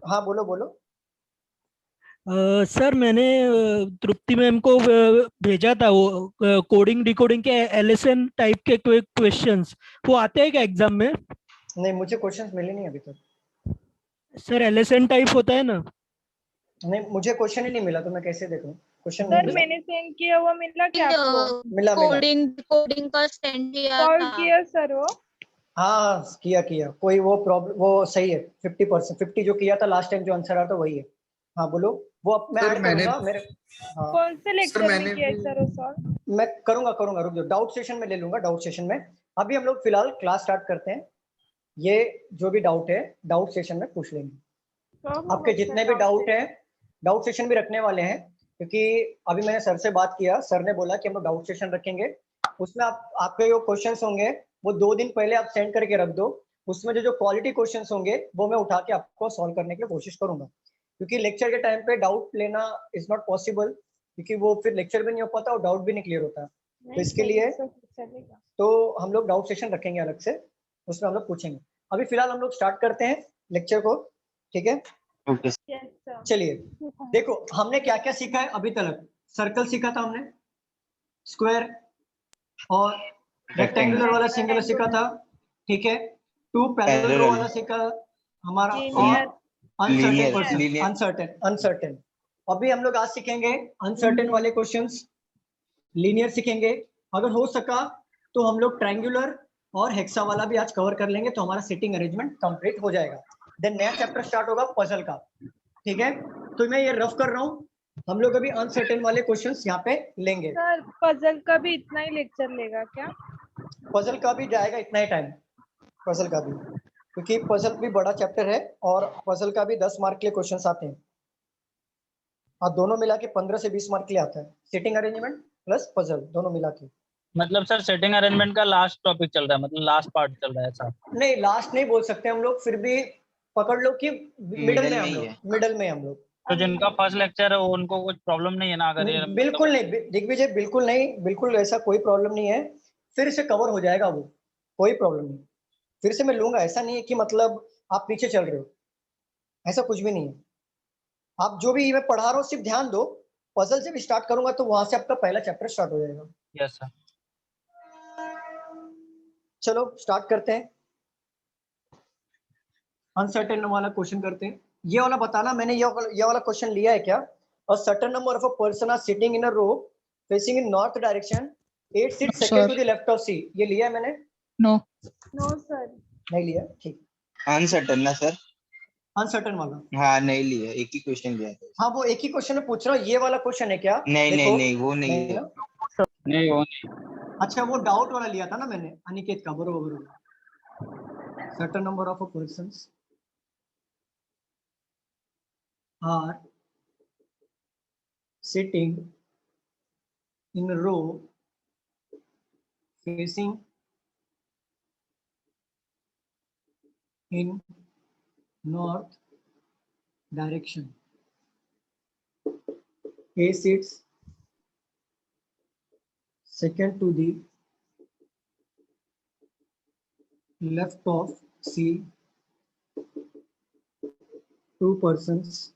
हाँ बोलो बोलो। सर मैंने तृप्ति मैम को भेजा था वो कोडिंग डिकोडिंग के एलएसएन टाइप के क्वेश्चंस। वो आते हैं क्या एग्जाम में? नहीं, मुझे क्वेश्चंस मिले नहीं अभी तक। सर एलएसएन टाइप होता है ना? नहीं, मुझे क्वेश्चन ही नहीं मिला तो मैं कैसे देखूं। क्वेश्चन नहीं सर मिला। मैंने सेंड किया हुआ मिला क्या आपको? मिला मिला। कोडिंग कोडिंग का सेंड किया सॉल्व था। किया सर वो? हाँ हाँ, किया किया। कोई वो प्रॉब्लम वो सही है। 50%, 50 जो किया था लास्ट टाइम जो आंसर आया था वही है। हाँ बोलो। वो अब मैं सर ऐड मैंने करूंगा मेरे। हाँ कौन से सर लेक्चर में मैंने किया है भी सर वो सॉल्व? मैं करूंगा रुक जाओ, डाउट सेशन में ले लूंगा, डाउट सेशन में। अभी हम लोग फिलहाल क्लास स्टार्ट करते हैं। ये जो भी डाउट है डाउट सेशन में पूछ लेंगे। आपके जितने भी डाउट हैं डाउट सेशन भी रखने वाले हैं, क्योंकि अभी मैंने सर से बात किया, सर ने बोला कि हम लोग डाउट सेशन रखेंगे। उसमें आपके जो क्वेश्चंस होंगे वो 2 दिन पहले आप सेंड करके रख दो। उसमें जो जो क्वालिटी क्वेश्चंस होंगे वो मैं उठा के आपको सॉल्व करने की कोशिश करूंगा, क्योंकि लेक्चर के टाइम पे डाउट लेना इज नॉट पॉसिबल, क्योंकि वो फिर लेक्चर भी नहीं हो पाता और डाउट भी नहीं क्लियर होता। तो इसके लिए चलेगा। तो हम लोग डाउट सेशन रखेंगे अलग से, उसमें हम लोग पूछेंगे। अभी फिलहाल हम लोग स्टार्ट करते हैं लेक्चर को, ठीक है? ओके चलिए देखो हमने क्या क्या सीखा है अभी तक। सर्कल सीखा था हमने, स्क्वायर और रेक्टेंगुलर वाला सिंगुलर सीखा था, ठीक है? 2 पैरेलल रो वाला सीखा हमारा, और अनसर्टेन पर्सन, अनसर्टेन अनसर्टेन। अभी हम लोग आज सीखेंगे अनसर्टेन वाले क्वेश्चंस, लीनियर सीखेंगे। अगर हो सका तो हम लोग ट्रायंगुलर और हेक्सा वाला भी आज कवर कर लेंगे, तो हमारा सिटिंग अरेंजमेंट कंप्लीट हो जाएगा। देन नया चैप्टर स्टार्ट होगा पजल का, ठीक है? तो मैं ये रफ कर रहा हूँ। हम लोग अभी अनसर्टेन वाले क्वेश्चंस यहाँ पे लेंगे। सर पजल का भी इतना ही लेक्चर लेगा क्या? पजल का भी जाएगा इतना ही टाइम, पजल का भी, क्योंकि पजल भी बड़ा चैप्टर है और पजल का भी 10 मार्क के लिए क्वेश्चंस आते हैं, और दोनों मिला के 15 से 20 मार्क के लिए आता है, सिटिंग अरेंजमेंट प्लस पजल दोनों मिला के। मतलब सर सेटिंग अरेंजमेंट का लास्ट टॉपिक चल रहा है, मतलब लास्ट पार्ट चल रहा है ऐसा? नहीं लास्ट नहीं बोल सकते हम लोग, फिर भी पकड़ लो कि मिडल में हम लोग, मिडल में हम लोग। तो जिनका फर्स्ट लेक्चर है उनको कुछ प्रॉब्लम नहीं है ना, अगर ये बिल्कुल नहीं दिग्विजय, बिल्कुल नहीं, बिल्कुल ऐसा कोई प्रॉब्लम नहीं है। फिर से कवर हो जाएगा वो, कोई प्रॉब्लम नहीं। फिर से मैं लूंगा, ऐसा नहीं है कि मतलब आप पीछे चल रहे हो, ऐसा कुछ भी नहीं है। आप जो भी मैं पढ़ा रहा हूँ सिर्फ ध्यान दो। पजल से भी स्टार्ट करूंगा तो वहां से आपका पहला चैप्टर स्टार्ट हो जाएगा। Yes sir. चलो स्टार्ट करते हैं। अनसर्टेन वाला क्वेश्चन करते हैं। ये वाला बताना मैंने ये वाला क्वेश्चन लिया है क्या? A certain number of a person are sitting in a row facing in north direction. 8 seats second to the left of C. ये लिया है मैंने? No no sir. नहीं लिया, ठीक। अनसर्टन ना सर? अनसर्टेन वाला? हाँ नहीं लिया, एक ही क्वेश्चन लिया था। हाँ वो एक ही क्वेश्चन में पूछ रहा हूँ, ये वाला क्वेश्चन है क्या? नहीं देखो, नहीं नहीं वो नहीं है। ना? नहीं वो नहीं। अच्छा वो डाउट वाला लिया था ना मैंने, अनिकेत का, बरोबर बरोबर। Certain number of persons are sitting in a row facing in north direction. A sits second to the left of C. 2 persons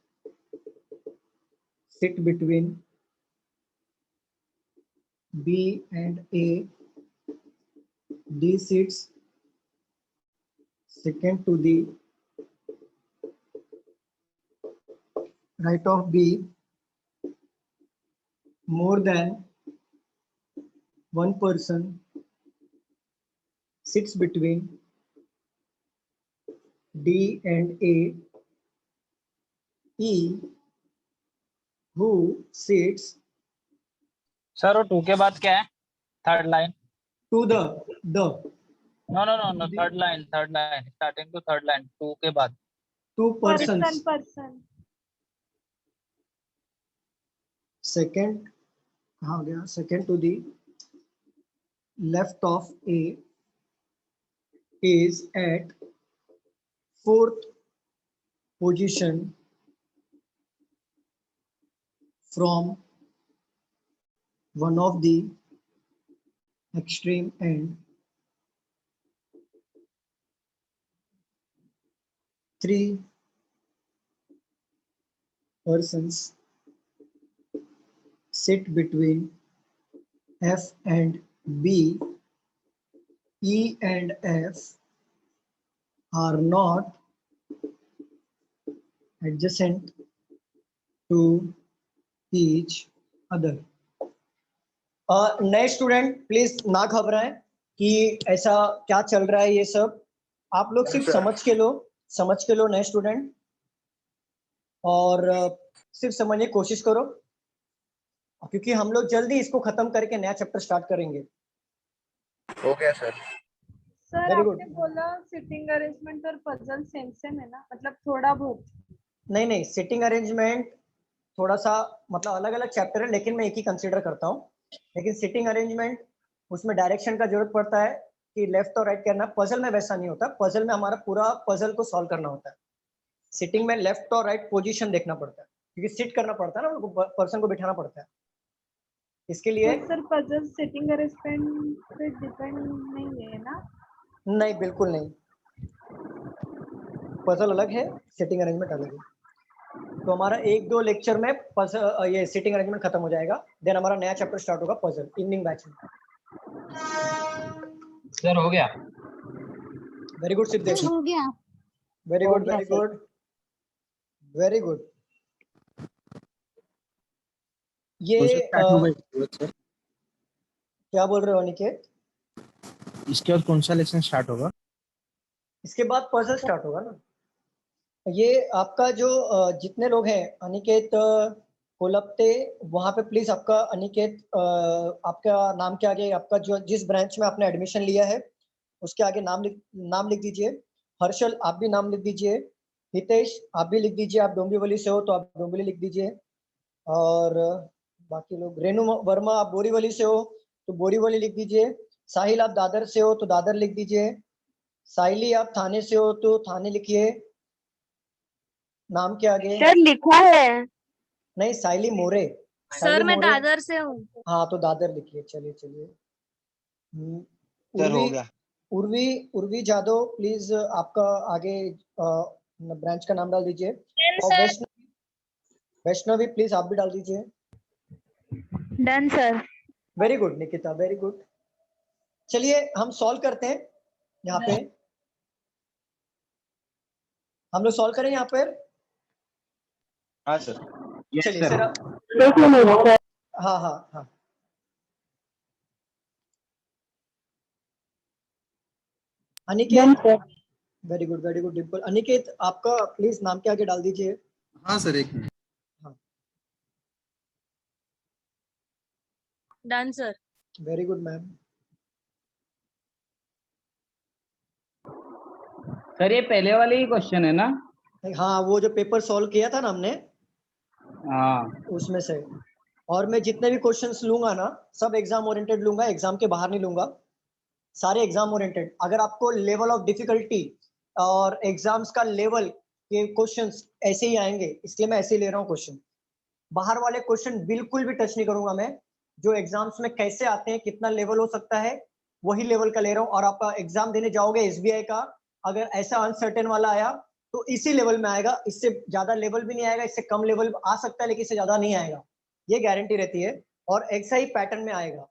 sit between B and A. D sits second to the right of B. More than one person sits between D and A. E who sits sir वो two के बाद क्या है? Third line? to the no no no no, third line starting two third line, two के बाद 2 persons person second कहाँ गया? second to the left of A is at 4th position from one of the extreme end. 3 persons sit between F and B, E and F are not adjacent to each other. नए student please ना घबराएं कि ऐसा क्या चल रहा है, ये सब आप लोग सिर्फ समझ के लो नए स्टूडेंट, और सिर्फ समझने की कोशिश करो, क्योंकि हम लोग जल्दी इसको खत्म करके नया चैप्टर स्टार्ट करेंगे। हो गया सर। Sir Very good. आपने बोला सिटिंग अरेंजमेंट और पजल सेम सेम है ना, मतलब थोड़ा बहुत? नहीं, सिटिंग अरेंजमेंट थोड़ा सा मतलब अलग अलग चैप्टर है, लेकिन मैं एक ही कंसीडर करता हूँ। लेकिन सिटिंग अरेंजमेंट उसमें डायरेक्शन का जरूरत पड़ता है कि लेफ्ट और राइट करना। पजल में वैसा नहीं होता, पजल में हमारा पूरा पजल को सॉल्व करना होता है। सिटिंग में लेफ्ट और राइट पोजीशन देखना पड़ता है, क्योंकि सिट करना पड़ता है ना, पर्सन को बिठाना पड़ता है। इसके लिए सर पजल सिटिंग अरेंजमेंट पे डिपेंड नहीं है ना? नहीं, बिल्कुल नहीं, पजल अलग है, सिटिंग अरेंजमेंट अलग है। तो हमारा 1-2 लेक्चर में पजल ये सिटिंग अरेंजमेंट खत्म हो जाएगा, देन हमारा नया चैप्टर स्टार्ट होगा पजल, इवनिंग बैच में। सर हो गया। वेरी गुड सिद्धेश, हो गया। वेरी हो गुड, गया, very sir. Good, very good. ये क्या बोल रहे हो अनिकेत? इसके बाद कौन सा लेसन स्टार्ट होगा? इसके बाद पजल स्टार्ट होगा ना। ये आपका जो जितने लोग हैं, अनिकेत कोलप्ते, वहां पे प्लीज आपका अनिकेत आपका नाम के आगे आपका जो जिस ब्रांच में आपने एडमिशन लिया है उसके आगे नाम लिख दीजिए। हर्षल आप भी नाम लिख दीजिए। हितेश आप भी लिख दीजिए, आप डोंबिवली से हो तो आप डोंबिवली लिख दीजिए। और बाकी लोग, रेणु वर्मा आप बोरीवली से हो तो बोरीवली लिख दीजिए। साहिल आप दादर से हो तो दादर लिख दीजिए। साइली आप थाने से हो तो थाने लिखिए नाम के आगे। सर लिखा है। नहीं, साइली मोरे। सर मैं दादर से हूँ। हाँ तो दादर लिखिए। चलिए। सर हो गया। उर्वी जादव प्लीज आपका आगे ब्रांच का नाम डाल दीजिए। और वैष्णवी प्लीज आप भी डाल दीजिए। Done sir. Very good Nikita, very good. चलिए हम सॉल्व करते हैं यहाँ पे, हम लोग सॉल्व करें यहाँ पर। हाँ सर। चलिए सर। हाँ। Aniket, very good Dimple. अनिकेत आपका प्लीज नाम के आगे डाल दीजिए। हाँ सर, एक minute. Done sir. Very good ma'am. Sir ये पहले वाले ही क्वेश्चन है ना? हाँ, वो जो पेपर सॉल्व किया था ना हमने, हाँ। उसमें से। और मैं जितने भी क्वेश्चंस लूंगा ना, सब एग्जाम ओरिएंटेड लूंगा, एग्जाम के बाहर नहीं लूंगा, सारे एग्जाम ओरिएंटेड। अगर आपको लेवल ऑफ डिफिकल्टी और एग्जाम्स का लेवल के क्वेश्चंस ऐसे ही आएंगे, इसलिए मैं ऐसे ही ले रहा हूँ क्वेश्चन। बाहर वाले क्वेश्चन बिल्कुल भी टच नहीं करूंगा मैं। जो एग्जाम्स में कैसे आते हैं, कितना लेवल हो सकता है, वही लेवल का ले रहा हूँ। और आप एग्जाम देने जाओगे एसबीआई का, अगर ऐसा अनसर्टेन वाला आया तो इसी लेवल में आएगा, इससे ज्यादा लेवल भी नहीं आएगा, इससे कम लेवल आ सकता है लेकिन इससे ज्यादा नहीं आएगा, ये गारंटी रहती है। और ऐसा ही पैटर्न में आएगा।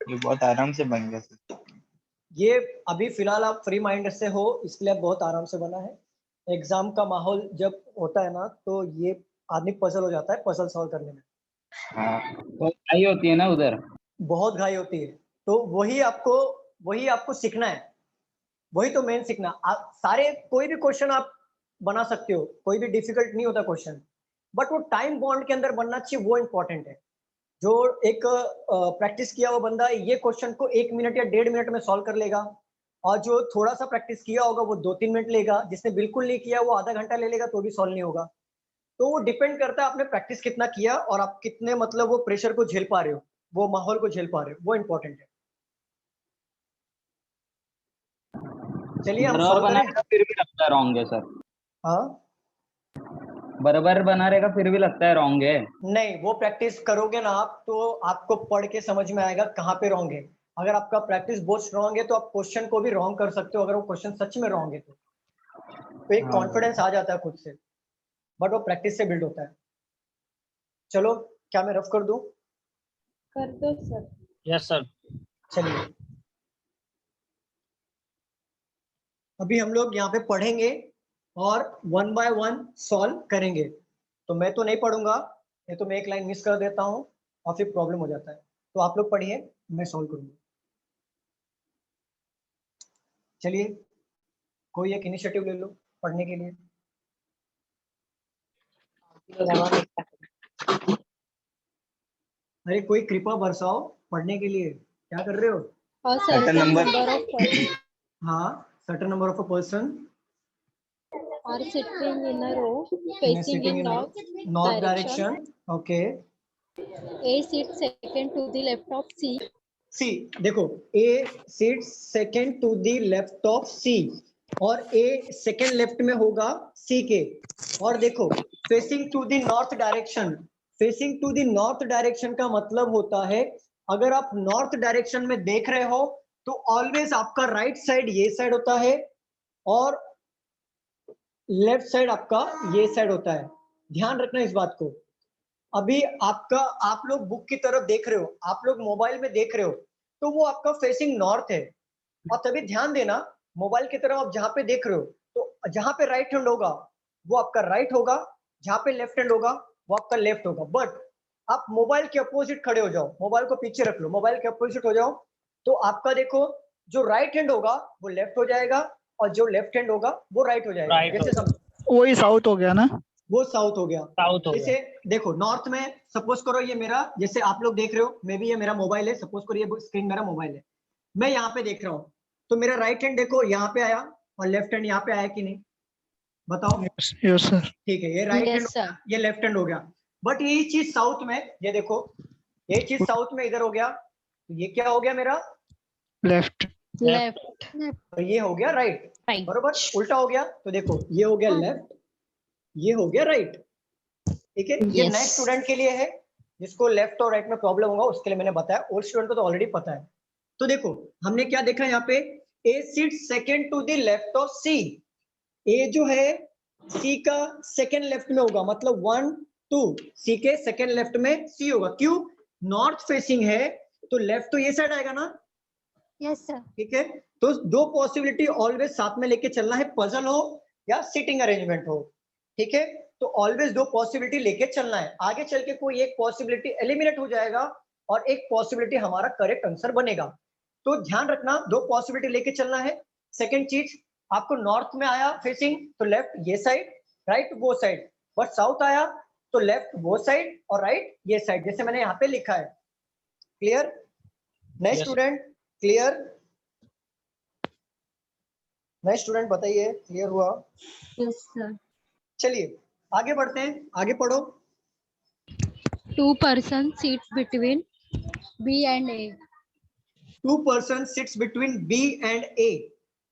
ये बहुत आराम से बन गया सर। ये अभी फिलहाल आप फ्री माइंड से हो, इसलिए बहुत आराम से बना है। एग्जाम का माहौल जब होता है ना, तो ये आदमी पजल हो जाता है पजल सॉल्व करने में। हाँ तो आई होती है ना उधर, बहुत घाई होती है। तो वही आपको सीखना है, वही तो मेन सीखना। सारे कोई भी क्वेश्चन आप बना सकते हो, कोई भी डिफिकल्ट नहीं होता क्वेश्चन, बट वो टाइम बॉन्ड के अंदर बनना चाहिए, वो इंपॉर्टेंट है। जो एक प्रैक्टिस किया हुआ बंदा ये क्वेश्चन को 1 मिनट या 1.5 मिनट में सॉल्व कर लेगा, और जो थोड़ा सा प्रैक्टिस किया होगा वो 2-3 मिनट लेगा, जिसने बिल्कुल नहीं किया वो आधा घंटा ले लेगा तो भी सॉल्व नहीं होगा। तो वो डिपेंड करता है आपने प्रैक्टिस कितना किया और आप कितने मतलब वो प्रेशर को झेल पा रहे हो, वो माहौल को झेल पा रहे हो, वो इंपॉर्टेंट है। चलिए हम बराबर सॉल्व करें। बनाएगा फिर भी लगता है रॉन्ग है सर। हाँ बराबर बना रहेगा फिर भी लगता है रॉन्ग है। नहीं, वो प्रैक्टिस करोगे ना आप तो आपको पढ़ के समझ में आएगा कहाँ पे रॉन्ग है। अगर आपका प्रैक्टिस बहुत स्ट्रॉन्ग है तो आप क्वेश्चन को भी रॉन्ग कर सकते हो, अगर वो क्वेश्चन सच में रॉन्ग है तो। तो एक हाँ। कॉन्फिडेंस आ जाता है खुद से, बट वो प्रैक्टिस से बिल्ड होता है। चलो क्या मैं रफ कर दूं? कर दो सर। Yes sir. चलिए अभी हम लोग यहाँ पे पढ़ेंगे और 1 बाय 1 सॉल्व करेंगे। तो मैं तो नहीं पढ़ूंगा, ये तो मैं एक लाइन मिस कर देता हूँ और फिर प्रॉब्लम हो जाता है। तो आप लोग पढ़िए, मैं सॉल्व करूंगा। चलिए कोई एक इनिशिएटिव ले लो पढ़ने के लिए। अरे कोई कृपा बरसाओ पढ़ने के लिए, क्या कर रहे हो? Certain number हाँ, certain number of a person are sitting in a row facing sitting in in north direction. Okay. A sits second to the left of C. सी देखो, A sits second to the left of C और A second left में होगा C के। और देखो facing to the north direction, facing to the north direction का मतलब होता है अगर आप नॉर्थ डायरेक्शन में देख रहे हो तो ऑलवेज आपका राइट साइड ये साइड होता है और लेफ्ट साइड आपका ये साइड होता है। ध्यान रखना इस बात को। अभी आप लोग बुक की तरफ देख रहे हो, आप लोग मोबाइल में देख रहे हो, तो वो आपका फेसिंग नॉर्थ है। और तभी ध्यान देना, मोबाइल की तरफ आप जहां पे देख रहे हो तो जहां पे राइट हैंड होगा वो आपका राइट होगा, जहां पे लेफ्ट हैंड होगा वो आपका लेफ्ट होगा। बट आप मोबाइल के अपोजिट खड़े हो जाओ, मोबाइल को पीछे रख लो, मोबाइल के अपोजिट हो जाओ, तो आपका देखो जो राइट हैंड होगा वो लेफ्ट हो जाएगा और जो लेफ्ट हैंड होगा वो राइट हो जाएगा। Right जैसे वही साउथ हो गया ना। वो साउथ हो गया। साउथ हो जैसे देखो नॉर्थ में सपोज करो ये मेरा, जैसे आप लोग देख रहे हो, मे भी ये मेरा मोबाइल है, सपोज करो ये स्क्रीन मेरा मोबाइल है, मैं यहाँ पे देख रहा हूँ, तो मेरा राइट हैंड देखो यहाँ पे आया और लेफ्ट हैंड यहाँ पे आया कि नहीं, बताओ। Yes sir. ठीक है, ये राइट हैंड Yes, sir. ये लेफ्ट हैंड हो गया। बट यही चीज साउथ में, ये देखो ये चीज साउथ में इधर हो गया, तो ये क्या हो गया मेरा, लेफ्ट। Left. और ये हो गया राइट। Right. बरोबर, उल्टा हो गया, तो देखो ये हो गया लेफ्ट, ये हो गया राइट। ठीक है, ये Yes. नए स्टूडेंट के लिए है, जिसको लेफ्ट और राइट में प्रॉब्लम होगा उसके लिए मैंने बताया, ओल्ड स्टूडेंट को तो ऑलरेडी पता है। तो देखो हमने क्या देखा यहाँ पे, A sit second to the left of C. A जो है सी का सेकेंड लेफ्ट में होगा, मतलब 1 2, सी के सेकेंड लेफ्ट में सी होगा। क्यों? नॉर्थ फेसिंग है तो लेफ्ट तो ये साइड आएगा ना। Yes sir. ठीक है, तो दो पॉसिबिलिटी ऑलवेज साथ में लेके चलना है, पजल हो या सिटिंग अरेंजमेंट हो। ठीक है, तो ऑलवेज दो पॉसिबिलिटी लेके चलना है। आगे चल के कोई एक पॉसिबिलिटी एलिमिनेट हो जाएगा और एक पॉसिबिलिटी हमारा करेक्ट आंसर बनेगा। तो ध्यान रखना, दो पॉसिबिलिटी लेके चलना है। सेकंड चीज, आपको नॉर्थ में आया फेसिंग तो लेफ्ट ये साइड, राइट वो साइड, बट साउथ आया तो लेफ्ट वो साइड और राइट ये साइड, जैसे मैंने यहाँ पे लिखा है। क्लियर? नए Yes. Student clear? नए स्टूडेंट बताइए क्लियर हुआ? Yes sir. चलिए आगे बढ़ते हैं, आगे पढ़ो। 2 persons sit between B and A. 2 person sits between B and A.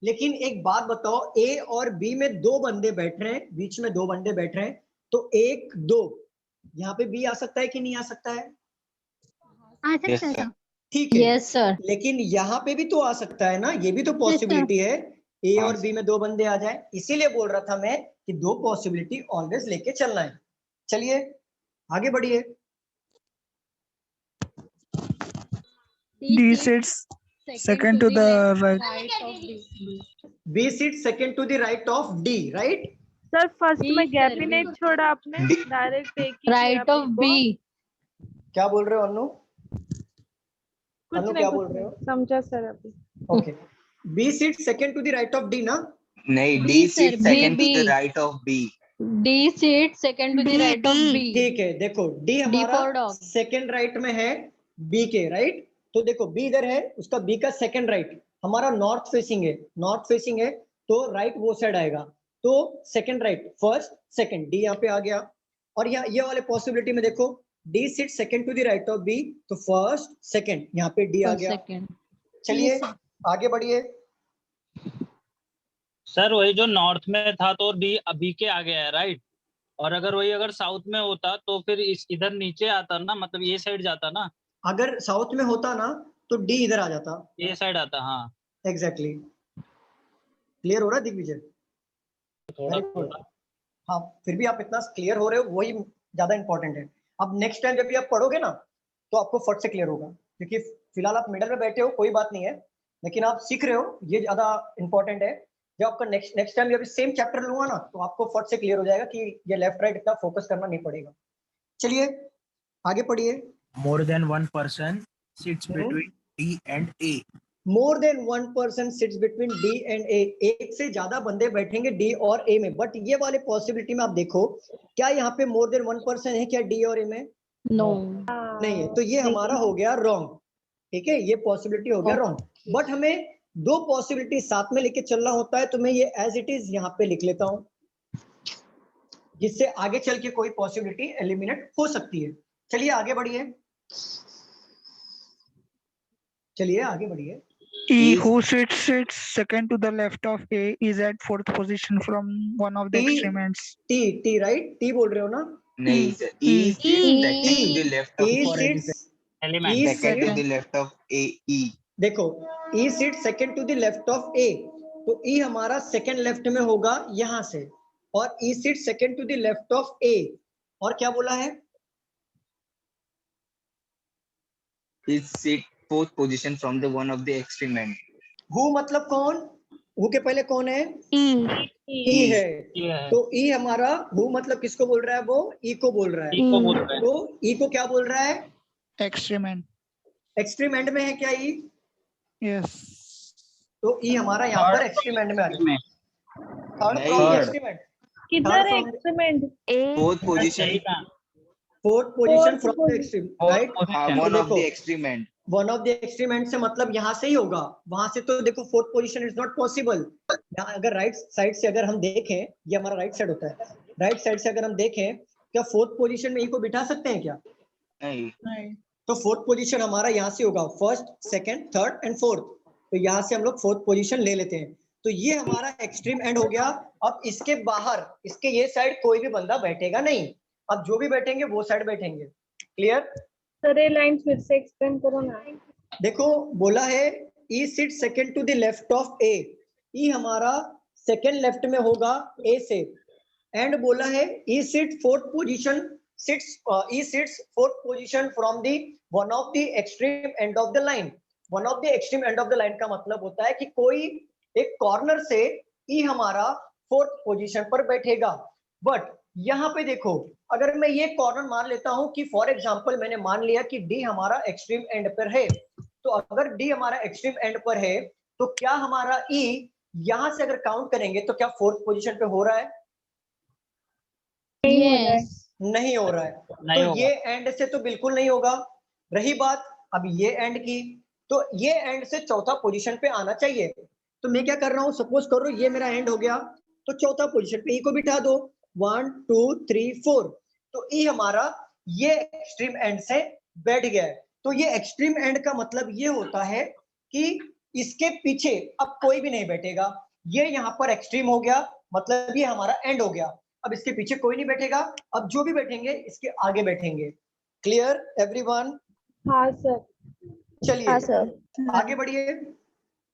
लेकिन एक बात बताओ, ए और बी में दो बंदे बैठ रहे हैं, बीच में दो बंदे बैठ रहे हैं, तो 1 2 यहाँ पे बी आ सकता है कि नहीं आ सकता है? आ सकता Yes, है sir. सर। ठीक है, Yes, sir. लेकिन यहाँ पे भी तो आ सकता है ना, ये भी तो पॉसिबिलिटी है ए हाँ, और बी में दो बंदे आ जाए। इसीलिए बोल रहा था मैं कि दो पॉसिबिलिटी ऑलवेज लेके चलना है। चलिए आगे बढ़िए। D sits second to the right. of B. B seat second to the right of D, right? Sir first में गैप ही नहीं छोड़ा आपने, डायरेक्ट एक ही Right of B. क्या बोल रहे हो अनु? कुछ अनु नहीं क्या कुछ बोल रहे नहीं हो? समझा सर अभी। Okay, B seat second to the right of D ना? नहीं, B, D sir, sits second B, to the B. right of B. D sits second to the right of B. ठीक है, देखो डी for हमारा dog. Second right में है B के, right? तो देखो बी इधर है, उसका बी का सेकंड राइट, हमारा नॉर्थ फेसिंग है, नॉर्थ फेसिंग है तो राइट वो साइड आएगा, तो second right, first second, D यहाँ पे आ गया। और यहाँ ये वाले पॉसिबिलिटी में देखो, D sit second to the right of B, तो फर्स्ट सेकंड यहाँ पे डी आ First, गया। second. चलिए Yes, sir. आगे बढ़िए। सर वही जो नॉर्थ में था तो बी के आगे है, राइट? और अगर वही अगर साउथ में होता तो फिर इधर नीचे आता ना, मतलब ये साइड जाता ना, अगर साउथ में होता ना तो डी इधर आ जाता। ये साइड आता। हाँ एग्जैक्टली। क्लियर हो रहा है दिग्विजय? थोड़ा Very good. थोड़ा हाँ, फिर भी आप इतना क्लियर हो रहे हो, वही ज्यादा इंपॉर्टेंट है। अब नेक्स्ट टाइम जब भी आप पढ़ोगे ना, तो आपको फट से क्लियर होगा, क्योंकि फिलहाल आप मिडल में बैठे हो, कोई बात नहीं है, लेकिन आप सीख रहे हो, ये ज्यादा इंपॉर्टेंट है। जब आपका नेक्स्ट टाइम जब सेम चैप्टर लूंगा ना, तो आपको फट से क्लियर हो जाएगा कि ये लेफ्ट राइट इतना फोकस करना नहीं पड़ेगा। चलिए आगे पढ़िए। More than one person sits Hmm. between D and A. More than one person sits between D and A, एक से ज्यादा बंदे बैठेंगे डी और ए में, बट ये वाले पॉसिबिलिटी में आप देखो, क्या यहाँ पे मोर देन वन पर्सन है क्या डी और ए में? No. नहीं है, तो ये हमारा हो गया रॉन्ग। ठीक है, ये पॉसिबिलिटी हो गया रॉन्ग, बट हमें दो पॉसिबिलिटी साथ में लेके चलना होता है, तो मैं ये एज इट इज यहाँ पे लिख लेता हूँ, जिससे आगे चल के कोई पॉसिबिलिटी एलिमिनेट हो सकती है। चलिए आगे बढ़िए, चलिए आगे बढ़िए। E Is- who sits second to the left of A is at fourth position from one of the T- extreme ends. T right, T बोल रहे हो ना? नहीं sir, E E. sits second to the left of E A. sits, element E Second to sits, the left of A. E. देखो E seat second to the left of A, तो E हमारा second left में होगा यहां से, और E seat second to the left of A, और क्या बोला है? Is sit fourth position from the one of the extreme end. Who मतलब कौन? हु के पहले कौन है? E. E है, ये है तो E हमारा, हु मतलब किसको बोल रहा है? वो E को बोल रहा है, E को बोल रहे हैं तो E को क्या बोल रहा है? Extreme end. एक्सट्रीम एंड में है क्या E? Yes. तो E हमारा यहाँ पर एक्सट्रीम एंड में आ जाए, थर्ड नहीं, from the third. Extreme and, किधर है from- experiment? A. Fourth position. सही था fourth position Fourth from the extreme, Fourth right? position. One of देखो, the extreme end. One of the extreme and से मतलब यहाँ से ही होगा, वहां से तो देखो fourth position is not possible. यहाँ अगर राइट साइड से अगर हम देखें, ये हमारा राइट साइड होता है, राइट साइड से अगर हम देखें, क्या फोर्थ पोजीशन में ई को बिठा सकते हैं क्या? नहीं, तो फोर्थ पोजीशन हमारा यहाँ से होगा, first second third and fourth, तो यहाँ से हम लोग फोर्थ पोजीशन ले लेते हैं, तो ये हमारा एक्सट्रीम एंड हो गया। अब इसके बाहर, इसके ये साइड कोई भी बंदा बैठेगा नहीं, अब जो भी बैठेंगे वो साइड बैठेंगे। क्लियर? सर ये लाइन फिर से एक्सप्लेन करो ना। देखो बोला है E sit second to the left of A, E हमारा सेकंड लेफ्ट में होगा A से, एंड बोला है E sit fourth position, E sits fourth position from the one of the extreme end of the line. One of the extreme end of the line का मतलब होता है कि कोई एक कॉर्नर से E हमारा फोर्थ पोजीशन पर बैठेगा, बट यहाँ पे देखो, अगर मैं ये कॉर्नर मान लेता हूं कि फॉर एग्जांपल मैंने मान लिया कि D हमारा एक्सट्रीम एंड पर है, तो अगर D हमारा एक्सट्रीम एंड पर है, तो क्या हमारा E यहां से अगर काउंट करेंगे तो क्या फोर्थ पोजीशन पे हो रहा है? Yes. नहीं हो रहा है, नहीं तो होगा। ये एंड से तो बिल्कुल नहीं होगा। रही बात अब ये एंड की, तो ये एंड से चौथा पोजीशन पे आना चाहिए, तो मैं क्या कर रहा हूँ, सपोज करो ये मेरा एंड हो गया, तो चौथा पोजीशन पे E को बिठा दो, 1 2 3 4, तो E हमारा ये एक्सट्रीम एंड से बैठ गया है। तो ये एक्सट्रीम एंड का मतलब ये होता है कि इसके पीछे अब कोई भी नहीं बैठेगा, ये यहाँ पर एक्सट्रीम हो गया, मतलब ये हमारा एंड हो गया, अब इसके पीछे कोई नहीं बैठेगा, अब जो भी बैठेंगे इसके आगे बैठेंगे। Clear everyone? हाँ सर। चलिए सर. आगे बढ़िए।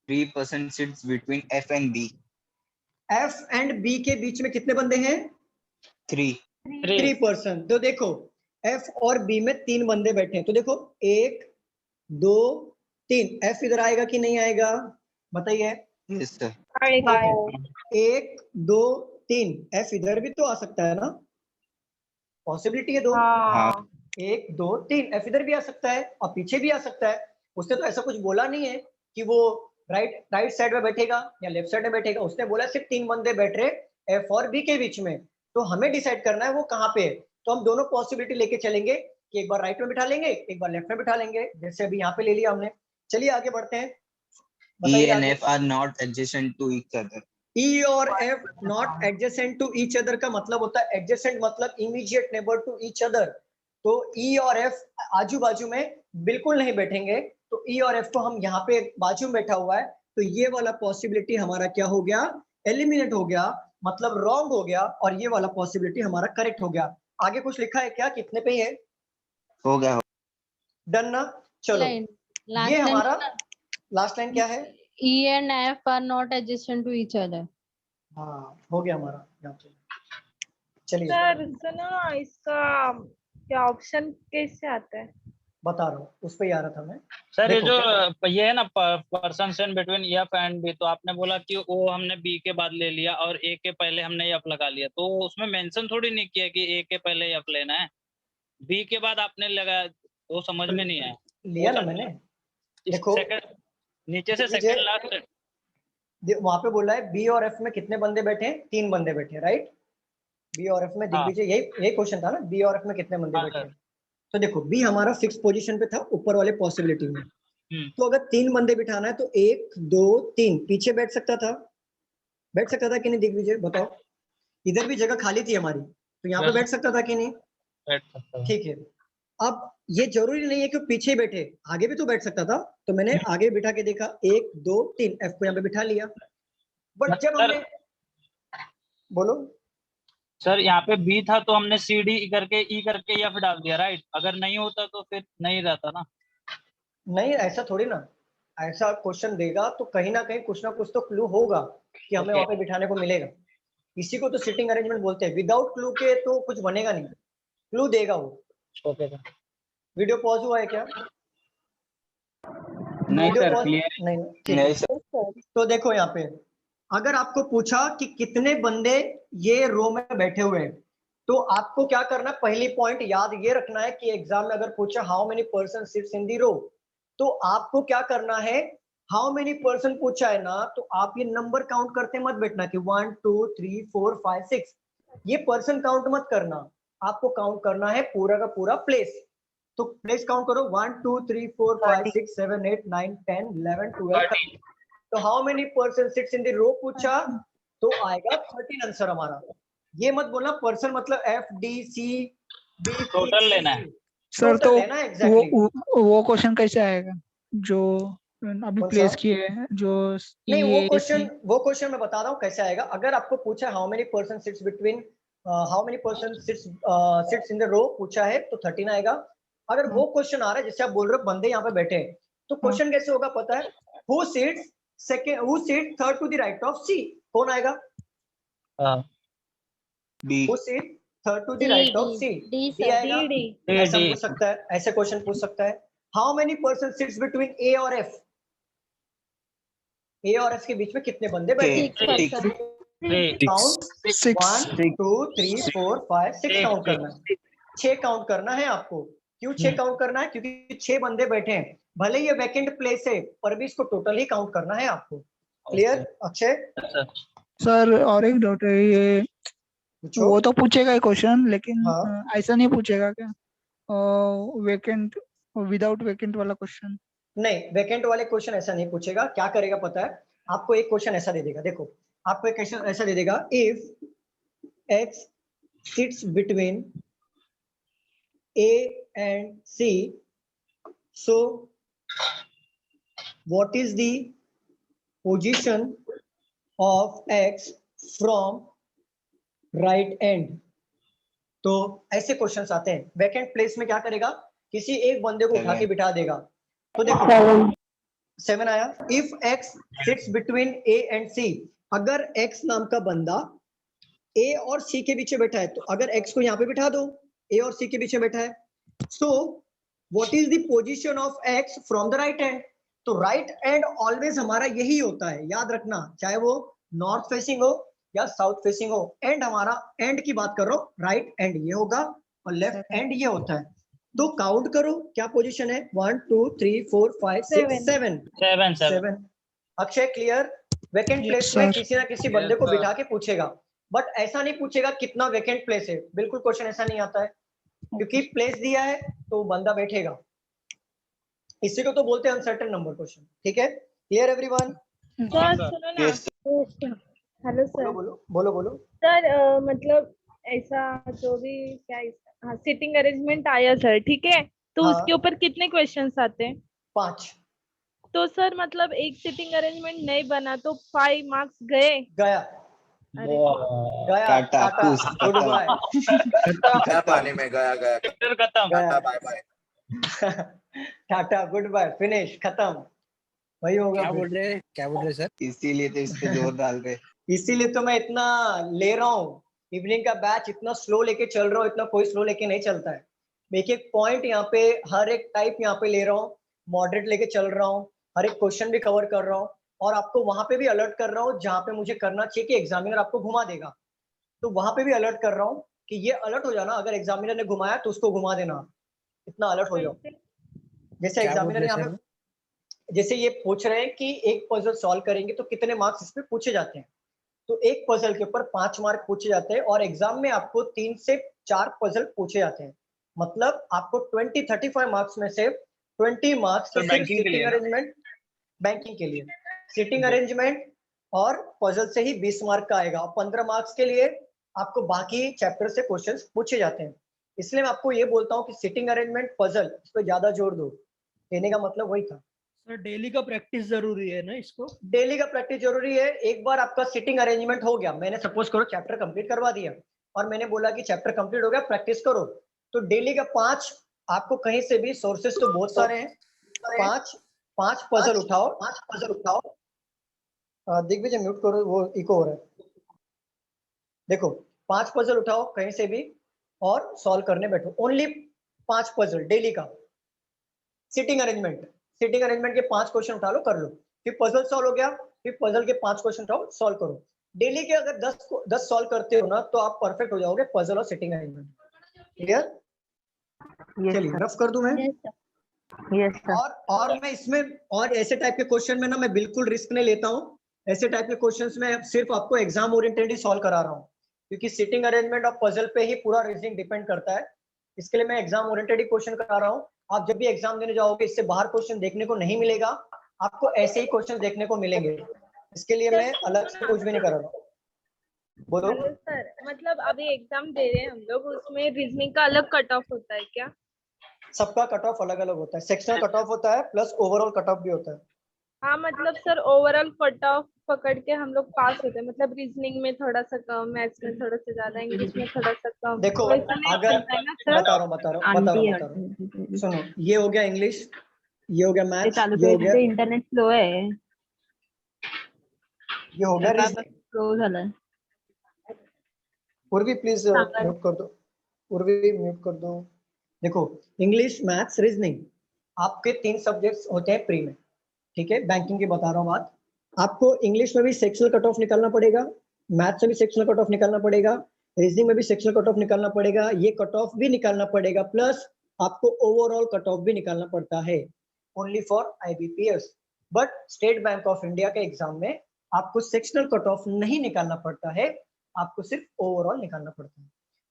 3% sits between F and B. F and B के बीच में कितने बंदे हैं? 3. 3%। तो देखो F और B में 3 बंदे बैठे हैं, तो देखो 1 2 3, F इधर आएगा कि नहीं आएगा बताइए? Yes sir. आएगा। 1 2 3, F इधर भी तो आ सकता है ना, पॉसिबिलिटी है दो। हाँ 1 2 3, F इधर भी आ सकता है और पीछे भी आ सकता है, उसने तो ऐसा कुछ बोला नहीं है कि वो राइट साइड में बैठेगा या लेफ्ट साइड में बैठेगा, उसने बोला सिर्फ 3 बंदे बैठ रहे F और B के बीच में, तो हमें डिसाइड करना है वो कहाँ पे है। तो हम दोनों पॉसिबिलिटी लेके चलेंगे कि एक बार राइट में बिठा लेंगे, एक बार लेफ्ट में बिठा लेंगे, जैसे अभी यहाँ पे ले लिया हमने। चलिए आगे बढ़ते हैं, E बताइए and आगे। F are not adjacent to each other. E और F not adjacent to each other का मतलब होता है, एडजेसेंट मतलब immediate neighbour to each other, तो E और F आजू बाजू में बिल्कुल नहीं बैठेंगे, तो E और F को हम यहाँ पे बाजू में बैठा हुआ है, तो ये वाला पॉसिबिलिटी हमारा क्या हो गया, एलिमिनेट हो गया, मतलब रॉन्ग हो गया, और ये वाला पॉसिबिलिटी हमारा करेक्ट हो गया। आगे कुछ लिखा है क्या, कितने पे है? हो गया। डन ना? चलो ये हमारा लास्ट लाइन क्या है? E and F are not adjacent to each other. हाँ हो गया हमारा, यहाँ पे। चलिए सर सुनो ना, इसका क्या ऑप्शन कैसे आता है? बता रहा हूँ, उस पे ही आ रहा था मैं। सर ये देखो, जो ये है ना person in between F and B, तो आपने बोला कि वो हमने बी के बाद ले लिया और ए के पहले हमने एफ लगा लिया, तो उसमें मेंशन थोड़ी नहीं किया कि ए के पहले एफ लेना है, बी के बाद आपने लगाया, वो समझ में नहीं आया। लिया ना मैंने। देखो सेकंड नीचे से मुझे- सेकंड लास्ट। वहां पे बोला है बी और एफ में कितने बंदे बैठे हैं, 3 बंदे बैठे हैं, राइट। बी और एफ में हाँ। दिग्विजय, यही क्वेश्चन था ना, बी और एफ में कितने बंदे हाँ, बैठे सर। हैं। तो देखो बी हमारा फिक्स पोजीशन पे था ऊपर वाले पॉसिबिलिटी में, तो अगर 3 बंदे बिठाना है तो 1 2 3 पीछे बैठ सकता था कि नहीं दिग्विजय, बताओ। इधर भी जगह खाली थी हमारी, तो यहाँ पे Yes. बैठ सकता था कि नहीं। बैठ सकता है। ठीक है, अब ये जरूरी नहीं है कि पीछे ही बैठे, आगे भी तो बैठ सकता था, तो मैंने आगे बिठा के देखा 1 2 3 एफ को यहाँ पे बिठा लिया। बट जब सर- हमने, बोलो। सर यहाँ पे बी था तो हमने सी डी करके ई करके एफ डाल दिया, राइट। अगर नहीं होता तो फिर नहीं रहता ना। नहीं ऐसा थोड़ी ना, ऐसा क्वेश्चन देगा तो कहीं ना कहीं कुछ ना कुछ तो क्लू होगा कि हमें Okay. वहां पे बिठाने को मिलेगा। इसी को तो सिटिंग अरेंजमेंट बोलते हैं। विदाउट क्लू के तो कुछ बनेगा नहीं, क्लू देगा वो। Okay sir. वीडियो पॉज हुआ है क्या? नहीं वीडियो सर, पॉज क्लियर नहीं, ठीक नहीं है। सर। तो देखो यहाँ पे अगर आपको पूछा कि कितने बंदे ये रो में बैठे हुए हैं, तो आपको क्या करना है, पहली पॉइंट याद ये रखना है कि एग्जाम में अगर पूछा how many person sits in the row, तो आपको क्या करना है, हाउ मेनी पर्सन पूछा है ना, तो आप ये नंबर काउंट करते मत बैठना कि 1 2 3 4 5 6, ये पर्सन काउंट मत करना, आपको काउंट करना है पूरा का पूरा प्लेस। तो प्लेस काउंट करो 1 2 3 4 5 6 7 8 9 10 11 12 13। तो how many person sits in the row पूछा तो आएगा 13 आंसर हमारा। ये मत बोलना पर्सन मतलब F D C B, total लेना है। सर तो लेना है exactly। वो क्वेश्चन कैसे आएगा जो अभी कौन प्लेस सा? किए हैं, जो नहीं ये वो क्वेश्चन मैं बता रहा हूँ कैसे आएगा। अगर आपको पूछा how many person sits between, how many person sits in the row पूछा है तो 13 आएगा। अगर वो क्वेश्चन आ रहा है जैसे आप बोल रहे हो बंदे यहाँ पे बैठे हैं, तो क्वेश्चन कैसे होगा पता है, who sits second, who sit third to the right of C, कौन आएगा? B. Who sit third to the right of C, D आएगा। डी ऐसा पूछ सकता है, ऐसे क्वेश्चन पूछ सकता है। How many person sits between A और एफ, ए और एफ के बीच में कितने बंदे बैठे हैं? काउंट 1 2 3 4 5 6 काउंट करना है, 6 काउंट करना है आपको। क्यों 6 काउंट करना है? क्योंकि 6 बंदे बैठे हैं, भले ये वैकेंट प्लेस है पर भी इसको टोटल ही काउंट करना है आपको। क्लियर अक्षय? सर और एक डाउट है, ये पूछो। वो तो पूछेगा ही क्वेश्चन, लेकिन हाँ। ऐसा नहीं पूछेगा क्या वेकेंट विदाउट वेकेंट वाला क्वेश्चन? नहीं, वैकेंट वाले क्वेश्चन ऐसा नहीं पूछेगा। क्या करेगा पता है, आपको एक क्वेश्चन ऐसा दे देगा, देखो आपको एक क्वेश्चन ऐसा दे देगा, if x sits between A and C, so what is the position of X from right end. तो ऐसे क्वेश्चंस आते हैं। वैकेंट प्लेस में क्या करेगा, किसी एक बंदे को उठा के बिठा देगा। तो देखो 7 आया। If x sits between A and C, अगर एक्स नाम का बंदा ए और सी के बीच बैठा है, तो अगर एक्स को यहाँ पे बिठा दो, ए और सी के बीच में बैठा है, सो what is the position of X from the right hand. तो राइट हैंड ऑलवेज हमारा यही होता है, याद रखना, चाहे वो नॉर्थ फेसिंग हो या साउथ फेसिंग हो। एंड हमारा एंड की बात कर रहा हूँ, राइट एंड ये होगा और लेफ्ट एंड ये होता है। तो काउंट करो क्या पोजीशन है, 1 2 3 4 5 6 7। अक्षय क्लियर? वैकेंट प्लेस में किसी ना किसी बंदे को बिठा के पूछेगा, बट ऐसा नहीं पूछेगा कितना वैकेंट प्लेस है, बिल्कुल क्वेश्चन ऐसा नहीं आता है, क्योंकि प्लेस दिया है तो बंदा बैठेगा। इसी को तो बोलते हैं अनसर्टेन नंबर क्वेश्चन। ठीक है, क्लियर एवरीवन? सर सुनो ना, हेलो सर। बोलो बोलो बोलो। सर मतलब ऐसा जो भी क्या सिटिंग अरेंजमेंट आया सर, ठीक है, तो हाँ। उसके ऊपर कितने क्वेश्चंस आते हैं? 5। तो सर मतलब एक सिटिंग अरेंजमेंट नहीं बना तो 5 मार्क्स गए। गया अरे गया टाटा, टाटा खुश, गुड खत्म। बाय गया पानी में, गया गया खत्म। गया bye bye. Tata goodbye finish खत्म, वही होगा। क्या बोल रहे सर? इसीलिए तो इस पे जोर डाल रहे। इसीलिए तो मैं इतना ले रहा हूँ, इवनिंग का बैच इतना स्लो लेके चल रहा हूँ, इतना कोई स्लो लेके नहीं चलता है। एक एक पॉइंट यहाँ पे, हर एक टाइप यहाँ पे ले रहा हूँ, मॉडरेट लेके चल रहा हूँ, हर एक क्वेश्चन भी कवर कर रहा हूँ, और आपको वहां पे भी अलर्ट कर रहा हूँ जहाँ पे मुझे करना चाहिए कि एग्जामिनर आपको घुमा देगा, तो वहां पे भी अलर्ट कर रहा हूँ कि ये अलर्ट हो जाना, अगर एग्जामिनर ने घुमाया तो उसको घुमा देना, इतना अलर्ट हो जाओ। जैसे क्या बोल एग्जामिनर रहे यहाँ सर? पे जैसे ये पूछ रहे हैं कि एक पजल सॉल्व करेंगे तो कितने मार्क्स इस पे पूछे जाते हैं, तो एक पजल के ऊपर 5 मार्क पूछे जाते हैं, और एग्जाम में आपको 3 से 4 पजल पूछे जाते हैं, मतलब आपको 35 मार्क्स में से 20 मार्क्स सर, सिर्फ बैंकिंग के सिटिंग लिए ना? अरेंजमेंट, बैंकिंग के लिए सिटिंग अरेंजमेंट और पजल से ही 20 मार्क का आएगा, और 15 मार्क्स के लिए आपको बाकी चैप्टर से क्वेश्चंस पूछे जाते हैं। इसलिए मैं आपको ये बोलता हूँ कि सिटिंग अरेंजमेंट पजल इस पर ज्यादा जोर दो, कहने का मतलब वही था। सर डेली का प्रैक्टिस जरूरी है ना इसको? डेली का प्रैक्टिस जरूरी है। एक बार आपका सिटिंग अरेंजमेंट हो गया, मैंने सपोज करो चैप्टर कंप्लीट करवा दिया और मैंने बोला कि चैप्टर कंप्लीट हो गया, प्रैक्टिस करो, तो डेली का 5, आपको कहीं से भी सोर्सेस तो बहुत सारे हैं, 5 पजल उठाओ, 5 पजल उठाओ। दिग्विजय म्यूट करो, वो इको हो रहा है। देखो 5 पजल उठाओ कहीं से भी और सॉल्व करने बैठो, ओनली 5 पजल डेली का। सिटिंग अरेंजमेंट के 5 क्वेश्चन उठा लो, कर लो, फिर पजल सॉल्व हो गया, फिर पजल के 5 क्वेश्चन उठाओ, सॉल्व करो। डेली के अगर 10 सॉल्व करते हो ना तो आप परफेक्ट हो जाओगे पजल और सिटिंग अरेंजमेंट। क्लियर? चलिए रफ कर दूं मैं। Yes sir. और मैं इसमें और ऐसे टाइप के क्वेश्चन में ना मैं बिल्कुल रिस्क नहीं लेता हूँ, ऐसे टाइप के क्वेश्चंस में सिर्फ आपको एग्जाम ओरिएंटेड ही सॉल्व करा रहा हूँ, क्योंकि सिटिंग अरेंजमेंट और पजल पे ही पूरा रीजनिंग डिपेंड करता है, इसके लिए मैं एग्जाम ओरिएंटेड ही क्वेश्चन करा रहा हूँ। आप जब भी एग्जाम देने जाओगे इससे बाहर क्वेश्चन देखने को नहीं मिलेगा, आपको ऐसे ही क्वेश्चन देखने को मिलेंगे, इसके लिए मैं अलग से कुछ भी नहीं कर रहा हूँ। बोलो। हेलो सर, मतलब अभी एग्जाम दे रहे हैं हम लोग, उसमें रीजनिंग का अलग कट ऑफ होता है क्या? सबका कट ऑफ अलग अलग होता है, सेक्शनल कट ऑफ होता है प्लस ओवरऑल कट ऑफ भी होता है। हाँ मतलब सर ओवरऑल कट ऑफ पकड़ के हम लोग पास होते हैं, मतलब रीजनिंग में थोड़ा सा कम, मैथ्स में थोड़ा सा ज्यादा, इंग्लिश में थोड़ा सा कम, देखो वैसा नहीं अगर चलता है ना सर? बता रहा हूँ, सुनो, ये हो गया इंग्लिश, ये हो गया मैथ्स, ये हो गया, इंटरनेट स्लो है, ये हो गया रीजनिंग। स्लो झालं. उर्वी प्लीज म्यूट कर दो, उर्वी म्यूट कर दो। देखो इंग्लिश मैथ्स रीजनिंग आपके 3 सब्जेक्ट्स होते हैं प्री में, ठीक है, बैंकिंग की बता रहा हूँ बात। आपको इंग्लिश में भी सेक्शनल कट ऑफ निकालना पड़ेगा, मैथ्स में भी सेक्शनल कट ऑफ निकालना पड़ेगा, रीजनिंग में भी सेक्शनल कट ऑफ निकालना पड़ेगा, ये कट ऑफ भी निकालना पड़ेगा, प्लस आपको ओवरऑल कट ऑफ भी निकालना पड़ता है, only for IBPS। But state bank of India के एग्जाम में आपको सेक्शनल कट ऑफ नहीं निकालना पड़ता है, आपको सिर्फ ओवरऑल निकालना पड़ता है,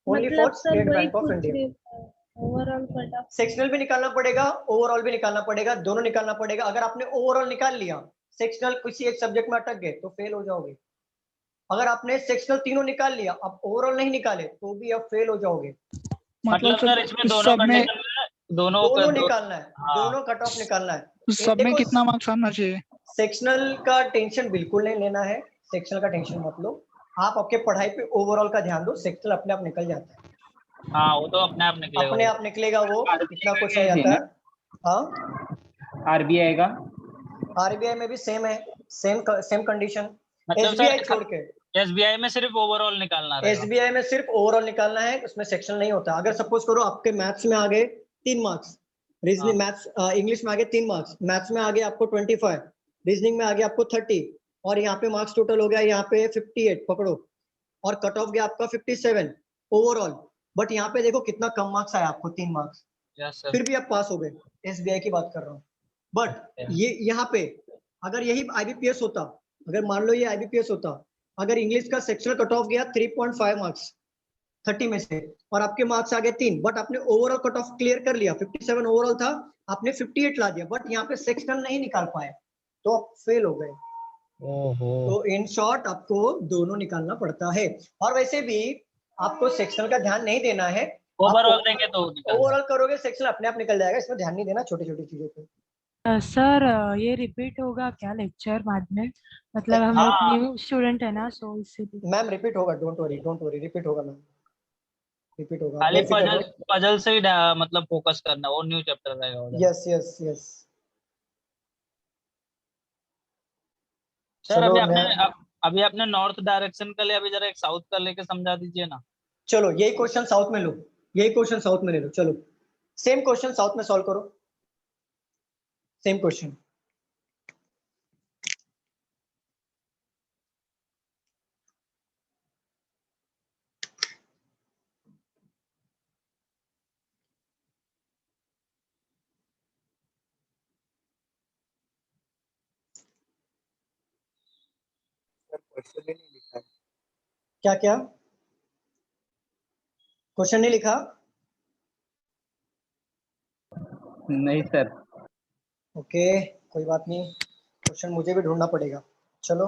ओनली फॉर मतलब सर स्टेट वही बैंक ऑफ पूछ इंडिया। रही हूँ, ओवरऑल कट ऑफ। सेक्शनल भी निकालना पड़ेगा, ओवरऑल भी निकालना पड़ेगा, दोनों निकालना पड़ेगा। अगर आपने ओवरऑल निकाल लिया, सेक्शनल किसी एक सब्जेक्ट में अटक गए तो फेल हो जाओगे। अगर आपने सेक्शनल तीनों निकाल लिया, अब ओवरऑल नहीं निकाले तो भी आप फेल हो जाओगे। मतलब सर इसमें दोनों सब में कंडीशन में दोनों दोनों का निकालना है, हाँ। दोनों कट ऑफ निकालना है। सब में देखो, कितना मार्क्स आना चाहिए? सेक्शनल का टेंशन बिल्कुल नहीं लेना है, सेक्शनल का टेंशन मत लो, आप आपके पढ़ाई पे ओवरऑल का ध्यान दो, सेक्शनल अपने आप निकल जाता है, हाँ वो तो अपने आप निकलेगा, अपने आप निकलेगा, वो इतना कुछ नहीं आता है। हाँ RBI का RBI में भी सेम है, सेम कंडीशन, मतलब SBI सर छोड़ के। SBI में सिर्फ ओवरऑल निकालना रहेगा। SBI में सिर्फ ओवरऑल निकालना है, उसमें सेक्शन नहीं होता। अगर सपोज करो आपके मैथ्स में आ गए 3 मार्क्स, रीजनिंग मैथ्स इंग्लिश में आ गए 3 मार्क्स, मैथ्स में आ गए आपको 25, रीजनिंग में आ गया आपको 30, और यहाँ पे मार्क्स टोटल हो गया यहाँ पे 58 पकड़ो, और कट ऑफ गया आपका 57 ओवरऑल। बट यहाँ पे देखो कितना कम मार्क्स आया आपको, 3 मार्क्स, यस सर। फिर भी आप पास हो गए, SBI की बात कर रहा हूँ। बट ये यहाँ पे अगर यही IBPS होता, अगर मान लो ये IBPS होता, अगर इंग्लिश का सेक्शनल कट ऑफ गया 3.5 मार्क्स 30 में से, और आपके मार्क्स आ गए 3, बट आपने ओवरऑल कट ऑफ क्लियर कर लिया, 57 ओवरऑल था, आपने 58 ला दिया, बट यहाँ पे सेक्शनल नहीं निकाल पाए तो आप फेल हो गए। तो इन शॉर्ट आपको दोनों निकालना पड़ता है, और वैसे भी आपको सेक्शनल का ध्यान नहीं देना है, ओवरऑल देंगे तो निकल ओवरऑल करोगे सेक्शनल अपने आप निकल जाएगा, इसमें ध्यान नहीं देना छोटी छोटी चीजों पे। सर ये रिपीट होगा क्या लेक्चर बाद में? मतलब हम लोग हाँ। न्यू स्टूडेंट है ना, सो इसीलिए। मैम रिपीट होगा, डोंट वरी रिपीट होगा मैम, रिपीट होगा, खाली बेफिक्र पजल रहो। पजल से ही मतलब फोकस करना, वो न्यू चैप्टर रहेगा उधर। Yes yes yes. सर अभी चलो आपने अभी आपने नॉर्थ डायरेक्शन का लिया, अभी जरा एक साउथ का लेके समझा दीजिए ना। चलो यही क्वेश्चन साउथ में लो, यही क्वेश्चन साउथ में ले लो। चलो सेम क्वेश्चन साउथ में सॉल्व करो, सेम क्वेश्चन। क्या क्या क्वेश्चन नहीं लिखा? नहीं सर। ओके कोई बात नहीं, क्वेश्चन मुझे भी ढूंढना पड़ेगा। चलो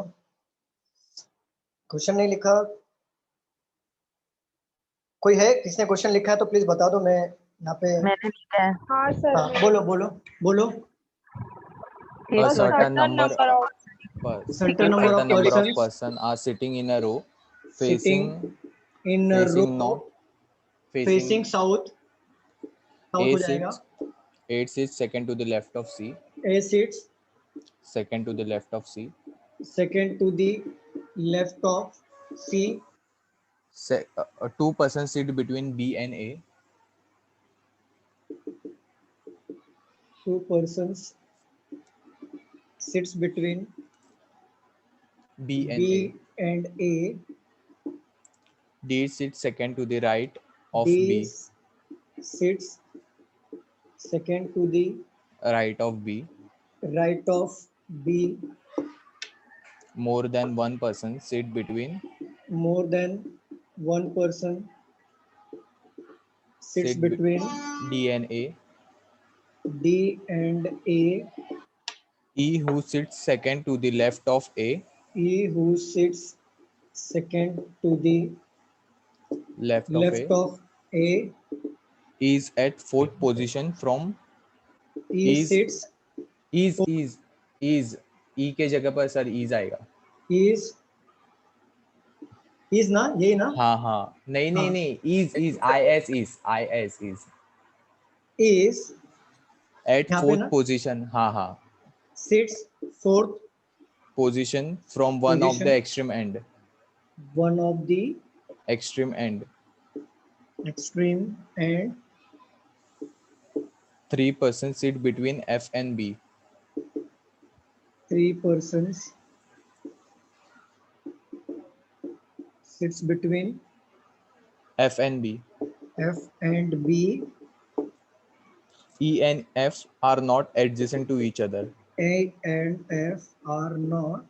क्वेश्चन नहीं लिखा, कोई है किसने क्वेश्चन लिखा है तो प्लीज बता दो, मैं यहाँ पे। मैंने लिखा है। हाँ सर। हाँ बोलो बोलो बोलो। A certain number of Certain number of persons person are sitting in a row sitting facing in a row north, facing south, south हो जाएगा। 8 seats second to the left of C, A seats second to the left of C, second to the left of C, 2 persons sit between B and A, 2 persons sits between B and B A. and A. D sits second to the right of D B, sits second to the right of B. right of B. More than one person sit between More than one person sits Sit be- between D and A. D and A. E who sits second to the left of A, E who sits second to the left left of of A. A, is at fourth position from E is sits is E के जगह पर sir is आएगा। is ना, यही ना? हाँ हाँ नहीं नहीं हाँ। नहीं is is at यहाँ पे fourth ना? position, हाँ हाँ sits fourth position from one of the Position. extreme end, one of the extreme end. extreme and 3 persons sit between F and B. 3 persons sits between F and B. F and B. E and F are not adjacent to each other. A and F are not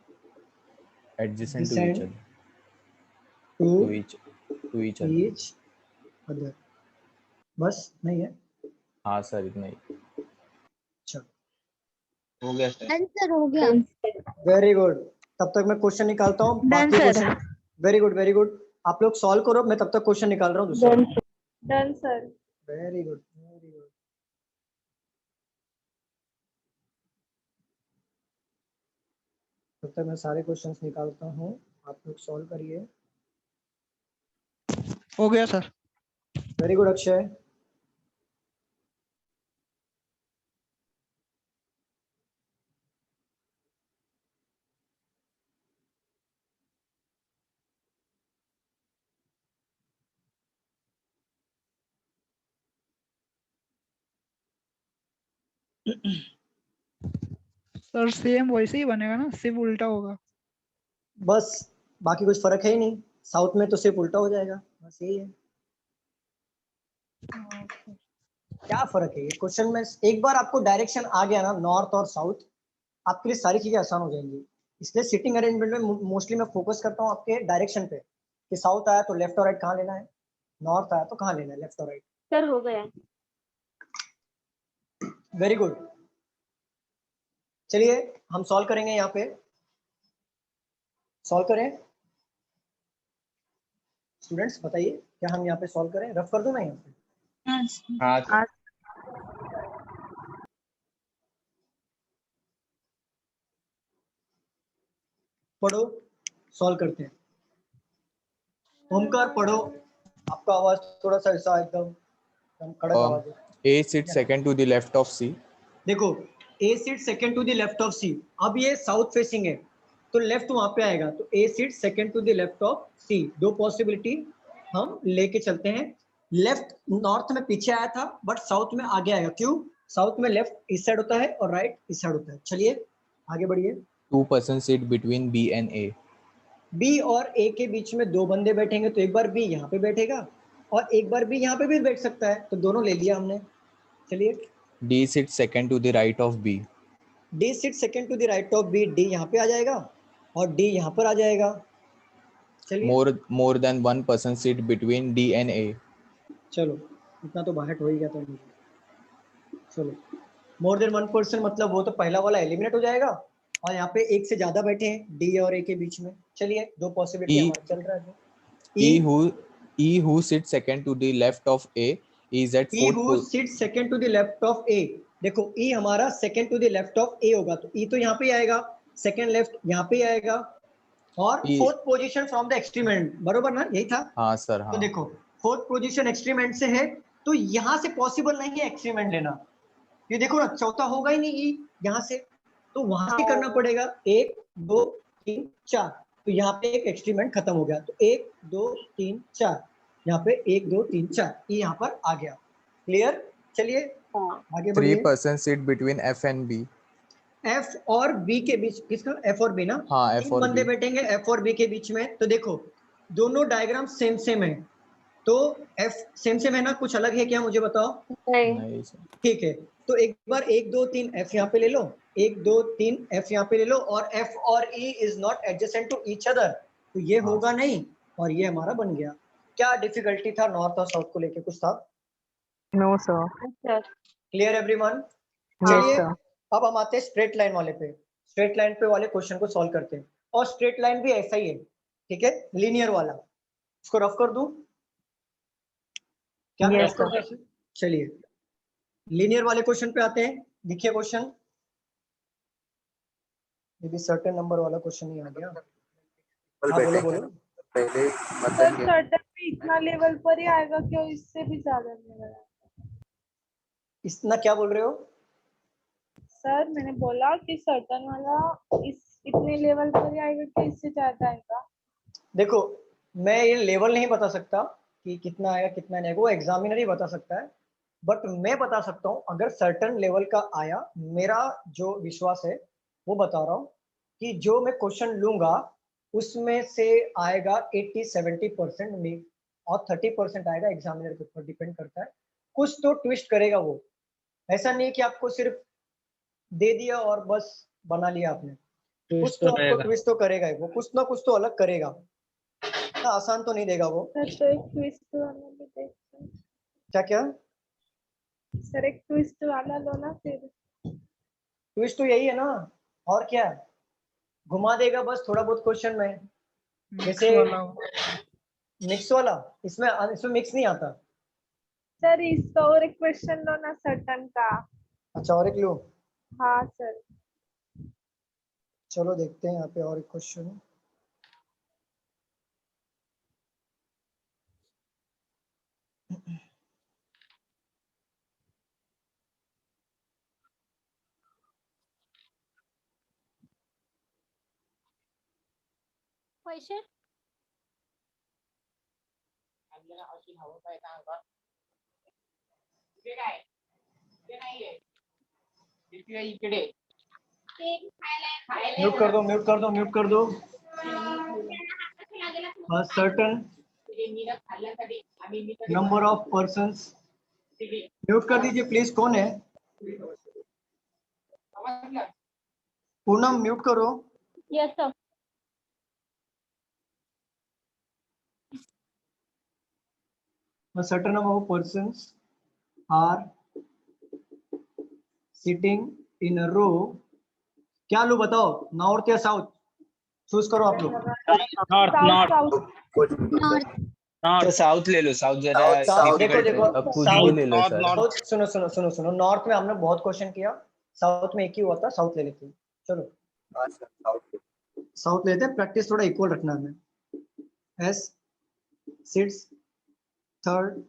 Adjacent to each Adjacent other. to To each other. each other. बस नहीं है? हाँ sir इतना ही चलो हो गया sir. Done sir, हो गया। Very good. तब तक मैं क्वेश्चन निकालता हूँ। बाकी question very good very good. आप लोग सॉल्व करो, मैं तब तक क्वेश्चन निकाल रहा हूँ दूसरा। Done sir. Very good very good. तब तक मैं सारे क्वेश्चंस निकालता हूँ, आप लोग सॉल्व करिए। हो गया sir. Very good Akshay. Sir same वैसे ही बनेगा ना, सिर्फ उल्टा होगा। बस बाकी कुछ फर्क है ही नहीं, साउथ में तो सिर्फ उल्टा हो जाएगा, बस यही है। क्या फर्क है ये क्वेश्चन में? एक बार आपको डायरेक्शन आ गया ना, नॉर्थ और साउथ, आपके लिए सारी चीजें आसान हो जाएंगी। इसलिए सिटिंग अरेंजमेंट में मोस्टली मैं फोकस करता हूँ आपके डायरेक्शन पे, कि साउथ आया तो लेफ्ट और राइट कहाँ लेना है, नॉर्थ आया तो कहाँ लेना है, लेफ्ट और राइट। सर हो गया। Very good. चलिए हम सॉल्व करेंगे, यहाँ पे सॉल्व करें। स्टूडेंट्स बताइए क्या हम यहाँ पे सॉल्व करें? रफ कर दूं मैं यहाँ पे? हाँ पढ़ो, सॉल्व करते हैं। ओमकार पढ़ो, आपका आवाज थोड़ा सा ऐसा एकदम कड़क आवाज है। A sits second to the left of C. देखो A sit second to the left of C. अब ये साउथ फेसिंग है, तो लेफ्ट वहां पे आएगा, तो A sit second to the left of C. दो पॉसिबिलिटी हम लेके चलते हैं। लेफ्ट नॉर्थ में पीछे आया था, बट साउथ में आगे आएगा। क्यों? साउथ में लेफ्ट इस साइड होता है और राइट इस साइड होता है। चलिए आगे बढ़िए। 2 persons sit between B and A. B और ए के बीच में दो बंदे बैठेंगे, तो एक बार बी यहाँ पे बैठेगा और एक बार बी यहाँ पे भी बैठ सकता है, तो दोनों ले लिया हमने। चलिए D sits second to the right of B. D sit second to the right of B, D यहाँ पे आ जाएगा और डी यहाँ पर आ जाएगा। चलिए More than one person sit between D and A. चलो इतना तो बाहर हो ही गया था मुझे। चलो मोर देन वन पर्सन मतलब वो तो पहला वाला एलिमिनेट हो जाएगा, और यहाँ पे एक से ज्यादा बैठे हैं डी और ए के बीच में। चलिए दो पॉसिबिलिटी E- हमारा चल रहा है। E who sits second to the left of A is at E fourth who sit second to the left of A. देखो ई हमारा second to the left of A होगा, तो ई तो यहाँ पे आएगा, सेकंड लेफ्ट यहाँ पे आएगा, और E- fourth position from the extreme and. बरोबर ना? यही था। हाँ सर तो हाँ देखो फोर्थ पोजीशन एक्सट्रीम एंड से है, तो यहाँ से पॉसिबल नहीं है एक्सट्रीम एंड लेना। ये देखो ना, चौथा होगा ही नहीं ई यहाँ से, तो वहां से करना पड़ेगा। 1 2 3 4, तो यहाँ पे एक एक्सट्रीम एंड खत्म हो गया, तो 1 2 3 4, यहाँ पे 1 2 3 4 ई यहाँ पर आ गया। क्लियर? चलिए आगे 3 बढ़िए। persons sit between F and B. F और बी के बीच, किसका? एफ और बी ना? हाँ, F तीन और बंदे B. बैठेंगे एफ और बी के बीच में, तो देखो दोनों डायग्राम सेम सेम है, तो एफ सेम सेम है ना? कुछ अलग है क्या? मुझे बताओ। नहीं सर ठीक है, तो एक बार 1 2 3 एफ यहाँ पे ले लो, 1 2 3 एफ यहाँ पे ले लो, और एफ और E is not adjacent to each other, तो ये हाँ। होगा नहीं, और ये हमारा बन गया। क्या डिफिकल्टी था नॉर्थ और साउथ को लेके? कुछ था? No, sir. Clear everyone? Yes, चलिए sir. अब हम आते हैं स्ट्रेट लाइन वाले पे। स्ट्रेट लाइन पे वाले क्वेश्चन को सॉल्व करते हैं, और स्ट्रेट लाइन भी ऐसा ही है, ठीक है, लीनियर वाला। इसको रफ कर दूं क्या? Yes, रफ कर दूं? चलिए लीनियर वाले क्वेश्चन पे आते हैं। देखिए क्वेश्चन, ये भी सर्टेन नंबर वाला क्वेश्चन ही आ गया। हाँ बोलो बोलो। सर सर्टन पे इतना लेवल पर ही आएगा क्या? इससे भी ज्यादा लेवल आएगा? इतना क्या बोल रहे हो? सर मैंने बोला कि सर्टन वाला इस इतने लेवल पर ही आएगा क्या? इससे ज्यादा आएगा? देखो मैं ये लेवल नहीं बता सकता कि कितना आएगा कितना नहीं आएगा, वो एग्जामिनर ही बता सकता है, बट मैं बता सकता हूँ अगर सर्टन लेवल का आया, मेरा जो विश्वास है वो बता रहा हूँ कि जो मैं क्वेश्चन लूंगा उसमें से आएगा 80-70% में, और 30% आएगा एग्जामिनर के ऊपर, डिपेंड करता है। कुछ तो ट्विस्ट करेगा वो, ऐसा नहीं कि आपको सिर्फ दे दिया और बस बना लिया आपने। कुछ तो आपको ट्विस्ट तो करेगा ही वो, कुछ ना कुछ तो अलग करेगा, इतना आसान तो नहीं देगा वो। सर तो एक ट्विस्ट वाला भी देखते हैं। क्या क्या? सर एक ट्विस्ट वाला लो ना फिर। ट्विस्ट तो यही है ना, और क्या? घुमा देगा बस थोड़ा बहुत क्वेश्चन में, जैसे मिक्स वाला। इसमें मिक्स नहीं आता। सर इसका और एक क्वेश्चन लो ना सर्टन का। अच्छा और एक लो, हाँ सर। चलो देखते हैं यहाँ पे और एक क्वेश्चन। पैसे म्यूट कर दो, म्यूट कर दो, म्यूट कर दो। Certain number of persons, mute कर दीजिए प्लीज। कौन है? पूनम म्यूट करो। Yes sir. A certain number of persons are sitting in a row. क्या लो बताओ, नॉर्थ या साउथ? चूज करो आप लोग। नॉर्थ नॉर्थ नॉर्थ तो साउथ ले लो, साउथ ज्यादा देखो difficult देखो है। अब कुछ भी ले लो सर साउथ, सुनो सुनो सुनो सुनो, नॉर्थ में हमने बहुत क्वेश्चन किया, साउथ में एक ही हुआ था, साउथ ले लेते हैं। चलो साउथ लेते हैं, प्रैक्टिस थोड़ा इक्वल रखना है हमें। S sits third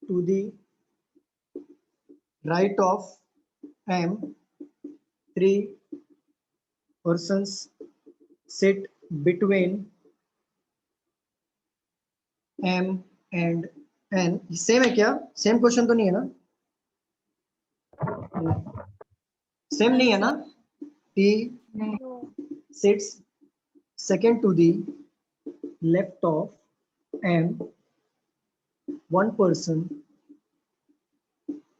to the right of M, 3 persons sit between M and N. Same है क्या? सेम क्वेश्चन तो नहीं है ना? सेम नहीं है ना? T sits second to the left of M. One person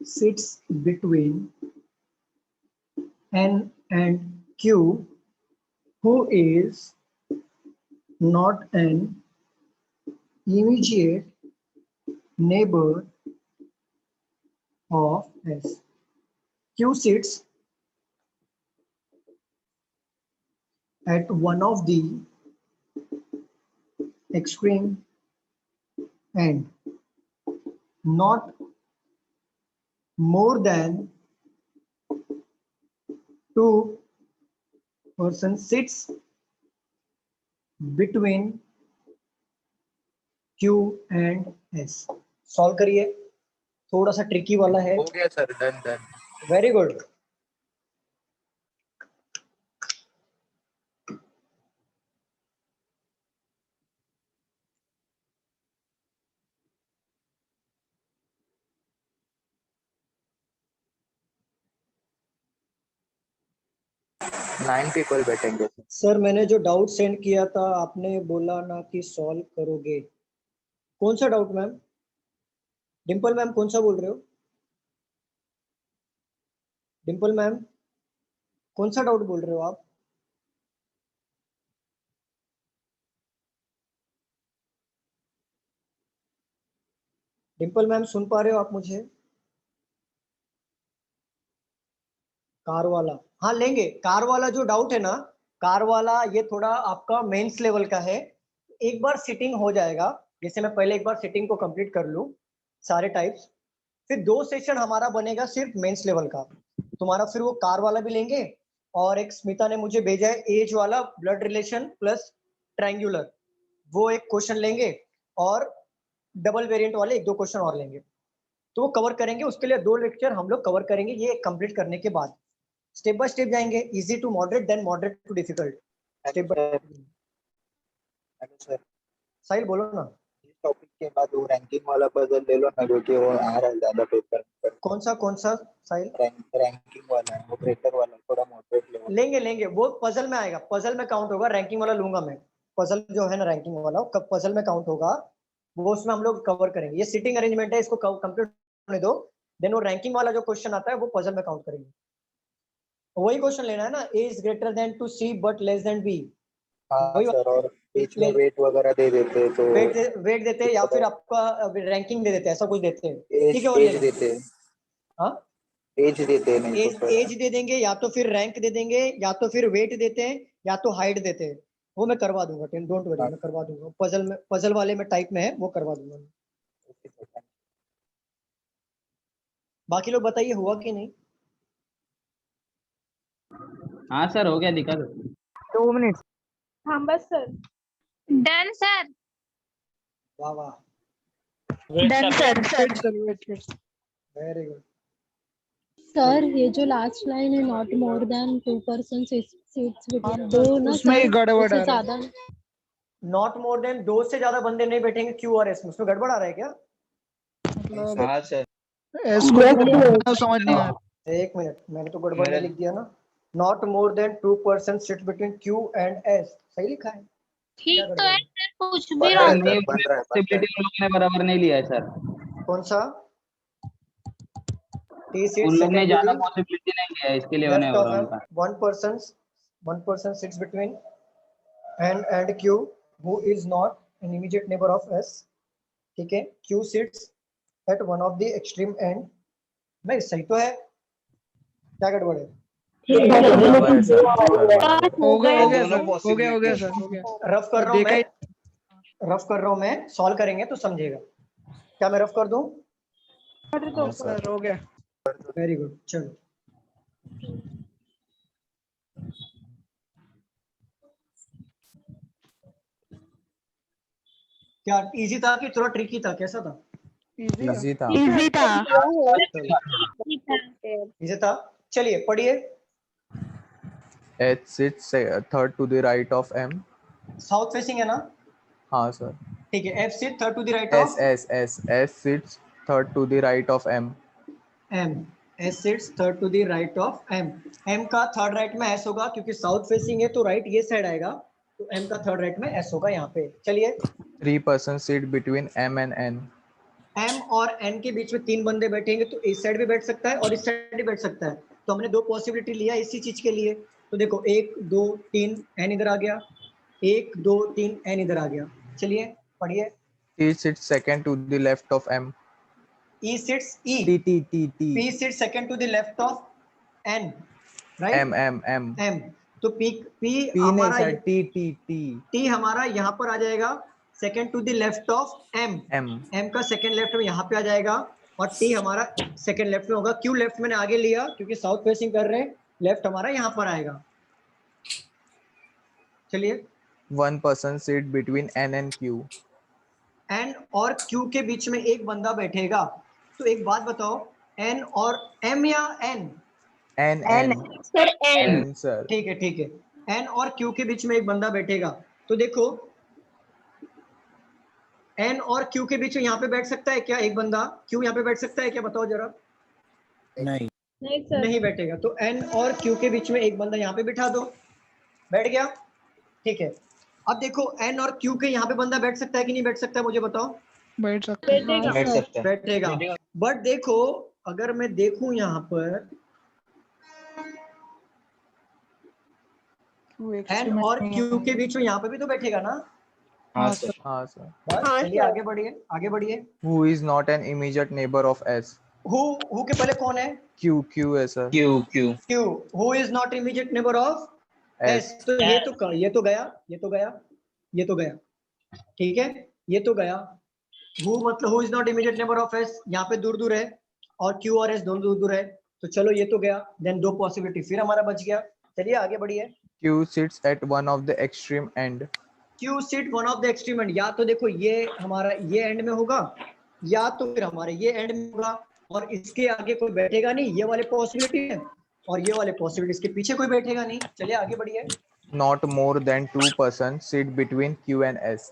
sits between N and Q, who is not an immediate neighbor of S. Q sits at one of the extreme end, not more than 2 person sits between Q and S. Solve करिए, थोड़ा सा tricky वाला है। हो गया sir, done done. Very good. Nine people बैठेंगे। Sir मैंने जो डाउट सेंड किया था आपने बोला ना कि सॉल्व करोगे। कौन सा डाउट मैम? डिम्पल मैम कौन सा बोल रहे हो? डिम्पल मैम कौन सा डाउट बोल रहे हो आप? डिम्पल मैम सुन पा रहे हो आप मुझे? कार वाला, हाँ लेंगे। कार वाला जो डाउट है ना, कार वाला ये थोड़ा आपका मेंस लेवल का है। एक बार सिटिंग हो जाएगा, जैसे मैं पहले एक बार सिटिंग को कंप्लीट कर लूं सारे टाइप्स, फिर 2 सेशन हमारा बनेगा सिर्फ मेंस लेवल का तुम्हारा। फिर वो कार वाला भी लेंगे, और एक स्मिता ने मुझे भेजा है एज वाला, ब्लड रिलेशन प्लस ट्रायंगुलर, वो एक क्वेश्चन लेंगे, और डबल वेरिएंट वाले 1-2 क्वेश्चन और लेंगे। तो वो कवर करेंगे, उसके लिए 2 लेक्चर हम लोग कवर करेंगे। ये कंप्लीट करने के बाद स्टेप बाय स्टेप जाएंगे, easy to moderate, then moderate to difficult, step by. Hello sir, Sahil बोलो ना। इस टॉपिक के बाद वो रैंकिंग वाला पजल ले लो ना, क्योंकि वो आ रहा है ज्यादा पेपर पर। कौन सा साहिल? रैंकिंग वाला है वो, ब्रेकर वाला, थोड़ा मॉडरेट लेवल। लेंगे, वो पजल में आएगा, पजल में काउंट होगा। रैंकिंग वाला लूंगा मैं, पजल जो है ना रैंकिंग वाला, कब पजल में काउंट होगा वो उसमें हम लोग कवर करेंगे। ये सिटिंग अरेंजमेंट है, इसको कंप्लीट होने दो, देन वो रैंकिंग वाला जो क्वेश्चन आता है वो पजल में काउंट करेंगे। वही क्वेश्चन लेना है ना, A is greater than to C but less than B. हाँ सर, और बीच में वेट वगैरह दे देते हैं, तो वेट देते हैं, या फिर आपका रैंकिंग दे देते हैं, ऐसा कुछ देते हैं। ठीक है, वो एज देते हैं। हाँ एज देते हैं, नहीं तो एज दे देंगे, या तो फिर रैंक दे देंगे, या तो फिर वेट देते हैं, या तो हाइट देते हैं। वो मैं करवा दूंगा, डोंट वरी, मैं करवा दूंगा। पजल वाले में टाइप में है, वो करवा दूंगा मैं। बाकी लोग बताइए हुआ कि नहीं? हाँ सर, हो गया, दिखा दो। 2 मिनट। हाँ बस सर। Done sir. वाह वाह, done sir. Very good. Sir ये जो लास्ट लाइन है, not more than 2 person seats between, दो ना उसमें ही गड़बड़ आ रहा है। ज्यादा। नॉट मोर देन 2 से ज्यादा बंदे नहीं बैठेंगे क्यू और एस में, उसमें गड़बड़ आ रहा है क्या? हाँ सर, इसको समझ नहीं आ रहा। एक मिनट, मैंने तो गड़बड़ में लिख दिया ना। Not more than 2 person sit between Q and S, सही लिखा है। ठीक तो है सर, कुछ भी बन रहा है रॉन्ग। सर, बन रहा है। पॉसिबिलिटी लोग ने बराबर नहीं लिया है सर। कौन सा? टी सीट उन लोग ने सेकंड ज्यादा पॉसिबिलिटी नहीं लिया है, इसके लिए नहीं हो रहा उनका। one person sits between N and Q who is not an immediate neighbor of S. ठीक है, Q sits at one of the extreme end. मैं सही तो है, क्या गड़बड़ है? हो गया सर। रफ कर रहा हूँ मैं, सॉल्व करेंगे तो समझेगा। क्या मैं रफ कर दूं? सर हो गया। वेरी गुड, चलो। क्या इजी था कि थोड़ा ट्रिकी था, कैसा था? इजी था। इजी था। चलिए पढ़िए। H sits third to the right of M. South facing है ना, हाँ सर. ठीक है, F sit third to the right S of S S S sits third to the right of M. M, S sits third to the right of M. M का third right में S होगा क्योंकि south facing है तो right ये side आएगा, तो M का थर्ड राइट में S होगा यहाँ पे. चलिए, 3 persons sit between M and N. M और N के बीच में 3 बंदे बैठेंगे तो इस साइड भी बैठ सकता है और इस साइड भी बैठ सकता है. तो हमने 2 पॉसिबिलिटी लिया इसी चीज के लिए. तो देखो 1 2 3 N इधर आ गया, 1 2 3 N इधर आ गया. चलिए पढ़िए. T sits second to the left of M. E sits E. T T T T. P sits second to the left of N, right? M M M. M. तो P P नहीं हमारा sir, T T T. T हमारा यहाँ पर आ जाएगा second to the left of M. M. M का second left में यहाँ पे आ जाएगा और T हमारा सेकंड लेफ्ट में होगा. क्यों लेफ्ट मैंने आगे लिया? क्योंकि साउथ फेसिंग कर रहे हैं, लेफ्ट हमारा यहाँ पर आएगा. चलिए, 1 person sit between N and Q. N और Q के बीच में एक बंदा बैठेगा. तो एक बात बताओ, N और M या N? N N. Sir N N sir. ठीक है, ठीक है. N और Q के बीच में एक बंदा बैठेगा. तो देखो N और Q के बीच में यहाँ पे बैठ सकता है क्या एक बंदा? Q यहाँ पे बैठ सकता है क्या, बताओ जरा. नहीं. नहीं सर. नहीं बैठेगा. तो N और Q के बीच में एक बंदा यहाँ पे बिठा दो. बैठ गया, ठीक है. अब देखो N और Q के यहाँ पे बंदा बैठ सकता है कि नहीं बैठ सकता है, मुझे बताओ. बैठ सकते हैं. बैठेगा. बैठ सकता है. बैठेगा. बट देखो अगर मैं देखूं यहाँ पर N और Q के बीच में यहाँ पे भी तो बैठेगा ना. हाँ सर. हाँ सर. बस हाँ, चलिए सर. आगे बढ़िए, आगे बढ़िए. Who is not an immediate neighbor of S? Who के पहले कौन है? Q Q है sir. Q Q. Q. Who is not immediate neighbor of S. S. तो ये तो गया, ये तो गया, ठीक है, ये तो गया. Who मतलब who is not immediate neighbor of S, यहाँ पे दूर दूर है और Q और S दोनों दूर दूर है. तो चलो ये तो गया. देन 2 पॉसिबिलिटी फिर हमारा बच गया. चलिए आगे बढ़िए. Q sits at one of the extreme end. Q sit one of the extreme end. या तो देखो ये हमारा ये एंड में होगा या तो फिर हमारे ये एंड में होगा और इसके आगे कोई बैठेगा नहीं. ये वाले पॉसिबिलिटी है और ये वाले पॉसिबिलिटी, इसके पीछे कोई बैठेगा नहीं. चलिए आगे बढ़िए. Not more than 2 persons sit between Q and S.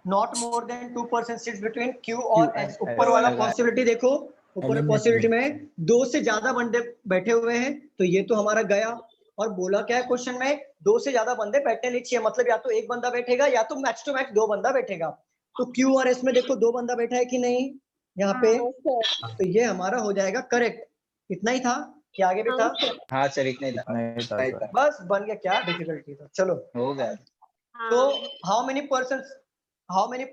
Not more than 2 persons sits between Q और Q and S. ऊपर वाला S. पॉसिबिलिटी देखो, ऊपर पॉसिबिलिटी में 2 से ज्यादा बंदे बैठे हुए हैं तो ये तो हमारा गया. और बोला क्या है क्वेश्चन में, 2 से ज्यादा बंदे बैठने नहीं चाहिए. मतलब या तो एक बंदा बैठेगा या तो मैच टू मैच 2 बंदा बैठेगा. तो Q और S में देखो 2 बंदा बैठा है कि नहीं यहाँ पे. तो ये हमारा हो जाएगा करेक्ट. इतना ही था कि आगे भी था. हाँ सर, इतना ही था. नहीं था सर. बस बन गया. क्या डिफिकल्टी था. चलो, हो गया. तो how many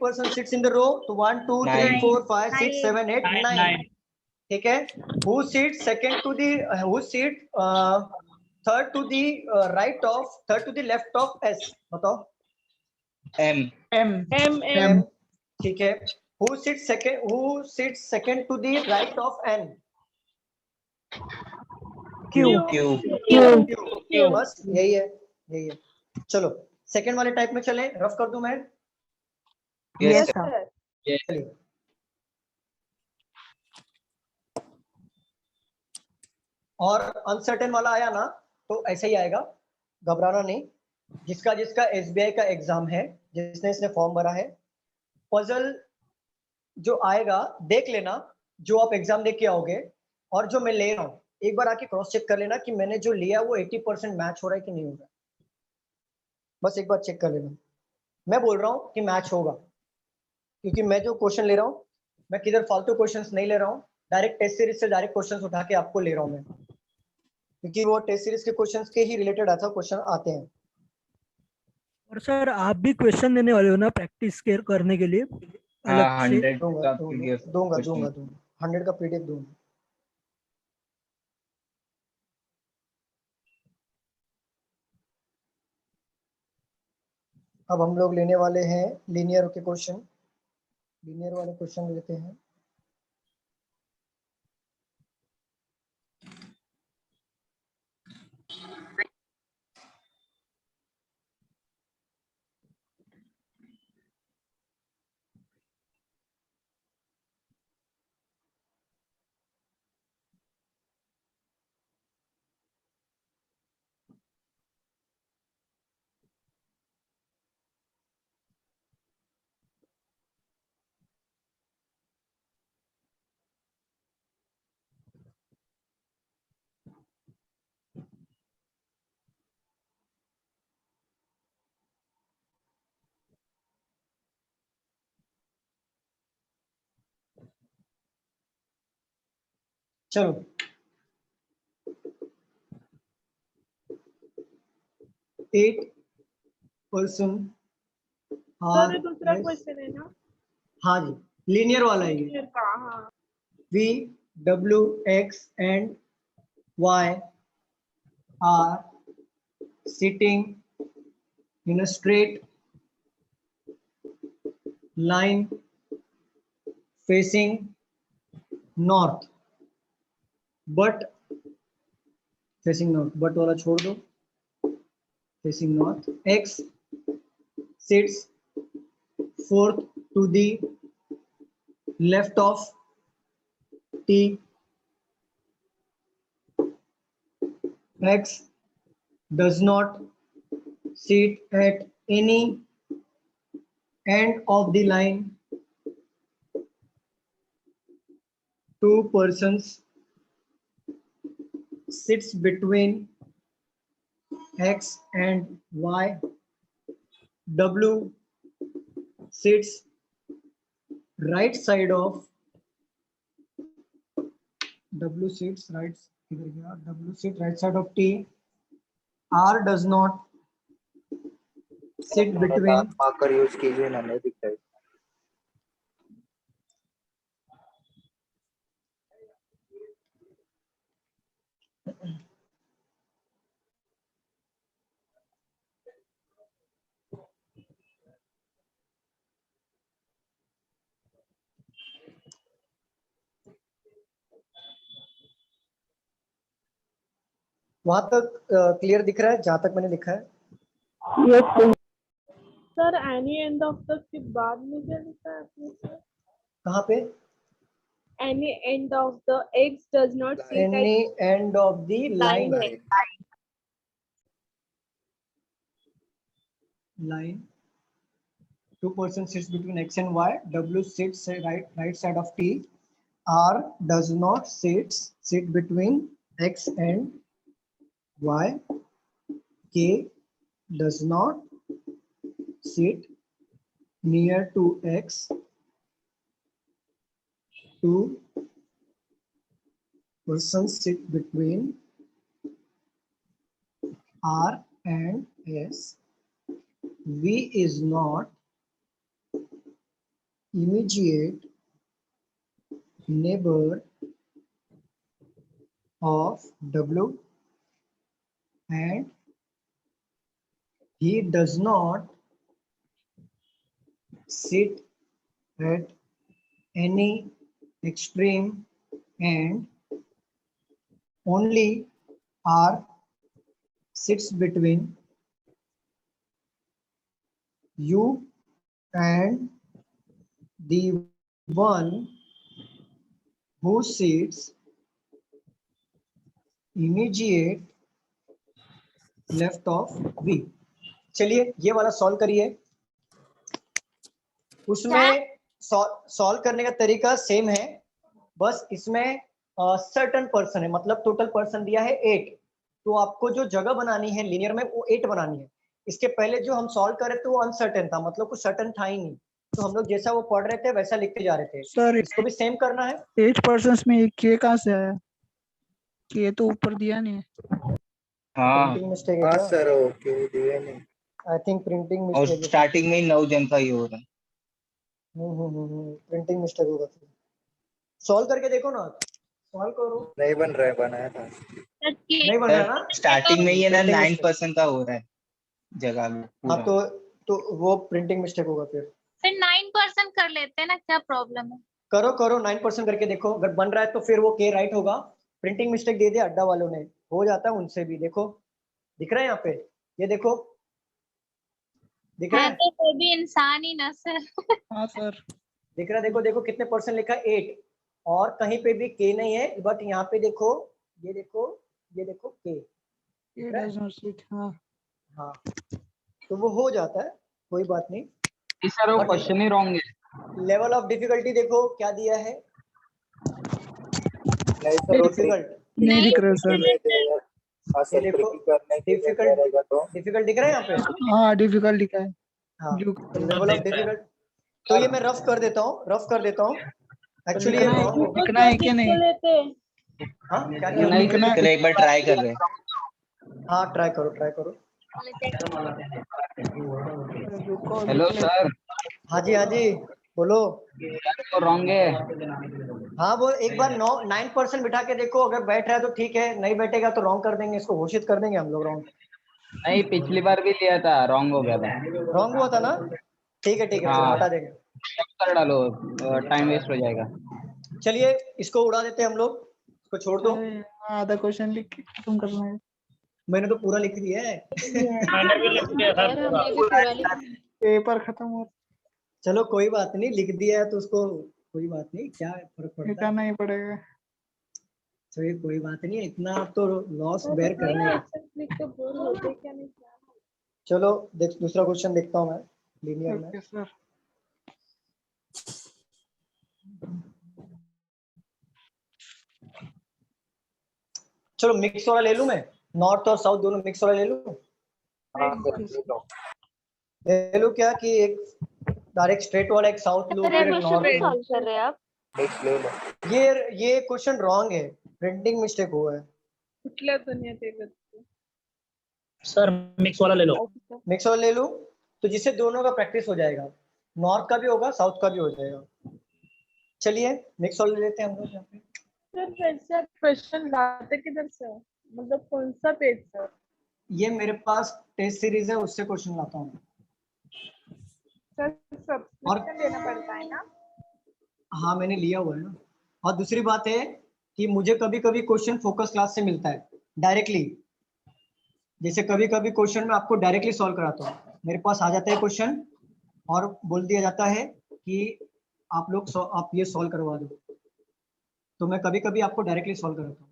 person sits in the row? तो 1 2 3 Nine. 4 5 6 7 8 9. Nine. ठीक है. Who sits second to the who sit third to the right of third to the left of S, बताओ. M. M. ठीक है. Who sits second to the right of N? Q. Q. बस यही है. चलो second वाले type में चले. रफ कर दूं मैं. Yes sir. सर. चलिए. और अनसर्टेन वाला आया ना तो ऐसे ही आएगा, घबराना नहीं. जिसका SBI का एग्जाम है, जिसने इसने फॉर्म भरा है, पजल जो आएगा देख लेना, जो आप एग्जाम देख के आओगे और जो मैं ले रहा हूँ एक बार आके क्रॉस चेक कर लेना कि मैंने जो लिया वो 80% मैच हो रहा है कि नहीं हो रहा है. बस एक बार चेक कर लेना. मैं बोल रहा हूँ कि मैच होगा क्योंकि मैं जो क्वेश्चन ले रहा हूँ, मैं किधर फालतू क्वेश्चंस नहीं ले रहा हूँ. डायरेक्ट टेस्ट सीरीज से डायरेक्ट क्वेश्चंस उठा के आपको ले रहा हूँ मैं, क्योंकि वो टेस्ट सीरीज के क्वेश्चंस के ही रिलेटेड ऐसा क्वेश्चन आते हैं. और सर आप भी क्वेश्चन देने वाले हो ना प्रैक्टिस करने के लिए अलग हाँ, से? 100 दूंगा का PDF. दूंगा 100 का PDF दूंगा. अब हम लोग लेने वाले हैं लीनियर के क्वेश्चन. लीनियर वाले क्वेश्चन लेते हैं. चलो 8% सर ये दूसरा क्वेश्चन है ना? हाँ जी, लीनियर वाला है ये। Linear का, हाँ। V, W, X and Y are sitting in a straight line facing north, but वाला छोड़ दो, facing north. X sits fourth to the left of T. X does not sit at any end of the line. Two persons sits between X and Y. W sits right side of W sits right side of T. R does not sit between marker use कीजिए ना, नहीं दिख रहा है। वहां तक clear दिख रहा है जहां तक मैंने लिखा है? Sir any and of the के बाद में क्या लिखा है आपने सर? कहाँ पे? Any end of the X does not sit Any end of the line. Line. Two persons sits between X and Y. W sits right side of T. R does not sit between X and Y. K does not sit near to X. Two persons sit between R and S. V is not immediate neighbor of W, and he does not sit at any extreme end. Only R sits between U and the one who sits immediate left of V. चलिए ये वाला solve करिए। उसमें solve करने का तरीका same है, बस इसमें सर्टन पर्सन है, मतलब टोटल पर्सन दिया है 8, तो आपको जो जगह बनानी है लीनियर में वो 8 बनानी है। इसके पहले जो हम सॉल्व कर रहे थे वो अनसर्टेन था, मतलब कुछ सर्टन था ही नहीं, तो हम लोग जैसा वो पढ़ रहे थे वैसा लिखते जा रहे थे। सर इसको भी सेम करना है। 8% में के कहाँ से आया? के तो ऊपर दिया नहीं है। हाँ प्रिंटिंग मिस्टेक है हाँ क्या? सर, ओके दिए नहीं। आई थिंक प्रिंटिंग और मिस्टेक है। स्टार्टिंग में ही 9 जन का ही हो रहा है। प्रिंटिंग मिस्टेक होगा। सॉल्व करके देखो ना, सॉल्व करो। नहीं बन रहा है, बनाया था। नहीं बन रहा ना? स्टार्टिंग में ही है ना, Printing 9% का हो रहा है जगह में हाँ पूरा। तो वो प्रिंटिंग मिस्टेक होगा। फिर 9% कर लेते हैं ना, क्या प्रॉब्लम है? करो 9% करके देखो, अगर बन रहा है तो फिर वो के राइट होगा। प्रिंटिंग मिस्टेक दे दिया अड्डा वालों ने, हो जाता है उनसे भी। देखो दिख रहा है यहाँ पे, ये देखो दिख रहा है? तो वो भी इंसान ही ना सर। हाँ सर दिख रहा है? देखो देखो कितने % लिखा है 8, और कहीं पे भी के नहीं है, बट यहाँ पे देखो, ये देखो के। ये does not sit, हाँ हाँ तो वो हो जाता है, कोई बात नहीं। सर वो क्वेश्चन ही रॉन्ग है। लेवल ऑफ डिफिकल्टी देखो क्या दिया है। नहीं सर, वो डिफिकल्ट नहीं दिख रहा सर। हाँ सर, देखो, करने के लिए रहेगा तो डिफिकल्ट दिख रहा है यहाँ पे? हाँ डिफिकल्ट लिखा है। हाँ Blue लेवल ऑफ डिफिकल्ट। तो ये मैं रफ कर देता हूँ, एक्चुअली ये लिखना है wrong है। लिखना है कि नहीं? हाँ क्या किया? नहीं सर, एक बार ट्राई कर रहे हैं। हाँ ट्राई करो ट्राई करो। Hello sir. हाँ जी बोलो। तो रॉन्ग है। हाँ वो एक बार 9% बिठा के देखो, अगर बैठ रहा है तो ठीक है, नहीं बैठेगा तो रॉन्ग कर देंगे, इसको घोषित कर देंगे हम लोग रॉन्ग। नहीं, पिछली बार भी लिया था, रॉन्ग हो गया था। रॉन्ग हुआ था ना? ठीक है चलो हाँ। हटा देंगे। कर डालो, टाइम वेस्ट हो जाएगा। चलिए इसको उड़ा देते हैं हम लोग, इसको छोड़ दो। आधा क्वेश्चन लिख के खत्म करना है। मैंने तो पूरा लिख दिया है। मैंने भी लिख दिया था सर पूरा। हमने भी पूरा लिखा। पेपर खत्म हो, चलो कोई बात नहीं, लिख दिया है तो उसको कोई बात नहीं, क्या फर्क पड़ता है। लिखाना ही पड़ेगा। चलिए कोई बात नहीं, इतना आप तो लॉस बेर करने हैं। लिख के बोर होते क्या नहीं क्या? चलो देख दूसरा क्वेश्चन देखता हूँ मैं लीनियर में। Okay sir. चलो मिक्स वाला ले लूं मैं, नॉर्थ और साउथ दोनों मिक्स वाला ले लूं। हाँ सर ले लो। ले लूं क्या कि एक डायरेक्ट स्ट्रेट वाला एक साउथ लूं फिर एक नॉर्थ लूं? कर रहे हैं आप? मिक्स ले लो। ये क्वेश्चन रॉन्ग है, प्रिंटिंग मिस्टेक हुआ है। कुठल्या दुनिया ते करते? सर मिक्स वाला ले लो। मिक्स वाला ले लूं तो जिससे दोनों का प्रैक्टिस हो जाएगा, नॉर्थ का भी होगा साउथ का भी हो जाएगा। चलिए मिक्स वाला ले लेते हैं हम लोग यहाँ पे। सर वैसे आप क्वेश्चन लाते किधर से हो? मतलब कौन सा पेज से? ये मेरे पास टेस्ट सीरीज है, उससे क्वेश्चन लाता हूँ। सर सब्सक्रिप्शन लेना पड़ता है ना? हाँ मैंने लिया हुआ है ना। और दूसरी बात है कि मुझे कभी कभी क्वेश्चन फोकस क्लास से मिलता है डायरेक्टली, जैसे कभी कभी क्वेश्चन मैं आपको डायरेक्टली सॉल्व कराता हूँ, मेरे पास आ जाता है क्वेश्चन और बोल दिया जाता है कि आप ये सॉल्व करवा दो, तो मैं कभी कभी आपको डायरेक्टली सॉल्व कराता हूँ।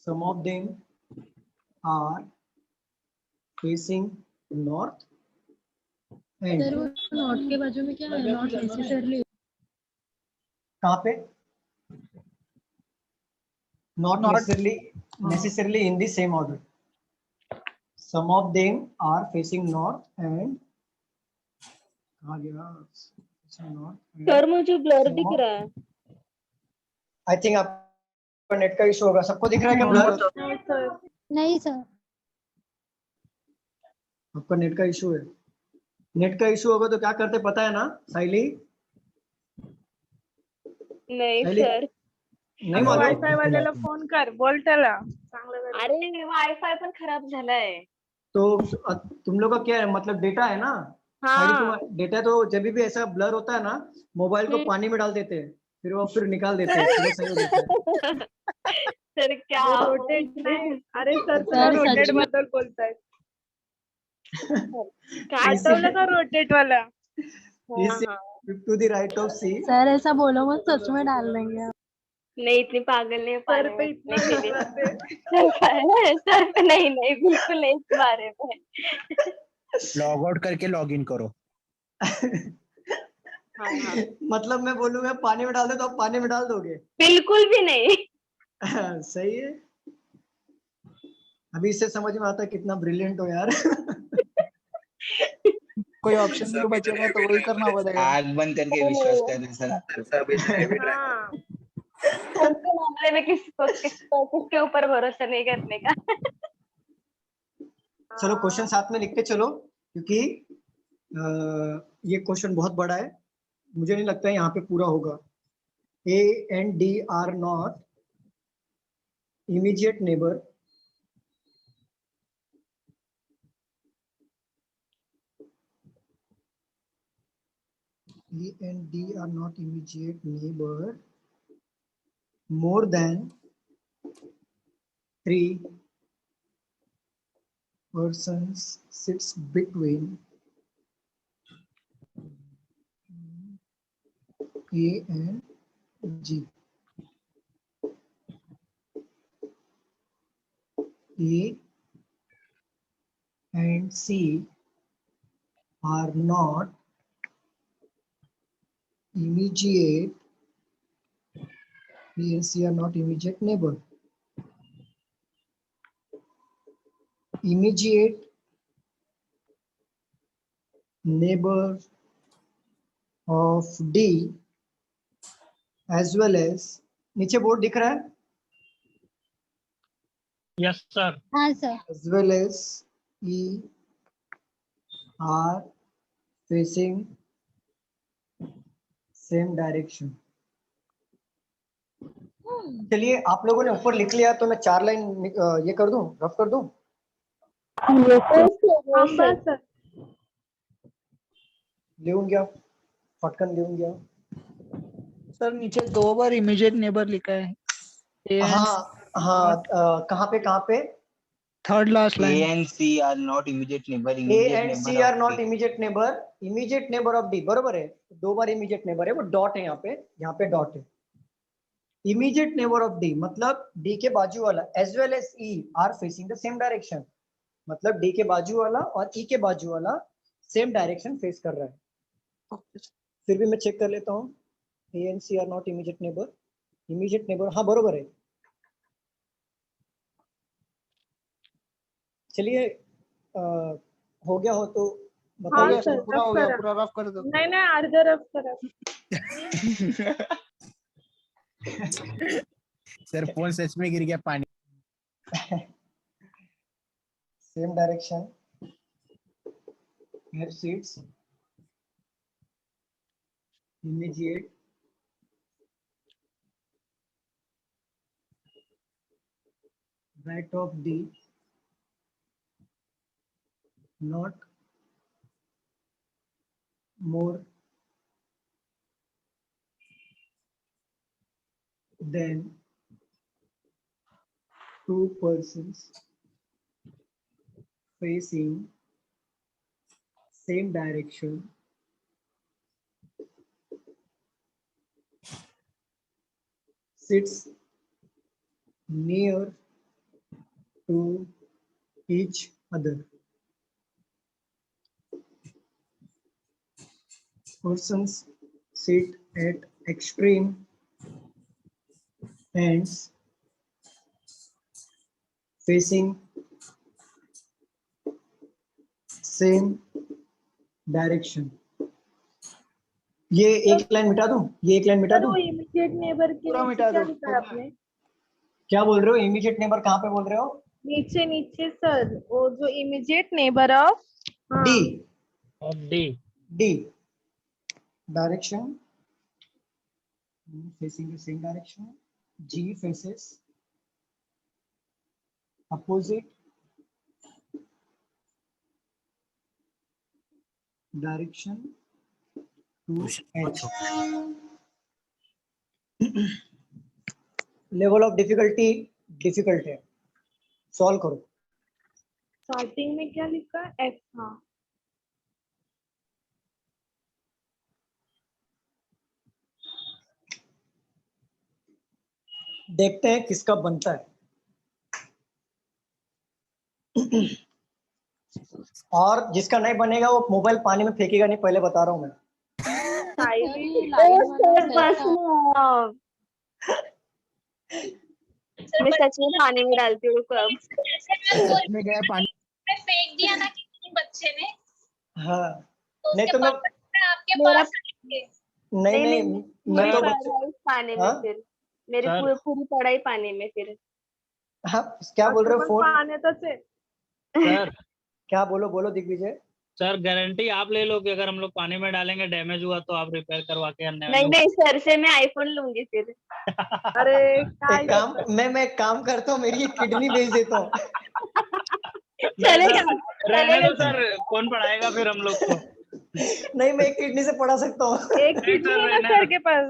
Some of them are facing north and sir वो नॉट के बाजू में क्या है? Not necessarily. कहाँ पे? Not necessarily in the same order. Some of them are facing north and कहाँ गया? North and सर मुझे ब्लर some दिख of- रहा है। I think आपका नेट का इशू होगा, सबको दिख रहा है क्या ब्लर? नहीं सर। आपका नेट का इशू है। नेट का इशू होगा तो क्या करते पता है ना साइली? नाही सायली? सर, नहीं मालूम? वायफाय वाल्याला फोन कर, बोल त्याला. अरे वायफाय पण खराब झालाय. तो तुम लोग का क्या है, मतलब डेटा है ना? हाँ. डेटा तो जब भी ऐसा ब्लर होता है ना, मोबाइल को पानी में डाल देते हैं, फिर निकाल देते हैं, फिर वो सही हो जाता है। सर क्या रोटेट नाही. अरे सर सर, रोटेट सच में. बद्दल बोलताय. काय आठवलं का रोटेट वाला? To the right of C. Sir ऐसा बोलो मत, सच में डाल देंगे। नहीं इतनी पागल नहीं सर पे इतना सर पे नहीं बिल्कुल नहीं इस बारे में. लॉग आउट करके लॉग इन करो। हाँ. मतलब मैं बोलूंगा पानी में डाल दो तो आप पानी में डाल दोगे? बिल्कुल भी नहीं. सही है। अभी इससे समझ में आता है कितना ब्रिलियंट हो यार। कोई ऑप्शन नहीं बचेगा तो वही करना पड़ेगा। आग बंद करके विश्वास कर रहे सर। सभी ने भी ट्राई हाँ. उनके मामले में किसके ऊपर भरोसा नहीं करने का. चलो क्वेश्चन साथ में लिखते चलो, क्योंकि ये क्वेश्चन बहुत बड़ा है, मुझे नहीं लगता है यहाँ पे पूरा होगा। A and D are not immediate neighbor. A and D are not immediate neighbor more than 3 persons sits between A and G. A and C are not immediate B and C are not immediate neighbor. Immediate neighbor of D as well as, नीचे board दिख रहा है, yes sir, हाँ sir, as well as E are facing same direction. चलिए आप लोगों ने ऊपर लिख लिया तो मैं 4 लाइन ये कर दूं, रफ कर दूं। सर लिखूंगा, फटकन लिखूंगा। सर नीचे 2 बार इमीडिएट नेबर लिखा है। A and हाँ कहाँ पे third last A line. and C are not immediate neighbor. A and C are not immediate neighbor of D, बरोबर है, 2 बार immediate neighbor है, वो डॉट है यहाँ पे डॉट है। Immediate neighbor of D मतलब D के बाजू वाला as well as E are facing the same direction, मतलब D के बाजू वाला और E के बाजू वाला सेम डायरेक्शन फेस कर रहा है। फिर भी मैं चेक कर लेता हूँ, A and C are not immediate neighbor, हाँ बरोबर है। चलिए हो गया हो तो बताइए। हाँ सर, पूरा हो गया, रफ पूरा रफ कर दो। नहीं अर्धा रफ करा। सर फोन सच में गिर गया पानी। Same direction, here sits immediate right of D, not more than 2 persons facing same direction sits near to each other. Persons sit at extreme ends facing same direction. ये एक line मिटा दूं, ये एक लाइन मिटा सर दूं। वो immediate neighbour के पूरा नीचे मिटा क्या दो। लिखा है आपने? क्या बोल रहे हो, इमीडिएट नेबर कहाँ पे बोल रहे हो? नीचे सर, वो जो immediate neighbour of D direction facing the same direction. G faces opposite direction to H. Level of difficulty difficult है, सॉल्व करो। स्टार्टिंग में क्या लिखा है? F। हाँ देखते हैं किसका बनता है। और जिसका नहीं बनेगा वो मोबाइल पानी में फेंकेगा नहीं, पहले बता रहा हूं मैं। मैं सच में पानी में डालती हूँ कब। में गया पानी फेंक दिया ना किसी बच्चे ने, हाँ तो नहीं उसके तो मैं पास आपके मेरा- पास आएंगे। नहीं मैं तो पानी में हाँ? फिर मेरी सर। पूरी पढ़ाई पानी में फिर। हाँ क्या बोल रहे हो? फोन पाने तो से सर क्या बोलो दिग्विजय। सर गारंटी आप ले लो कि अगर हम लोग पानी में डालेंगे डैमेज हुआ तो आप रिपेयर करवा के नहीं सर से मैं आईफोन लूंगी फिर। अरे एक काम मैं एक काम करता हूँ, मेरी किडनी भेज देता हूँ। चलेगा रहने दो सर, कौन पढ़ाएगा फिर हम लोग को। नहीं मैं एक किडनी से पढ़ा सकता हूँ। एक किडनी है ना सर के पास,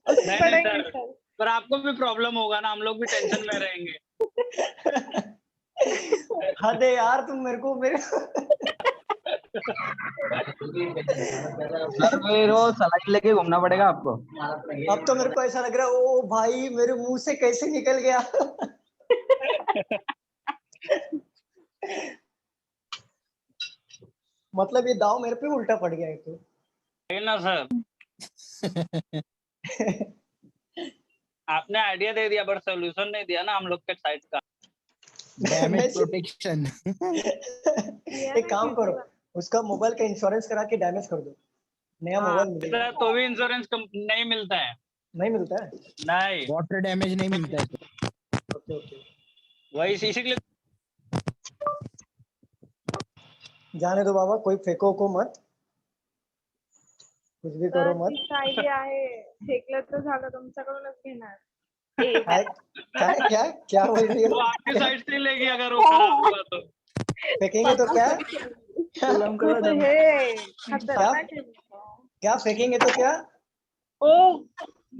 उससे नहीं, पढ़ेंगे सर। सर। पर आपको भी प्रॉब्लम होगा ना, हम लोग भी टेंशन में रहेंगे। हद है यार, तुम मेरे को सर में रोज सलाइन लेके घूमना पड़ेगा आपको। अब तो मेरे को ऐसा लग रहा है ओ भाई मेरे मुंह से कैसे निकल गया। मतलब ये दाव मेरे पे उल्टा पड़ गया है तो। ना सर आपने आइडिया दे दिया बट सोल्यूशन नहीं दिया ना हम लोग के साइड का। Damage protection. एक काम करो, उसका मोबाइल का इंश्योरेंस करा के डैमेज कर दो, नया मोबाइल मिलेगा। तो भी इंश्योरेंस नहीं मिलता है। नहीं मिलता है? नहीं, वाटर डैमेज नहीं मिलता है। ओके ओके, वही इसीलिए जाने दो बाबा, कोई फेंको को मत, कुछ भी करो मत। आयडिया आहे, फेकलं तर झालं, तुमच्याकडूनच घेणार. काय काय क्या क्या बोल रही वो हो? आपके साइड से लेगी अगर वो खराब हुआ तो। फेंकेंगे तो क्या? हे खतरनाक आहे. क्या फेंकेंगे तो क्या? ओ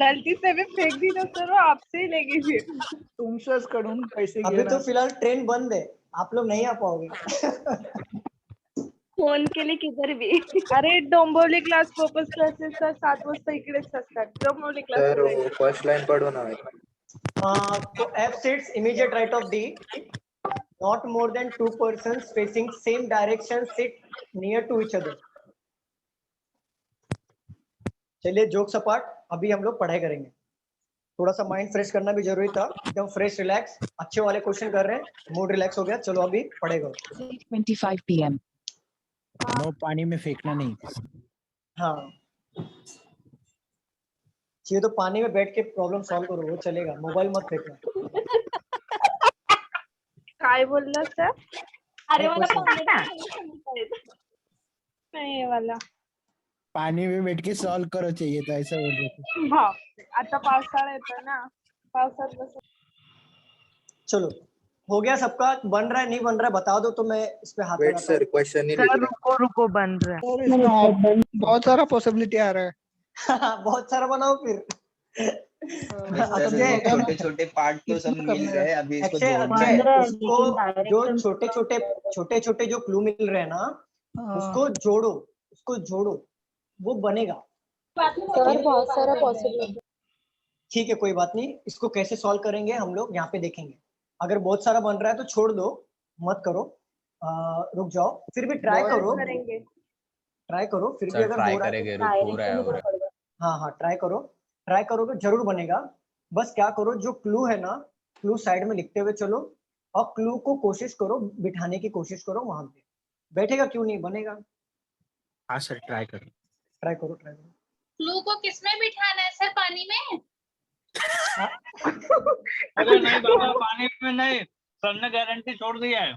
गलती से भी फेंक दी तो सर वो आपसे ही लेगी फिर. तुमच्याच कडून पैसे अभी तो फिलहाल ट्रेन बंद है, आप लोग नहीं आ पाओगे। फोन केले किधर भी. अरे डोंबिवली क्लास पर्पज क्लासेस तर 7 वाजता इकडेच असतात. Dombivli sir class. वो फर्स्ट लाइन पढ़ो ना. F sits immediate right of D. Not more than 2 persons facing same direction sit near to each other. चलिए जोक सपाट, अभी हम लोग पढ़ाई करेंगे। थोड़ा सा माइंड फ्रेश करना भी जरूरी था, एकदम फ्रेश रिलैक्स, अच्छे वाले क्वेश्चन कर रहे हैं, मूड रिलैक्स हो गया। चलो अभी पढ़ाई करो। 25 PM। नो, पानी में फेंकना नहीं। हाँ, चाहिए तो पानी में बैठ के प्रॉब्लम सॉल्व करो, वो चलेगा, मोबाइल मत फेंकना। काय बोलला सर? अरे मला कुछ नहीं। नाही हे वाला. पानी में बैठ के सॉल्व करो चाहिए था, ऐसा बोल रहे थे। बाप, आता पावसाळा येतो ना, पावसात बस. चलो हो गया सबका, बन रहा है नहीं बन रहा है बता दो तो मैं इस पे हाथ वेट लगाता सर, क्वेश्चन नहीं लिख रहा. रुको बन रहा है। इसमें बहुत सारा पॉसिबिलिटी आ रहा है। हूँ। बहुत सारा बनाओ फिर। सर छोटे छोटे पार्ट तो सब मिल गए, अभी इसको अक्षय जोड़ना अक्षय है. उसको जो छोटे छोटे जो क्लू मिल रहे हैं ना, उसको जोड़ो वो बनेगा। सर बहुत सारा पॉसिबिलिटी। ठीक है कोई बात नहीं, इसको कैसे सॉल्व करेंगे हम लोग यहाँ पे देखेंगे। अगर बहुत सारा बन रहा है तो छोड़ दो, मत करो, रुक जाओ, फिर भी ट्राई करो, करेंगे. फिर भी सर अगर ट्राई हो रहा है करेंगे, हो रहा है। हाँ हाँ ट्राई करोगे जरूर बनेगा। बस क्या करो, जो क्लू है ना, क्लू साइड में लिखते हुए चलो, और क्लू को कोशिश करो बिठाने की कोशिश करो वहां पे, बैठेगा क्यों नहीं, बनेगा। हाँ सर, ट्राई करो। ट्राई करो। फ्लू को किसमें बिठाना है सर, पानी में? अरे नहीं बाबा, पानी में नहीं, सर ने गारंटी छोड़ दिया है।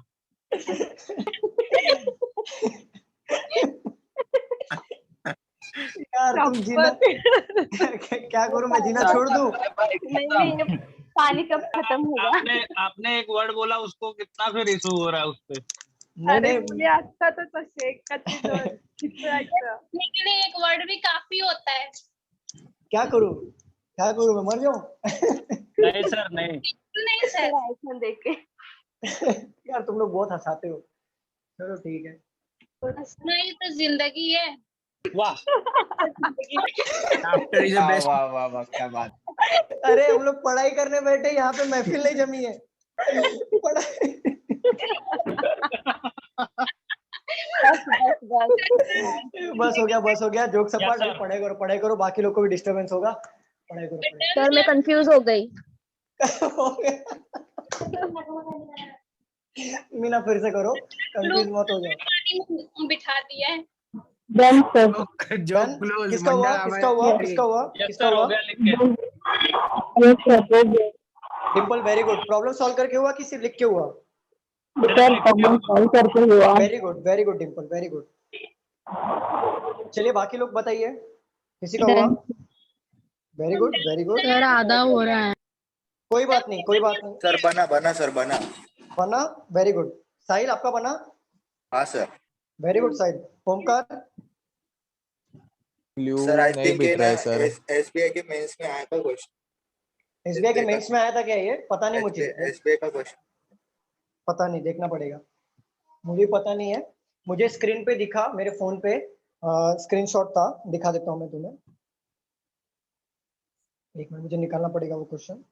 यार तुम जीना क्या करूं मैं, जीना छोड़ दूं? नहीं पानी कब खत्म होगा? आपने एक वर्ड बोला, उसको कितना फिर इशू हो रहा है उसपे। नहीं अरे नहीं मुली असतातच असे एकाची दोन चित्रायचं. लेकिन एक वर्ड भी काफी होता है. क्या करूं मैं मर जाऊं? नहीं सर नहीं। नहीं सर. आईफोन देख के यार तुम लोग बहुत हंसाते हो, चलो ठीक है। नहीं तो जिंदगी है. वाह आफ्टर इज द बेस्ट। वाह वाह वाह, क्या बात. अरे हम लोग पढ़ाई करने बैठे, यहाँ पे महफिल नहीं जमी है। पढ़ाई बस बस हो गया जोक सपाट। Yes, sir. पढ़ाई करो, बाकी लोग को भी डिस्टरबेंस होगा। पढ़ाई करो। सर मैं कंफ्यूज हो गई। हो गया। मीना फिर से करो, कंफ्यूज मत हो जाओ। पानी में बिठा दिया है. जो Done? क्लोज किसका हुआ? Yes, sir, हो गया लिख के। Dimple very good, problem solve करके हुआ कि सिर्फ लिख के हुआ? Very good Dimple, very good. चलिए बाकी लोग बताइए, किसी का हुआ? वेरी गुड सर आधा हो रहा है। कोई बात नहीं। सर बना सर, बना. बना, वेरी गुड। साहिल आपका बना? हाँ sir. Very good Sahil. Omkar? Clue sir I नहीं थिंक बिक रहा है सर। एसबीआई के मेंस में आया था क्वेश्चन. एसबीआई के मेंस में आया था क्या ये? पता नहीं मुझे, एसबीआई का क्वेश्चन. पता नहीं, देखना पड़ेगा, मुझे पता नहीं है। मुझे स्क्रीन पे दिखा, मेरे फोन पे स्क्रीनशॉट था, दिखा देता हूँ मैं तुम्हें। एक मिनट, मुझे निकालना पड़ेगा वो क्वेश्चन।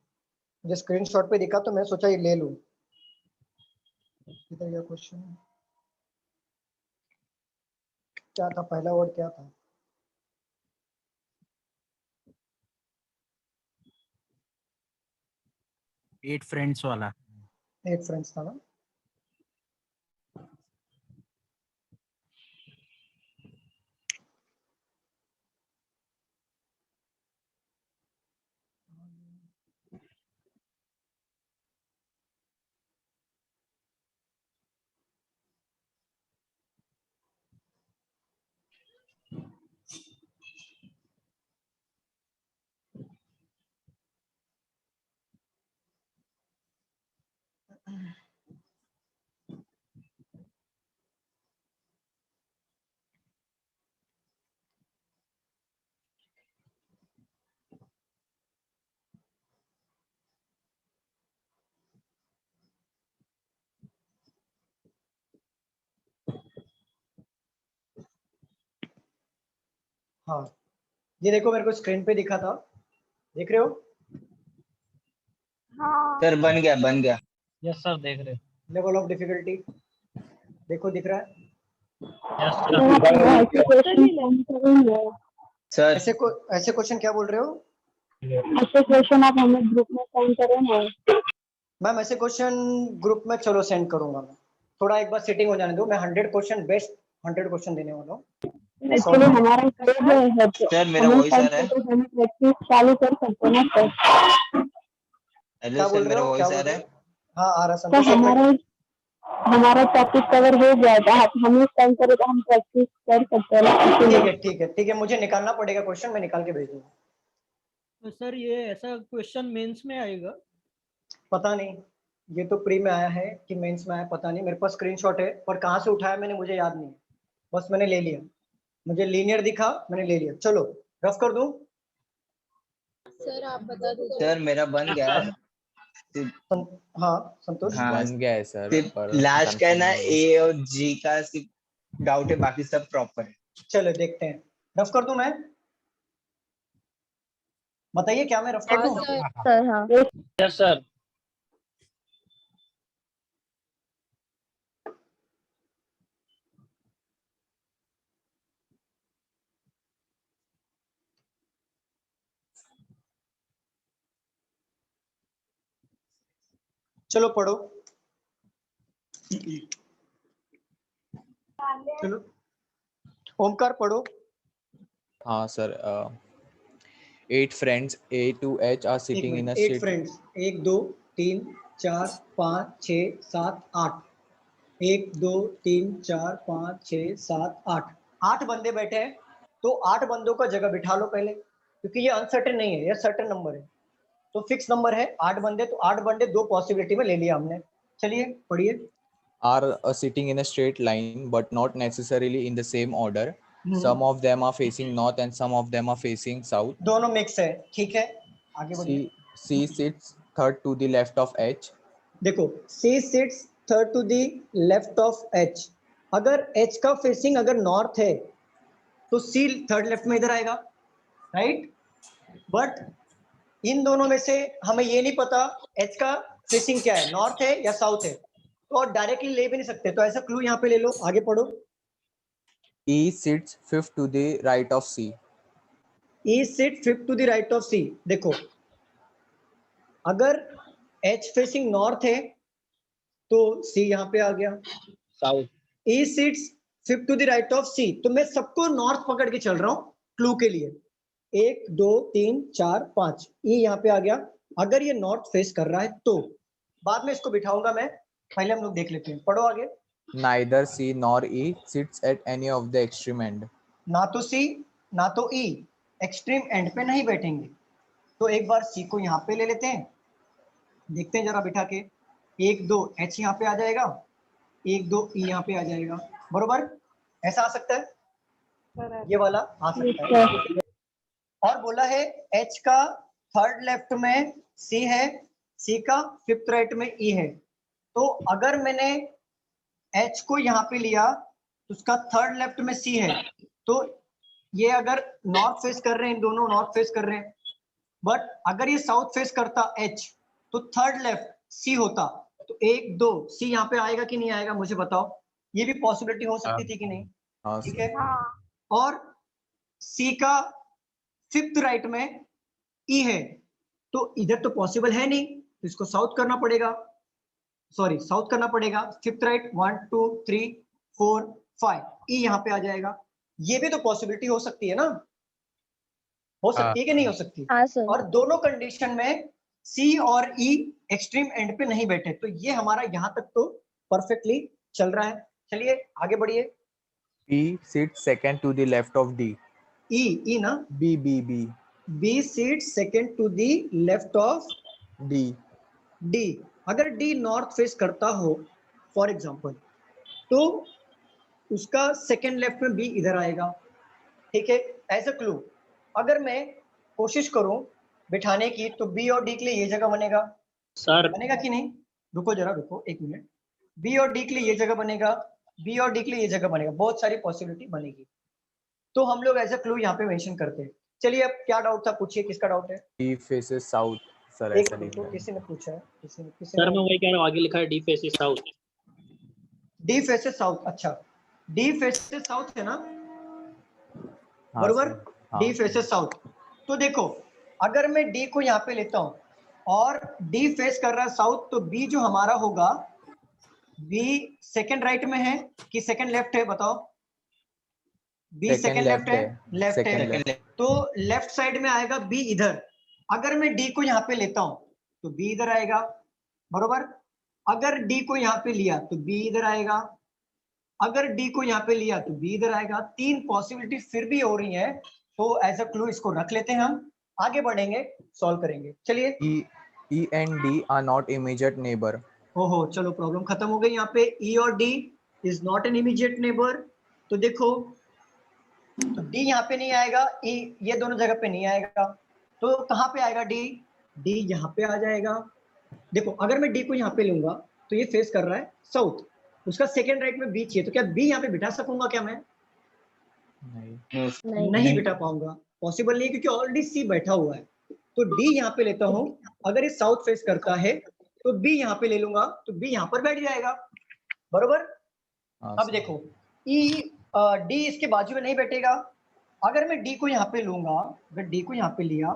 मुझे स्क्रीनशॉट पे दिखा तो मैं सोचा ये ले लूं। किधर गया क्वेश्चन? क्या था पहला वर्ड, क्या था? 8 फ्रेंड्स वाला 8 फ्रेंड्स था ना? हाँ, ये देखो मेरे को स्क्रीन पे दिखा था, देख रहे हो? हाँ सर बन गया यस सर देख रहे लेवल ऑफ डिफिकल्टी देखो, दिख रहा है? Yes sir sir. ऐसे क्वेश्चन क्या बोल रहे हो ऐसे क्वेश्चन आप हमें ग्रुप में सेंड करें ना। मैम? ऐसे क्वेश्चन ग्रुप में चलो सेंड करूंगा मैं, थोड़ा एक बार सेटिंग हो जाने दो। मैं 100 क्वेश्चन, बेस्ट 100 क्वेश्चन देने वाला हूँ। एक्चुअली हमारा पेज है तो सर मेरा हमें वॉइस आ सेंड रहा है? करके हम प्रैक्टिस चालू कर सकते हैं ना सर। हेलो क्या सर बोल रहे मेरा हो, वॉइस क्या आ बोल रहा रहे है? हो? हाँ आ रहा सर संतोष, एक मिनट। हमारा टॉपिक कवर हो गया था, आप हमें सेंड करें तो हम प्रैक्टिस कर सकते हैं ना। ठीक है, मुझे निकालना पड़ेगा क्वेश्चन, मैं निकाल के भेज दूंगा। तो सर ये ऐसा क्वेश्चन मेंस में आएगा? पता नहीं, ये तो प्री में आया है कि मेंस में आया, पता नहीं। मेरे पास स्क्रीनशॉट है, पर कहाँ से उठाया मैंने मुझे याद नहीं है, बस मैंने ले लिया, मुझे लीनियर दिखा, मैंने ले लिया। चलो रफ कर दूं? सर आप बता दीजिए। सर मेरा बन गया है। हाँ संतोष। हाँ बन गया है सर, सिर्फ पर लास्ट का है ना, confirm नहीं है। ए और जी का सिर्फ डाउट है, बाकी सब प्रॉपर है। चलो देखते हैं, रफ कर दूं मैं? बताइए क्या मैं रफ कर दूं? सर हाँ यस सर चलो पढ़ो। चलो ओमकार पढ़ो। हाँ sir, 8 friends A to H are एक sitting in a minute, 8 street. Friends, 1 2 3 4 5 6 7 8, 1 2 3 4 5 6 7 8, 8 बंदे बैठे हैं, तो 8 बंदों का जगह बिठा लो पहले, क्योंकि ये अनसर्टेन नहीं है, ये सर्टेन नंबर है, तो फिक्स नंबर है 8 बंदे, तो 8 बंदे दो पॉसिबिलिटी में ले लिया हमने। चलिए पढ़िए। Are sitting in a straight line but not necessarily in the same order. Some of them are facing north and some of them are facing south. दोनों मिक्स है, ठीक है, आगे बढ़िए। C sits third to the left of H. देखो C sits third to the left of H, अगर H का facing अगर नॉर्थ है तो C थर्ड लेफ्ट में इधर आएगा, राइट? बट इन दोनों में से हमें ये नहीं पता H का फेसिंग क्या है, नॉर्थ है या साउथ है, तो डायरेक्टली ले भी नहीं सकते, तो ऐसा क्लू यहाँ पे ले लो। आगे पढ़ो। E sits fifth to the right of C. E sits fifth to the right of C। देखो अगर H फेसिंग नॉर्थ है तो C यहाँ पे आ गया, south. E sits fifth to the right of C, तो मैं सबको नॉर्थ पकड़ के चल रहा हूँ क्लू के लिए। 1 2 3 4 5, E यहाँ पे आ गया। अगर ये नॉर्थ फेस कर रहा है तो बाद में इसको बिठाऊंगा मैं, पहले हम लोग देख लेते हैं, पढ़ो आगे। Neither C nor E sits at any of the extreme end. ना तो C ना तो E एक्सट्रीम एंड पे नहीं बैठेंगे, तो एक बार C को यहाँ पे ले लेते हैं, देखते हैं जरा बिठा के। 1 2 H यहाँ पे आ जाएगा, 1 2 E यहाँ पे आ जाएगा, बरोबर? ऐसा आ सकता है, ये वाला आ सकता है। और बोला है H का थर्ड लेफ्ट में C है, C का फिफ्थ राइट में E है, तो अगर मैंने H को यहाँ पे लिया तो उसका थर्ड लेफ्ट में C है, तो ये अगर नॉर्थ फेस कर रहे हैं, इन दोनों नॉर्थ फेस कर रहे हैं, बट अगर ये साउथ फेस करता H तो थर्ड लेफ्ट C होता, तो 1 2 C यहाँ पे आएगा कि नहीं आएगा मुझे बताओ, ये भी पॉसिबिलिटी हो सकती थी कि नहीं? ठीक है। और C का फिफ्थ राइट में E है, तो इधर तो पॉसिबल है नहीं, तो इसको साउथ करना पड़ेगा, सॉरी साउथ करना पड़ेगा। फिफ्थ राइट 1 2 3 4 5 ई यहाँ पे आ जाएगा। ये भी तो पॉसिबिलिटी हो सकती है ना, हो सकती है कि नहीं हो सकती? हाँ सर। और दोनों कंडीशन में सी और ई एक्सट्रीम एंड पे नहीं बैठे, तो ये हमारा यहाँ तक तो परफेक्टली चल रहा है। चलिए आगे बढ़िए। B sits second to the left of D. E ना, B B seat second to the left of D. D. अगर डी नॉर्थ फेस करता हो फॉर एग्जांपल, तो उसका सेकेंड लेफ्ट में बी इधर आएगा, ठीक है। एज अ क्लू अगर मैं कोशिश करूं बिठाने की, तो बी और डी के लिए ये जगह बनेगा सर बनेगा कि नहीं? रुको जरा, रुको एक मिनट। बी और डी के लिए ये जगह बनेगा, बी और डी के लिए ये जगह बनेगा, बहुत सारी पॉसिबिलिटी बनेगी। तो हम लोग एज अ क्लू यहाँ पे मेंशन करते हैं। चलिए अब क्या डाउट था, पूछिए किसका डाउट है? D faces south. सर एक ऐसा मिनट, लिख रहा है. किसी ने पूछा है, किसी सर मैं ने वही कह रहा हूँ, आगे लिखा है D faces south. D faces south. अच्छा, डी फेसेस साउथ है ना, हाँ बरोबर? सर, हाँ. D faces south. तो देखो अगर मैं डी को यहाँ पे लेता हूँ और डी फेस कर रहा है साउथ, तो बी जो हमारा होगा, बी सेकंड राइट में है कि सेकंड लेफ्ट है, बताओ? B Second second left left है, है. लेफ्ट Second है, left. तो लेफ्ट साइड में आएगा बी इधर। अगर मैं डी को यहाँ पे लेता हूँ तो बी इधर आएगा, बरोबर? अगर डी को यहाँ पे लिया तो बी इधर आएगा, अगर डी को यहाँ पे लिया तो बी इधर आएगा। तीन पॉसिबिलिटी फिर भी हो रही है, तो एज अ क्लू इसको रख लेते हैं, हम आगे बढ़ेंगे, सॉल्व करेंगे। चलिए। E and D are not immediate neighbor. ओहो, चलो प्रॉब्लम खत्म हो गई। यहाँ पे ई और D is not an immediate neighbour. तो देखो, तो डी यहाँ पे नहीं आएगा, ई ये दोनों जगह पे नहीं आएगा, तो कहाँ पे आएगा डी? डी यहाँ पे आ जाएगा। देखो अगर मैं डी को यहाँ पे लूंगा तो ये फेस कर रहा है साउथ, उसका सेकेंड राइट में बी चाहिए, तो क्या बी यहाँ पे बिठा सकूंगा क्या मैं? नहीं बिठा पाऊंगा, पॉसिबल नहीं है, क्योंकि ऑलरेडी सी बैठा हुआ है। तो डी यहाँ पे लेता हूँ, अगर ये साउथ फेस करता है तो बी यहाँ पे ले लूंगा, तो बी यहाँ पर बैठ जाएगा, बरोबर? अब देखो ई डी इसके बाजू में नहीं बैठेगा। अगर मैं डी को यहाँ पे लूंगा, अगर डी को यहाँ पे लिया,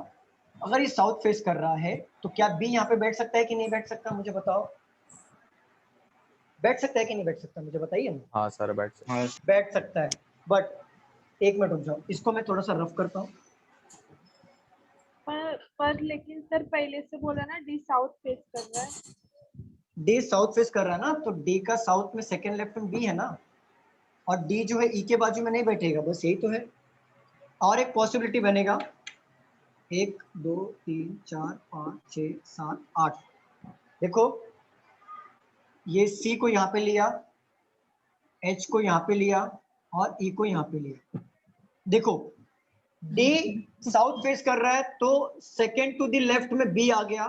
अगर ये साउथ फेस कर रहा है, तो क्या बी यहाँ पे बैठ सकता है कि नहीं बैठ सकता? मुझे बताओ, बैठ सकता है कि नहीं बैठ सकता? मुझे बताइए ना। हाँ सर, बैठ सकता है, बट एक मिनट रुक जाओ, इसको मैं थोड़ा सा रफ करता हूँ। पर लेकिन सर पहले से बोला ना डी साउथ फेस कर रहा है। डी साउथ फेस कर रहा है ना, तो डी का साउथ में सेकंड लेफ्ट में बी है ना, और डी जो है ई के बाजू में नहीं बैठेगा, बस यही तो है। और एक पॉसिबिलिटी बनेगा, 1 2 3 4 5 6 7 8। देखो ये सी को यहाँ पे लिया, एच को यहाँ पे लिया और ई को यहाँ पे लिया। देखो डी साउथ फेस कर रहा है, तो सेकेंड टू द लेफ्ट में बी आ गया।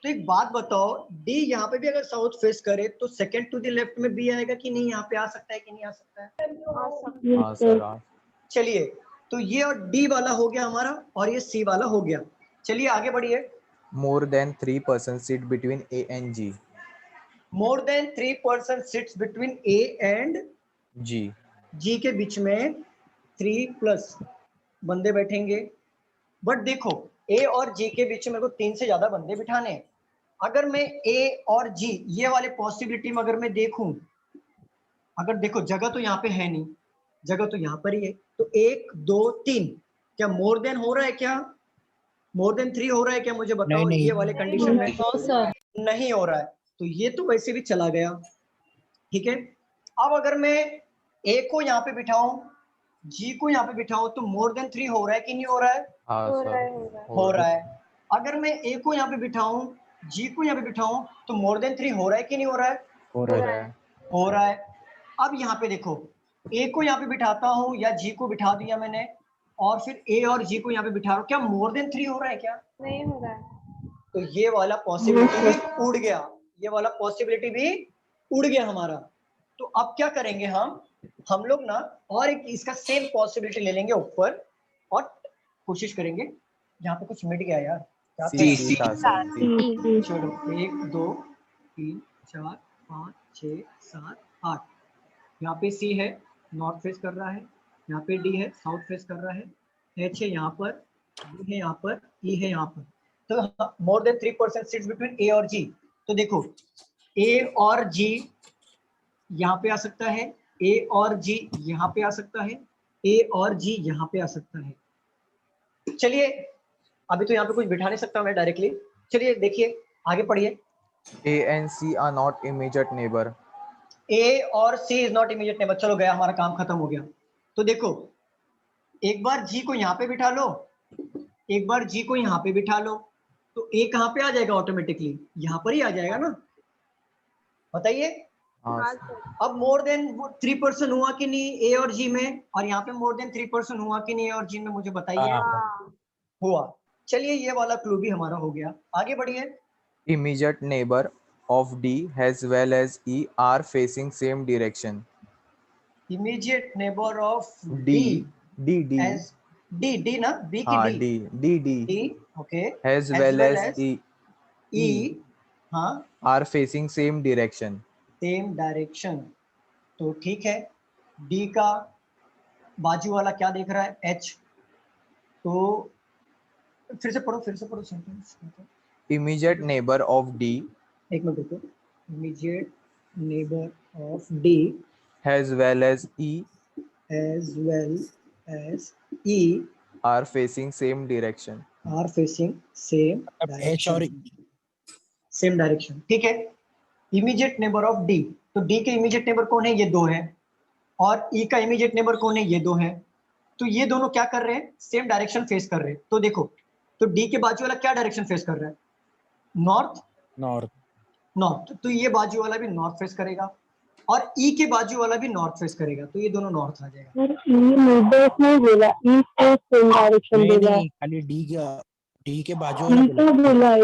तो एक बात बताओ, डी यहाँ पे भी अगर साउथ फेस करे तो सेकेंड टू द लेफ्ट में बी आएगा कि नहीं? यहाँ पे आ सकता है कि नहीं आ सकता है? हाँ सर. चलिए, तो ये और डी वाला हो गया हमारा, और ये सी वाला हो गया। चलिए आगे बढ़िए। More than 3 persons sit between A and G. More than 3 person sits between A and G. जी के बीच में 3+ बंदे बैठेंगे। बट देखो ए और जी के बीच में मेरे को 3 से ज्यादा बंदे बिठाने हैं। अगर मैं ए और जी ये वाले पॉसिबिलिटी में अगर मैं देखूं, अगर देखो जगह तो यहाँ पे है नहीं, जगह तो यहाँ पर ही है, तो 1 2 3 क्या मोर देन हो रहा है? क्या मोर देन 3 हो रहा है क्या? मुझे बताओ। ये वाले कंडीशन में नहीं हो रहा है, तो ये तो वैसे भी चला गया, ठीक है। अब अगर मैं ए को यहाँ पे बिठाऊं, जी को यहाँ पे बिठाऊं, तो मोर देन 3 हो रहा है कि नहीं हो रहा है? हाँ सर. हो रहा है। अगर मैं ए को यहाँ पे बिठाऊं, जी को यहाँ पे बिठाऊं, तो मोर देन 3 हो रहा है कि नहीं हो रहा है? हो रहा है. हो रहा है। अब यहाँ पे देखो, ए को यहाँ पे बिठाता हूँ या जी को बिठा दिया मैंने, और फिर ए और जी को यहाँ पे बिठा रहा हूँ, क्या मोर देन 3 हो रहा है? क्या नहीं हो रहा है। तो ये वाला पॉसिबिलिटी भी उड़ गया, ये वाला पॉसिबिलिटी भी उड़ गया हमारा। तो अब क्या करेंगे हम लोग ना, और एक इसका सेम पॉसिबिलिटी ले लेंगे ऊपर, और कोशिश करेंगे। यहाँ पे कुछ मिट गया यार, क्या था? चलो 1 2 3 4 5 6 7 8। यहाँ पे सी है, नॉर्थ फेस कर रहा है। यहाँ पे डी है, साउथ फेस कर रहा है। एच है यहाँ पर, बी है यहाँ पर, ई है यहाँ पर। तो मोर देन 3% सीट्स बिटवीन ए और जी। तो देखो ए और जी यहाँ पे आ सकता है, ए और जी यहाँ पे आ सकता है, ए और जी यहाँ पे आ सकता है। चलिए अभी तो यहाँ पे कुछ बिठा नहीं सकता मैं डायरेक्टली। चलिए देखिए आगे पढ़िए। A and C are not immediate neighbor. ए और सी इज नॉट इमीडिएट नेबर। चलो गया, हमारा काम खत्म हो गया। तो देखो एक बार जी को यहाँ पे बिठा लो, एक बार जी को यहाँ पे बिठा लो, तो ए कहाँ पे आ जाएगा ऑटोमेटिकली? यहाँ पर ही आ जाएगा ना, बताइए। हाँ, अब मोर देन 3% हुआ कि नहीं ए और जी में, और यहाँ पे मोर देन 3% हुआ कि नहीं ए और जी में, मुझे बताइए। हुआ। चलिए ये वाला क्लू भी हमारा हो गया, आगे बढ़िए। Immediate neighbor of D as well as E are facing same direction. Immediate neighbour of D, D D, as D ना, बी की हाँ D, D, okay, as well as E E, हाँ, are facing same direction. Same direction. तो ठीक है, D का बाजू वाला क्या देख रहा है? एच। तो फिर से पढ़ो sentence. Immediate neighbor of D एक मिनट रुको। Immediate neighbour of D as well as E as well as E are facing same direction. are facing same H और सेम डायरेक्शन। ठीक है, इमीडिएट नेबर ऑफ डी। तो D के immediate neighbour कौन है? ये दो है। और ई का इमीडिएट नेबर कौन है? ये दो है। तो ये दोनों क्या कर रहे हैं? सेम डायरेक्शन फेस कर रहे हैं। तो देखो, तो डी के बाजू वाला क्या डायरेक्शन फेस कर रहा है? नॉर्थ। नॉर्थ, तो ये बाजू वाला भी नॉर्थ फेस करेगा, और ई के बाजू वाला भी नॉर्थ फेस करेगा, तो ये दोनों नॉर्थ आ जाएगा। नहीं, खाली डी के बाजू वाला बोला।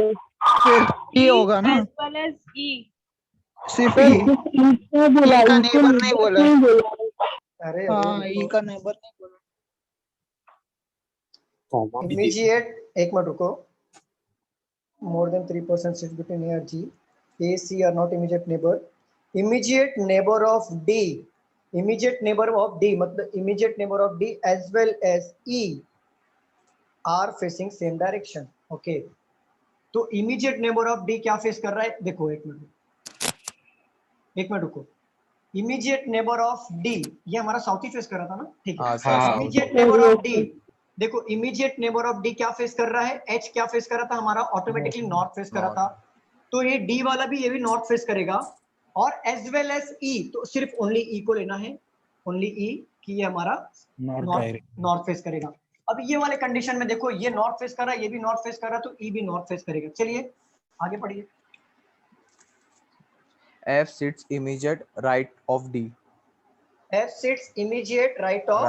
फिर ये होगा ना, as well as E। सिर्फ ई का नेबर नहीं बोला। अरे हाँ, ई का नेबर नहीं बोला। इमीडिएट, एक मिनट रुको। More than 3% sits between A और G, A C are not immediate neighbour. Immediate neighbour of D, immediate neighbour of D मतलब immediate neighbour of D as well as E are facing same direction. Okay, तो immediate neighbour of D क्या face कर रहा है? देखो एक minute रुको। Immediate neighbour of D, ये हमारा साउथ ही फेस कर रहा था ना, ठीक है। इमीडिएट नेबर ऑफ डी, देखो इमीडिएट नेबर ऑफ डी क्या फेस कर रहा है? एच क्या फेस कर रहा था हमारा? ऑटोमेटिकली नॉर्थ फेस कर रहा था। तो ये डी वाला भी, ये भी नॉर्थ फेस करेगा। और एज वेल एज ई, तो सिर्फ ओनली ई को लेना है, ओनली ई कि ये हमारा नॉर्थ फेस करेगा। अब ये वाले कंडीशन में देखो, ये नॉर्थ फेस कर रहा है, ये भी नॉर्थ फेस कर रहा है, तो ई भी नॉर्थ फेस करेगा। चलिए आगे पढ़िए। F sits immediate right of D. F sits immediate right of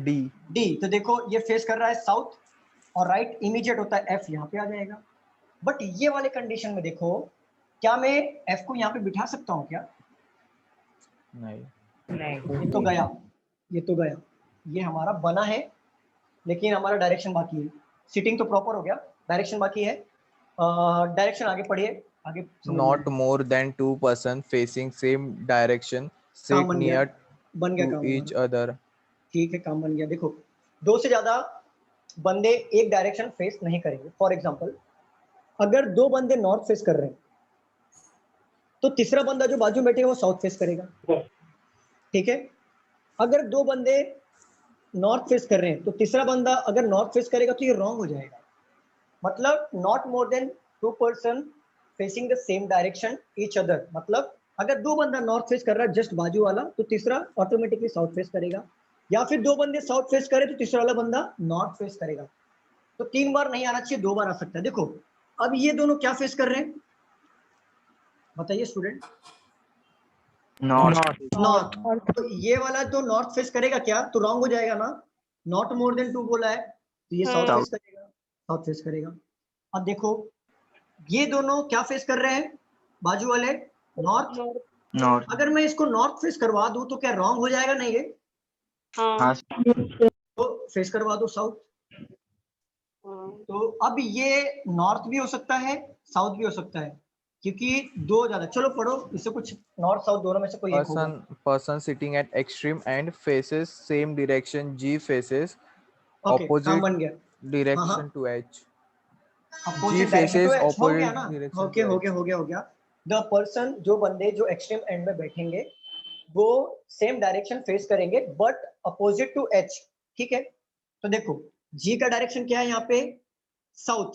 D. D, तो देखो ये फेस कर रहा है साउथ, और राइट इमीडिएट होता है F, यहाँ पे आ जाएगा। बट ये वाले कंडीशन में देखो, क्या मैं F को यहाँ पे बिठा सकता हूँ क्या? नहीं। ये तो गया, ये हमारा बना है, लेकिन हमारा डायरेक्शन बाकी है। सिटिंग तो प्रॉपर हो गया, डायरेक्शन बाकी है। डायरेक्शन आगे पढ़िए, आगे। Not more than 2% facing same direction sit near बन गया to each other. ठीक है, काम बन गया। देखो, दो से ज्यादा बंदे एक डायरेक्शन फेस नहीं करेंगे। फॉर एग्जांपल, अगर दो बंदे नॉर्थ फेस कर रहे हैं, तो तीसरा बंदा जो बाजू में बैठे वो साउथ फेस करेगा, ठीक है। अगर दो बंदे नॉर्थ फेस कर रहे हैं, तो तीसरा बंदा अगर नॉर्थ फेस करेगा तो ये रॉन्ग हो जाएगा। मतलब not more than 2% facing the same direction each other, मतलब अगर दो बंदा नॉर्थ फेस कर रहा है जस्ट बाजू वाला, तो तीसरा ऑटोमेटिकली साउथ फेस करेगा। या फिर दो बंदे साउथ फेस करे तो तीसरा वाला बंदा नॉर्थ फेस करेगा। तो 3 बार नहीं आना चाहिए, 2 बार आ सकता है। देखो अब ये दोनों क्या फेस कर रहे हैं, बताइए स्टूडेंट? नॉर्थ। तो ये वाला तो नॉर्थ फेस करेगा क्या? तो रॉन्ग हो जाएगा ना, नॉट मोर देन 2 बोला है, तो ये साउथ फेस करेगा, साउथ फेस करेगा। अब देखो ये दोनों क्या फेस कर रहे हैं, बाजू वाले नॉर्थ। अगर मैं इसको नॉर्थ फेस करवा दूं तो क्या रॉन्ग हो जाएगा? नहीं है, तो फेस करवा दो साउथ। तो अब ये नॉर्थ भी हो सकता है, साउथ भी हो सकता है, क्योंकि दो ज्यादा। चलो पढ़ो इससे कुछ, नॉर्थ साउथ दोनों में से कोई एक होगा। Person sitting at extreme end faces same direction. G faces Okay, काम opposite बन गया। direction to H. Opposite faces direction हो गया opposite ना? direction ओके to हो H. गया हो गया हो गया। द पर्सन, जो बंदे जो एक्सट्रीम एंड में बैठेंगे वो सेम डायरेक्शन फेस करेंगे बट अपोजिट टू एच। ठीक है, तो देखो जी का डायरेक्शन क्या है यहाँ पे? साउथ,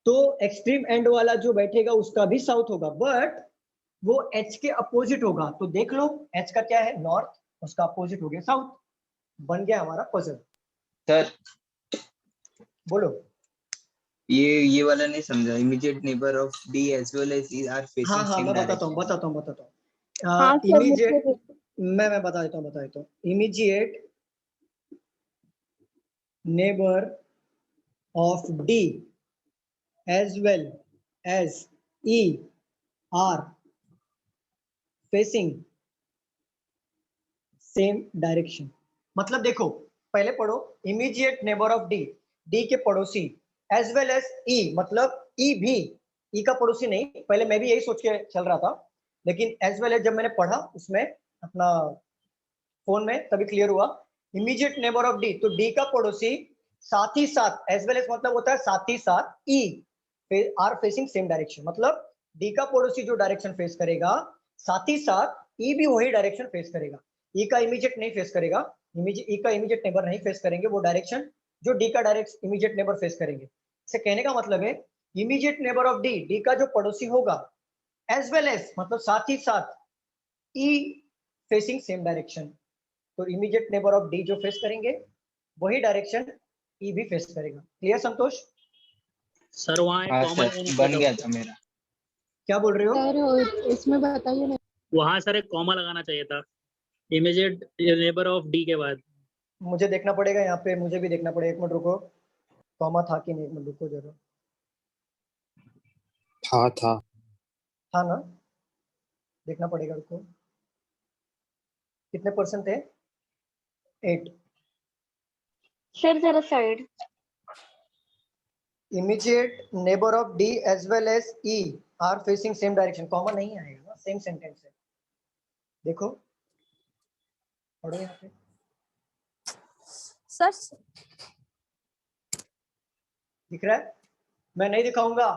तो एक्सट्रीम एंड वाला जो बैठेगा उसका भी साउथ होगा बट वो एच के अपोजिट होगा। तो देख लो एच का क्या है? नॉर्थ, उसका अपोजिट हो गया साउथ। बन गया हमारा पजल। सर बोलो। ये वाला नहीं समझा। Immediate neighbour of D as well as E are हाँ फेसिंग हाँ सेम मैं बताता डायरेक्शन। हूँ बताता हूँ बताता हाँ हूँ। सर, इमीडिएट मुझे मैं बता देता हूँ। Immediate neighbour of D as well as E are facing same direction। मतलब देखो पहले पढ़ो, immediate neighbour of D, D के पड़ोसी, एज वेल एज ई, मतलब ई भी, ई का पड़ोसी नहीं। पहले मैं भी यही सोच के चल रहा था, लेकिन एज वेल एज जब मैंने पढ़ा उसमें अपना फोन में तभी क्लियर हुआ। इमीडिएट नेबर ऑफ डी, तो डी का पड़ोसी, साथ ही साथ, एज वेल एज मतलब होता है साथ ही साथ, E are facing same direction, मतलब डी का पड़ोसी जो डायरेक्शन फेस करेगा साथ ही साथ ई भी वही डायरेक्शन फेस करेगा। ई का इमीडिएट नहीं फेस करेगा, ई का इमीडिएट नेबर नहीं फेस करेंगे वो डायरेक्शन जो डी का डायरेक्ट इमीडिएट नेबर फेस करेंगे। इसे कहने का मतलब है immediate neighbour of D, D का जो पड़ोसी होगा, एज वेल एज मतलब साथ ही साथ ई फेसिंग सेम डायरेक्शन। तो इमीडिएट नेबर ऑफ डी जो फेस करेंगे वही डायरेक्शन ई भी फेस करेगा। क्लियर संतोष? सर वहाँ एक हाँ कॉमन सर, बन गया था मेरा। क्या बोल रहे हो? सर इसमें बताइए ना। वहाँ सर एक कॉमा लगाना चाहिए था इमीडिएट नेबर ऑफ डी के बाद। मुझे देखना पड़ेगा यहाँ पे, मुझे भी देखना पड़ेगा। एक मिनट रुको, कॉमा था कि नहीं, एक मिनट रुको जरा। था ना, देखना पड़ेगा, रुको। कितने परसेंट थे? 8। सर जरा side. Immediate neighbour of D as well as E are facing same direction, comma नहीं आएगा ना, सेम सेंटेंस है। देखो पढ़ो यहाँ पे सर दिख रहा है? मैं नहीं दिखाऊंगा,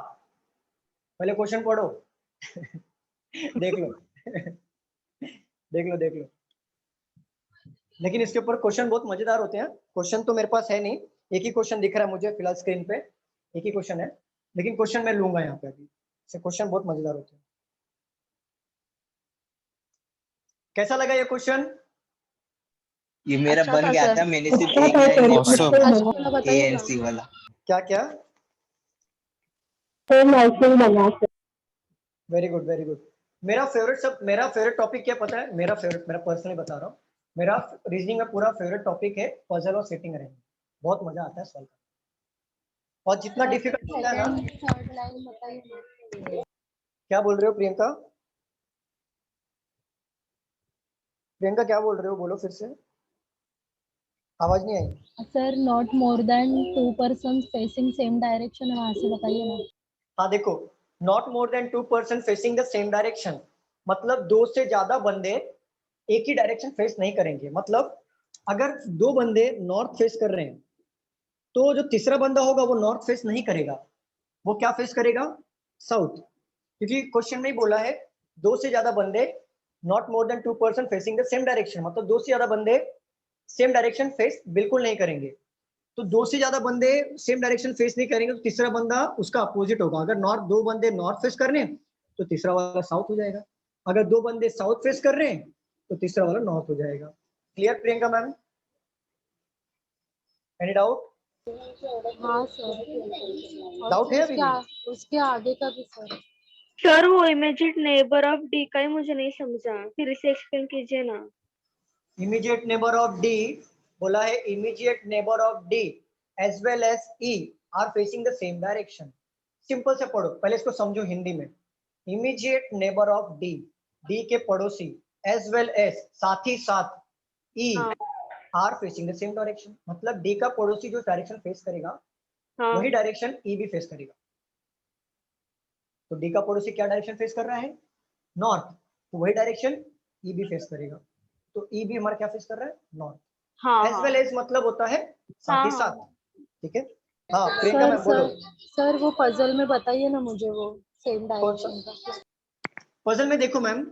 पहले क्वेश्चन पढ़ो। देख लो देख लो देख लो। लेकिन इसके ऊपर क्वेश्चन बहुत मजेदार होते हैं। क्वेश्चन तो मेरे पास है नहीं, एक ही क्वेश्चन दिख रहा है मुझे फिलहाल स्क्रीन पे, एक ही क्वेश्चन है, लेकिन क्वेश्चन मैं लूंगा यहाँ पे अभी से। क्वेश्चन बहुत मजेदार होते हैं। कैसा लगा ये क्वेश्चन? ये मेरा अच्छा बन था गया सर। था, मैंने सिर्फ एक लाइन नहीं पढ़ा। अच्छा ए बताइए एन ना। सी वाला। क्या क्या? Very good very good. मेरा फेवरेट टॉपिक क्या पता है? मेरा पर्सनली बता रहा हूँ, मेरा रीजनिंग में पूरा फेवरेट टॉपिक है पजल और सेटिंग अरेंजमेंट। बहुत मजा आता है सॉल्व करने, और जितना डिफिकल्ट होता है ना। सेकंड थर्ड लाइन बताइए ना। क्या बोल रहे हो प्रियंका? प्रियंका क्या बोल रहे हो? बोलो फिर से, आवाज नहीं आई। Sir not more than 2 persons facing same direction है, वहां से बताइए ना। हाँ देखो, not more than 2 person facing the same direction, मतलब 2 से ज्यादा बंदे एक ही डायरेक्शन फेस नहीं करेंगे। मतलब अगर 2 बंदे नॉर्थ फेस कर रहे हैं तो जो तीसरा बंदा होगा वो नॉर्थ फेस नहीं करेगा, वो क्या फेस करेगा? साउथ। क्योंकि क्वेश्चन में ही बोला है 2 से ज्यादा बंदे, not more than 2 person facing the same direction, मतलब 2 से ज्यादा बंदे सेम डायरेक्शन फेस बिल्कुल नहीं करेंगे। तो 2 से ज्यादा बंदे सेम डायरेक्शन फेस नहीं करेंगे तो तीसरा बंदा उसका अपोजिट होगा। अगर 2 बंदे नॉर्थ फेस कर रहे हैं तो तीसरा वाला साउथ हो जाएगा। अगर 2 बंदे साउथ फेस कर रहे हैं तो तीसरा वाला नॉर्थ हो जाएगा। Clear Priyanka ma'am? Any doubt? हाँ सर। डाउट है अभी भी? उसके आगे का भी सर। सर वो इमीडिएट नेबर ऑफ डी का ही मुझे नहीं समझा, फिर से एक्सप्लेन कीजिए ना। इमीडिएट नेबर ऑफ डी बोला है, immediate neighbour of D as well as E are facing the same direction. Simple से पढ़ो, पहले इसको समझो हिंदी में। Immediate neighbour of D, D के पड़ोसी, एज वेल एज साथ ही साथ, E are facing the same direction, मतलब डी का पड़ोसी जो डायरेक्शन फेस करेगा वही डायरेक्शन ई भी फेस करेगा। तो डी का पड़ोसी क्या डायरेक्शन फेस कर रहा है? नॉर्थ, तो वही डायरेक्शन ई भी फेस करेगा। तो ई भी हमारा क्या फेस कर रहा है? नॉर्थ। एज वेल एज मतलब होता है साथ ही साथ, ठीक है। हाँ प्रियंका सर मैम बोलो। सर वो पजल में बताइए ना मुझे वो सेम कौन सा? डायरेक्शन का। पजल में देखो मैम,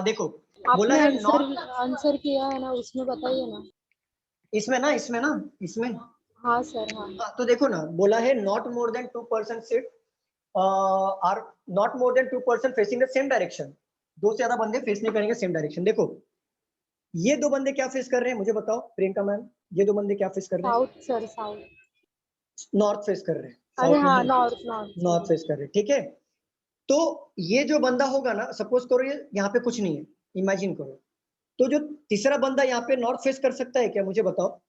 देखो बोला आपने है आंसर नॉट, आंसर किया है ना, उसमें बताइए ना। इसमें ना इसमें हाँ सर हाँ। हाँ, तो देखो ना बोला है not more than 2% seat are not more than 2% facing the same direction. दो से ज्यादा बंदे फेस नहीं करेंगे सेम डायरेक्शन। देखो ये दो बंदे क्या फेस कर रहे हैं मुझे बताओ प्रियंका मैम, ये दो बंदे क्या फेस कर रहे हैं? South sir south. North face कर रहे हैं। अरे साउथ हाँ नहीं, नॉर्थ नॉर्थ नॉर्थ फेस कर रहे हैं, ठीक है। तो ये जो बंदा होगा ना, सपोज करो ये यहाँ पे कुछ नहीं है, इमेजिन करो, तो जो तीसरा बंदा यहाँ पे नॉर्थ फेस कर सकता है क्या मुझे बताओ?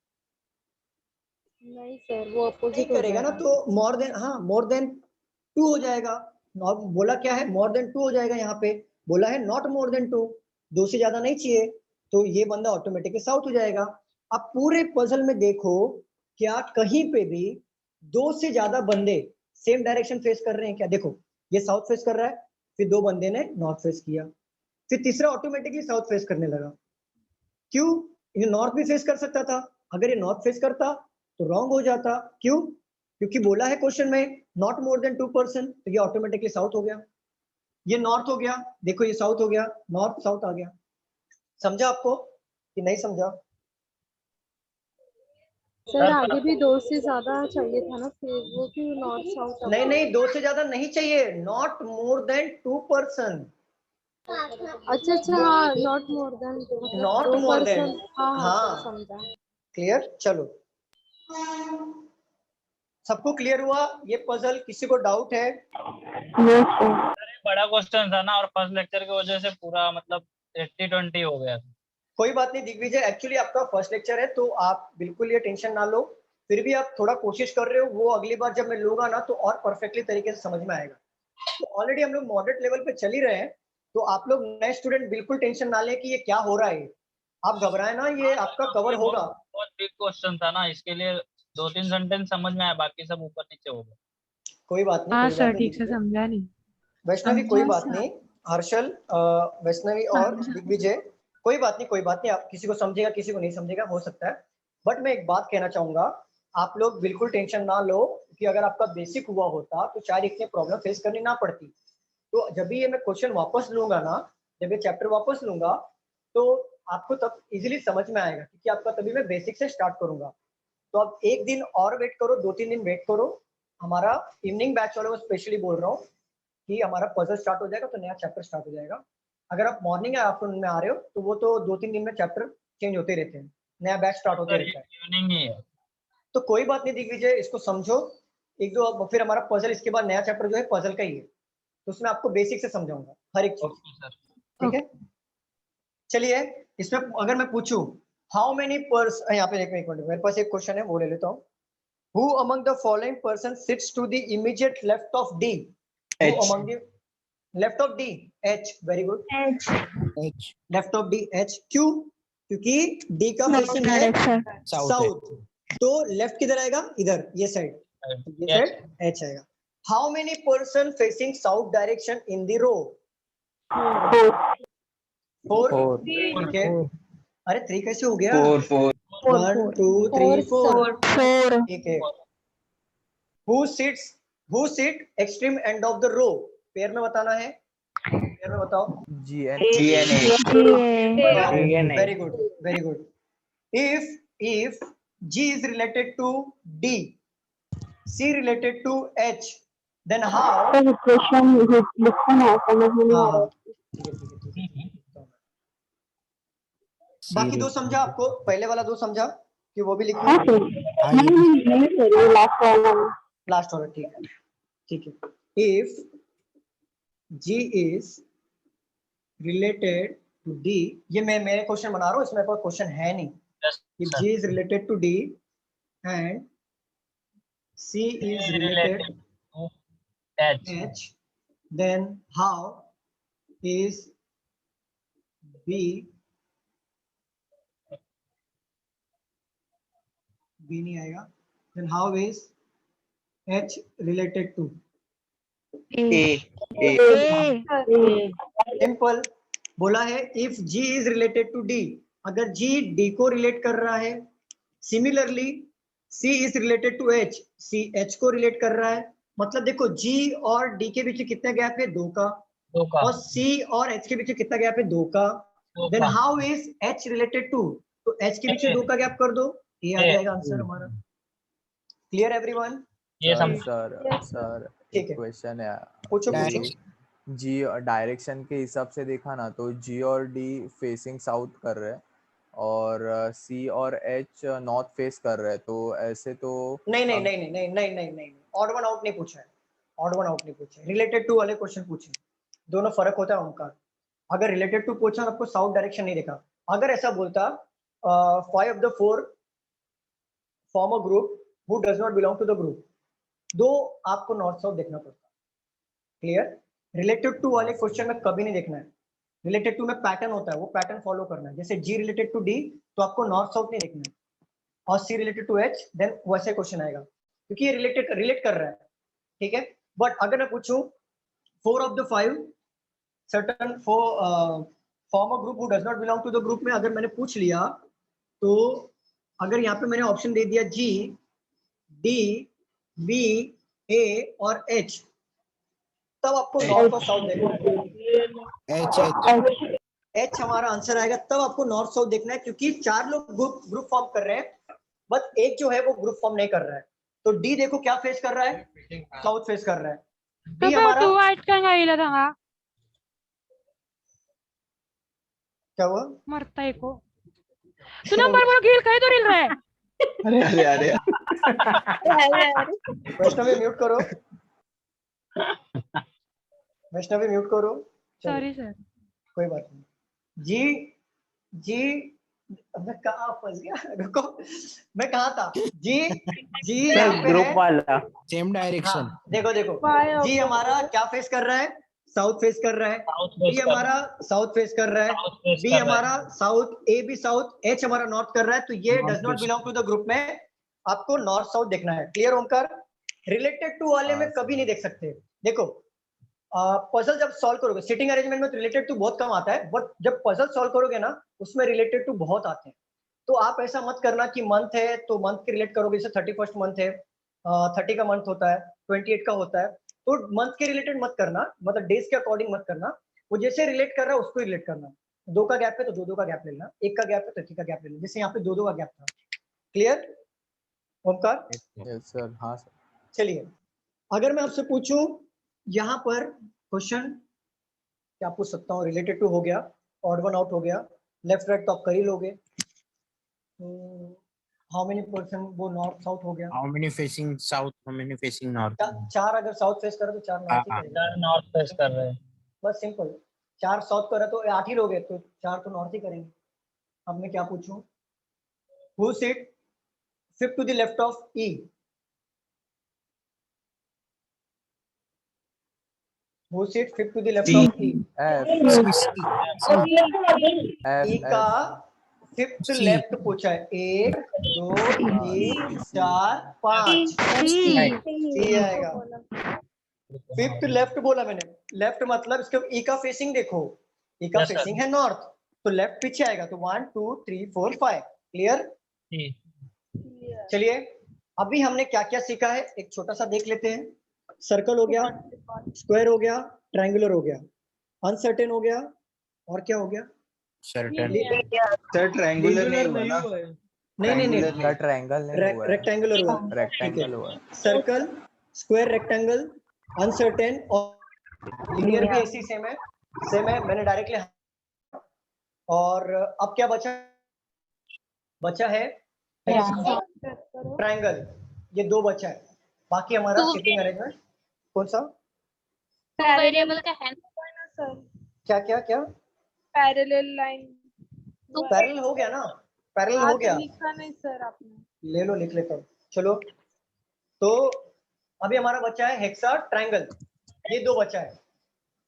नहीं सर वो नहीं अपोजिट हो करेगा ना, जाएगा। तो मोर देन, हाँ मोर देन 2 हो जाएगा। बोला क्या है, मोर देन 2 हो जाएगा, यहाँ पे बोला है नॉट मोर देन 2, 2 से ज्यादा नहीं चाहिए, तो ये बंदा ऑटोमेटिकली साउथ हो जाएगा। अब पूरे पजल में देखो क्या कहीं पे भी 2 से ज्यादा बंदे सेम डायरेक्शन फेस कर रहे हैं क्या? देखो ये साउथ फेस कर रहा है, फिर 2 बंदे ने नॉर्थ फेस किया, फिर तीसरा ऑटोमेटिकली साउथ फेस करने लगा। क्यों? ये नॉर्थ भी फेस कर सकता था, अगर ये नॉर्थ फेस करता तो रॉन्ग हो जाता। क्यों? क्योंकि बोला है क्वेश्चन में नॉट मोर देन 2%, तो ये ऑटोमेटिकली साउथ हो गया। ये नॉर्थ हो गया, देखो ये साउथ हो गया, नॉर्थ साउथ आ गया। समझा आपको कि नहीं समझा? सर आगे भी 2 से ज्यादा चाहिए था ना, फिर वो क्यों नॉर्थ साउथ? नहीं 2 से ज्यादा नहीं चाहिए, नॉट मोर देन 2%। अच्छा हाँ not more then not more than, 2%। हाँ हाँ सर हाँ समझा। क्लियर। चलो सबको क्लियर हुआ ये पजल? किसी को डाउट है? बड़ा क्वेश्चन था ना, और फर्स्ट लेक्चर की वजह से पूरा मतलब 80-20 हो गया। कोई बात नहीं दिग्विजय, एक्चुअली आपका फर्स्ट लेक्चर है तो आप बिल्कुल ये टेंशन ना लो, फिर भी आप थोड़ा कोशिश कर रहे हो, वो अगली बार जब मैं लूंगा ना तो और परफेक्टली तरीके से समझ में आएगा। तो ऑलरेडी हम लोग मॉडरेट लेवल पे चल ही रहे हैं, तो आप लोग नए स्टूडेंट बिल्कुल टेंशन ना लें कि ये क्या हो रहा है, आप घबराए ना, ये आपका कवर होगा। बहुत बिग क्वेश्चन था ना, इसके लिए 2-3 सेंटेंस समझ में आया, बाकी सब ऊपर नीचे हो गया। कोई बात नहीं, हाँ कोई सर बात नहीं ठीक से दिग्विजय। समझा नहीं। वैष्णवी कोई समझा बात सर। नहीं, हर्षल, वैष्णवी और दिग्विजय कोई बात नहीं, कोई बात नहीं, आप किसी को समझेगा किसी को नहीं समझेगा, हो सकता है। बट मैं एक बात कहना चाहूंगा, आप लोग बिल्कुल टेंशन ना लो कि अगर आपका बेसिक हुआ होता तो शायद इतने प्रॉब्लम फेस करनी ना पड़ती। तो जब भी ये मैं क्वेश्चन वापस लूंगा ना, जब ये चैप्टर वापस लूंगा तो आपको तब इजीली समझ में आएगा, क्योंकि आपका तभी मैं बेसिक से स्टार्ट करूंगा। तो आप एक दिन और वेट करो, 2-3 दिन वेट करो, हमारा इवनिंग बैच वालों को स्पेशली बोल रहा हूँ कि हमारा पजल स्टार्ट हो जाएगा तो नया चैप्टर स्टार्ट हो जाएगा। अगर आप मॉर्निंग या आफ्टरनून में आ रहे हो तो वो तो 2-3 दिन में चैप्टर चेंज होते रहते हैं, नया बैच स्टार्ट होते रहता है। इवनिंग ही है। तो कोई बात नहीं दिग्विजय, इसको समझो एक दो, फिर हमारा पजल इसके बाद नया चैप्टर जो है पजल का ही है, तो उसमें आपको बेसिक से समझाऊंगा हर एक चीज, ठीक है। चलिए इसमें अगर मैं पूछूं हाउ मेनी पर्सन, यहाँ पे एक मिनट मेरे पास एक क्वेश्चन है वो ले लेता हूँ। Who among the following person sits to the immediate left of D? Who H. among the left of D? H. Very good. H. Left of D H. क्यों? क्योंकि D का फेसिंग है साउथ, तो लेफ्ट किधर आएगा? इधर, ये side, ये साइड H आएगा। How many person facing south direction in the row? 4. ठीक है। अरे 3 कैसे हो गया? 4. 1 2 3 4, ठीक है। Who sit extreme end of the row? Pair में बताना है, पेयर में बताओ। G and G and H. Very good, very good. If G is related to D, C related to H, then how? हाँ, ठीक है। बाकी दो समझा आपको? पहले वाला 2 समझा कि वो भी लिखूं? लास्ट वाला, ठीक है, ठीक है। If G is related to D, ये मैं मेरे क्वेश्चन बना रहा हूँ, इसमें मेरे पास क्वेश्चन है नहीं। If G is related to D and C is related to H, then how is B नहीं आएगा, then how is H related to A. Simple. बोला है if G is related to D, अगर G D को relate कर रहा है, similarly C is related to H, C H को रिलेट कर रहा है, मतलब देखो G और D के बीच कितना गैप है, 2 का, और C और H के बीच कितना गैप है, 2 का। Then how is H related to, तो H के बीच 2 का गैप कर दो, ये आ जाएगा आंसर हमारा। Clear everyone? सर ठीक है, क्वेश्चन है, पूछो पूछो। जी डायरेक्शन के हिसाब से देखा ना तो G और D फेसिंग साउथ कर रहे हैं और C और H नॉर्थ फेस कर रहे हैं, तो ऐसे तो नहीं नहीं नहीं नहीं नहीं नहीं नहीं नहीं, ऑड वन आउट नहीं पूछा है, ऑड वन आउट नहीं पूछे, रिलेटेड टू वाले क्वेश्चन पूछे, दोनों फर्क होता है ओमकार। अगर रिलेटेड टू पूछा आपको साउथ डायरेक्शन नहीं देखा, अगर ऐसा बोलता 5 of the 4 form a group who does not belong to the group, दो आपको नॉर्थ साउथ देखना पड़ता। क्लियर? रिलेटेड टू वाले क्वेश्चन में कभी नहीं देखना है, रिलेटेड टू में पैटर्न होता है, वो पैटर्न फॉलो करना है। जैसे G रिलेटेड टू D तो आपको नॉर्थ साउथ नहीं देखना है, और C related to H then वैसे क्वेश्चन आएगा, क्योंकि ये रिलेट कर रहा है, ठीक है। बट अगर मैं पूछूं 4 of the 5 certain form a group who does not belong to the group में अगर मैंने पूछ लिया, तो अगर यहाँ पे मैंने ऑप्शन दे दिया G, D, B, A और H, तब आपको नॉर्थ और साउथ देखना है। H हमारा आंसर आएगा, तब आपको नॉर्थ साउथ देखना है, क्योंकि 4 लोग ग्रुप फॉर्म कर रहे हैं, बस एक जो है वो ग्रुप फॉर्म नहीं कर रहा है। तो D देखो क्या फेस कर रहा है, साउथ फेस कर रहा है। D हमारा क्या हुआ, मरता है को तू नंबर बोलो गिल कहीं तो रिल रहा है। अरे अरे वैष्णवी म्यूट करो, वैष्णवी म्यूट करो। सॉरी सर, कोई बात नहीं। जी मैं कहाँ फंस गया, रुको मैं कहाँ था। जी यहाँ पे ग्रुप है, वाला सेम डायरेक्शन। हाँ, देखो जी हमारा क्या फेस कर रहा है, साउथ फेस कर रहा है। बी हमारा साउथ फेस कर रहा है, बी हमारा south, A B south, H हमारा नॉर्थ कर रहा है, तो ये does not belong to the group में आपको नॉर्थ साउथ देखना है। क्लियर ओमकार? रिलेटेड टू वाले में कभी नहीं देख सकते। देखो पजल जब सॉल्व करोगे, सिटिंग अरेंजमेंट में तो रिलेटेड टू बहुत कम आता है, बट जब पजल सॉल्व करोगे ना उसमें रिलेटेड टू बहुत आते हैं। तो आप ऐसा मत करना कि मंथ है तो मंथ के रिलेट करोगे, जैसे 31st मंथ है, 30 का मंथ होता है, 28 का होता है, तो मंथ के रिलेटेड मत करना, मतलब डेज के अकॉर्डिंग मत करना, वो जैसे रिलेट कर रहा है उसको रिलेट करना। 2 का गैप है तो 2 का गैप लेना, 1 का गैप है तो 1 का गैप लेना, जैसे यहाँ पे 2 का गैप था। क्लियर ओमकार? Yes sir. हाँ सर। चलिए अगर मैं आपसे पूछूं यहाँ पर क्वेश्चन, क्या पूछ सकता हूँ, रिलेटेड टू हो गया, ऑड वन आउट हो गया, लेफ्ट राइट तो आप कर ही लोगे। हाउ मेनी परसेंट वो नॉर्थ साउथ हो गया, how many facing south, how many facing north. 4 अगर साउथ फेस करे तो 4 नॉर्थ ही करेंगे, 4 नॉर्थ फेस कर रहे हैं, बस सिंपल। 4 साउथ करे तो 8 ही लोगे, तो 4 तो नॉर्थ ही करेंगे। अब मैं क्या पूछूं, who sit 5th to the left of E, who sit 5th to the left of E? E का 5th लेफ्ट पूछा है, 1 2 3 4 5, सी आएगा। 5th लेफ्ट बोला मैंने, लेफ्ट मतलब इसके E का फेसिंग देखो, E का फेसिंग है नॉर्थ, तो लेफ्ट पीछे आएगा, तो 1 2 3 4 5। क्लियर? चलिए अभी हमने क्या क्या सीखा है एक छोटा सा देख लेते हैं। सर्कल हो गया, स्क्वायर हो गया, ट्रायंगुलर हो गया, अनसर्टेन हो गया, और क्या हो गया? सर्टेन। सर ट्रायंगुलर नहीं हुआ ना? नहीं ट्रायंगल नहीं हुआ, रेक्टेंगुलर हुआ, रेक्टेंगल हुआ। सर्कल, स्क्वायर, रेक्टेंगल, अनसर्टेन और लीनियर भी ऐसी सेम है, मैंने डायरेक्टली। और अब क्या बचा है ट्रायंगल, ये 2 बचा है, बाकी हमारा सिटिंग अरेंजमेंट। कौन सा वेरिएबल का है ना सर? क्या पैरेलल लाइन पैरेलल हो गया ना, पैरेलल हो गया, लिखा नहीं सर आपने। ले लो, लिख लेता हूँ। चलो तो अभी हमारा बचा है हेक्सा ट्रायंगल, ये 2 बचा है,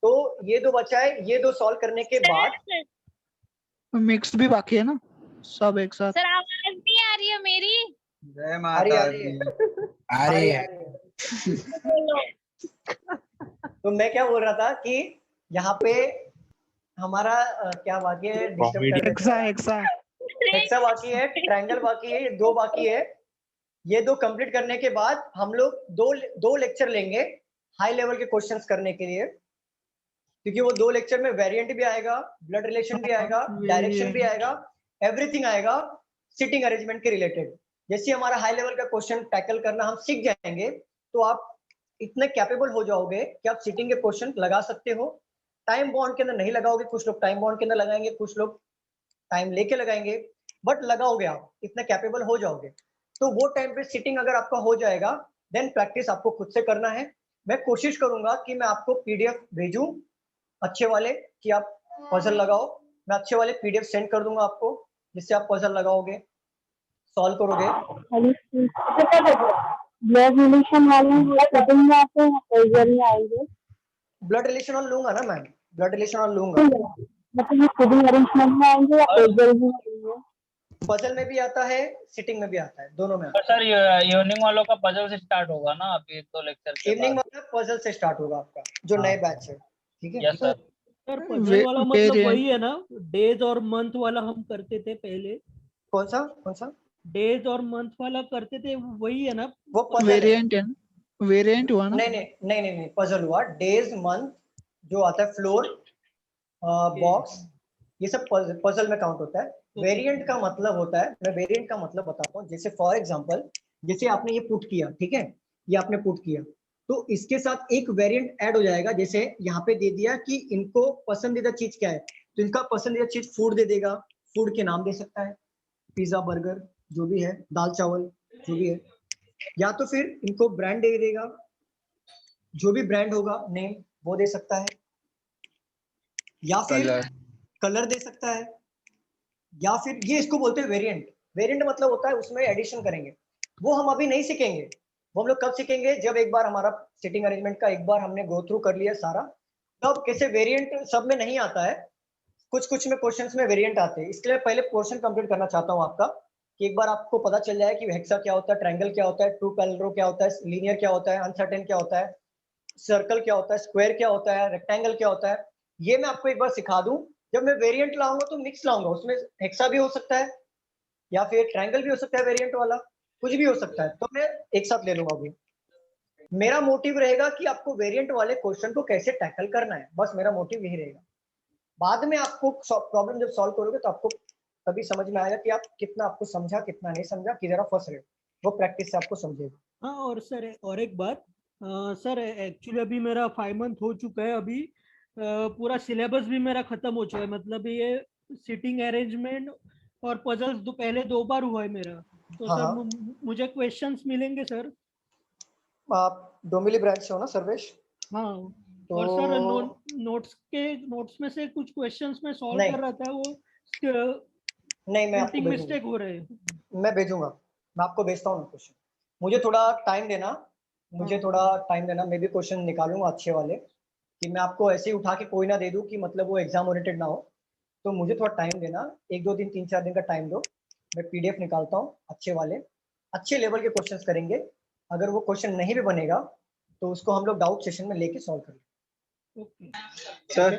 तो ये 2 बचा है, ये 2 सॉल्व करने के बाद मिक्स भी बाकी है ना, सब एक साथ। सर आवाज नहीं आ रही है मेरी? जय माता दी। अरे तो मैं क्या बोल रहा था कि यहाँ पे हमारा क्या बाकी है, डिस्टर्ब कर रहे थे। हेक्सा बाकी है, ट्रायंगल बाकी है, 2 बाकी है, ये दो कंप्लीट करने के बाद हम लोग दो लेक्चर लेंगे हाई लेवल के क्वेश्चंस करने के लिए, क्योंकि वो 2 लेक्चर में वेरिएंट भी आएगा, ब्लड रिलेशन भी आएगा, डायरेक्शन भी आएगा, एवरीथिंग आएगा सिटिंग अरेंजमेंट के रिलेटेड। जैसे हमारा हाई लेवल का क्वेश्चन टैकल करना हम सीख जाएंगे तो आप इतने कैपेबल हो जाओगे कि आप सिटिंग के क्वेश्चन लगा सकते हो। टाइम बाउंड के अंदर नहीं लगाओगे, कुछ लोग टाइम बाउंड के अंदर लगाएंगे, कुछ लोग टाइम लेके लगाएंगे, बट लगाओगे आप, इतने कैपेबल हो जाओगे। तो वो टाइम पे सिटिंग अगर आपका हो जाएगा देन प्रैक्टिस आपको खुद से करना है। मैं कोशिश करूंगा कि मैं आपको पीडीएफ भेजूं अच्छे वाले कि आप पजल लगाओ। मैं अच्छे वाले पीडीएफ सेंड कर दूंगा आपको, जिससे आप पजल लगाओगे, सॉल्व करोगे। ब्लड रिलेशन वाले सेटिंग में आते हैं, प्रेशर में आएंगे। ब्लड रिलेशन और लूंगा ना मैं, ब्लड रिलेशन और लूंगा। मतलब ये सिटिंग अरेंजमेंट में आएंगे या प्रेशर में आएंगे? पजल में भी आता है, सिटिंग में भी आता है, दोनों में आता सर इवनिंग वालों का पजल से स्टार्ट होगा ना अभी 2 लेक्चर है। के इवनिंग बाद? वाला पजल से स्टार्ट होगा आपका जो नए बैच है, ठीक है। Yes sir. सर पजल वाला मतलब वही है ना, डेज और मंथ वाला हम करते थे पहले? कौन सा डेज और मंथ वाला करते थे, वही है ना? वो पजल वेरिएंट है, वेरिएंट हुआ ना? नहीं, पजल हुआ। डेज मंथ जो आता है, फ्लोर बॉक्स, ये सब पजल में काउंट होता है। वेरिएंट का मतलब होता है, मैं वेरिएंट का मतलब बताता हूँ। जैसे फॉर एग्जांपल, जैसे आपने ये पुट किया, ठीक है, ये आपने पुट किया, तो इसके साथ एक वेरिएंट ऐड हो जाएगा। जैसे यहाँ पे दे दिया कि इनको पसंदीदा चीज क्या है, तो इनका पसंदीदा चीज फूड दे देगा, फूड के नाम दे सकता है, पिज्जा, बर्गर, जो भी है, दाल चावल, जो भी है। या तो फिर इनको ब्रांड दे देगा, जो भी ब्रांड होगा नेम वो दे सकता है, या फिर कलर दे सकता है, या फिर ये इसको बोलते हैं वेरिएंट। वेरिएंट मतलब होता है उसमें एडिशन करेंगे, वो हम अभी नहीं सीखेंगे। वो हम लोग कब सीखेंगे, जब एक बार हमारा सिटिंग अरेंजमेंट का एक बार हमने गो थ्रू कर लिया सारा, तब कैसे वेरिएंट सब में नहीं आता है, कुछ में क्वेश्चंस में वेरिएंट आते हैं। इसके लिए पहले पोर्शन कंप्लीट करना चाहता हूँ आपका, कि एक बार आपको पता चल जाए कि हेक्सा क्या होता है, ट्रायंगल क्या होता है, ट्रू पैरेलल क्या होता है, लीनियर क्या होता है, अनसर्टेन क्या होता है, सर्कल क्या होता है, स्क्वायर क्या होता है, रेक्टेंगल क्या होता है। ये मैं आपको एक बार सिखा दूं। जब मैं वेरिएंट लाऊंगा तो मिक्स लाऊंगा, उसमें हेक्सा भी हो सकता है या फिर ट्रायंगल भी हो सकता है, वेरिएंट वाला कुछ भी हो सकता है, तो मैं एक साथ ले लूंगा। अभी मेरा मोटिव रहेगा कि आपको वेरिएंट वाले क्वेश्चन को कैसे टैकल करना है, बस मेरा मोटिव यही रहेगा। बाद में आपको प्रॉब्लम जब सॉल्व करोगे तो आपको तभी समझ में आएगा कि आप कितना आपको समझा, कितना नहीं समझा, किधर आप फंस रहे हो, वो प्रैक्टिस से आपको समझेगा। हाँ, और सर और एक बात, सर एक्चुअली अभी मेरा 5 मंथ हो चुका है, अभी पूरा सिलेबस भी मेरा खत्म हो चुका है। मतलब ये सिटिंग अरेंजमेंट और पजल्स पहले 2 बार हुआ है मेरा, तो हाँ, सर हाँ। मुझे क्वेश्चंस मिलेंगे सर? आप डोमिली ब्रांच से हो ना सर्वेश? हाँ, तो और सर नोट्स में से कुछ क्वेश्चंस में सॉल्व कर रहा था, वो नहीं, मैं आपको प्रिंटिंग भेजूंगा, मिस्टेक हो रहे हैं। मैं भेजूंगा, मैं आपको भेजता हूँ क्वेश्चन। मुझे थोड़ा टाइम देना, मैं भी क्वेश्चन निकालूंगा अच्छे वाले, कि मैं आपको ऐसे ही उठा के कोई ना दे दूं कि मतलब वो एग्जाम ओरिएंटेड ना हो। तो मुझे थोड़ा टाइम देना, 1-2 दिन 3-4 दिन का टाइम दो, मैं पीडीएफ निकालता हूँ अच्छे वाले, अच्छे लेवल के क्वेश्चंस करेंगे। अगर वो क्वेश्चन नहीं भी बनेगा तो उसको हम लोग डाउट सेशन में लेके सॉल्व करेंगे। सर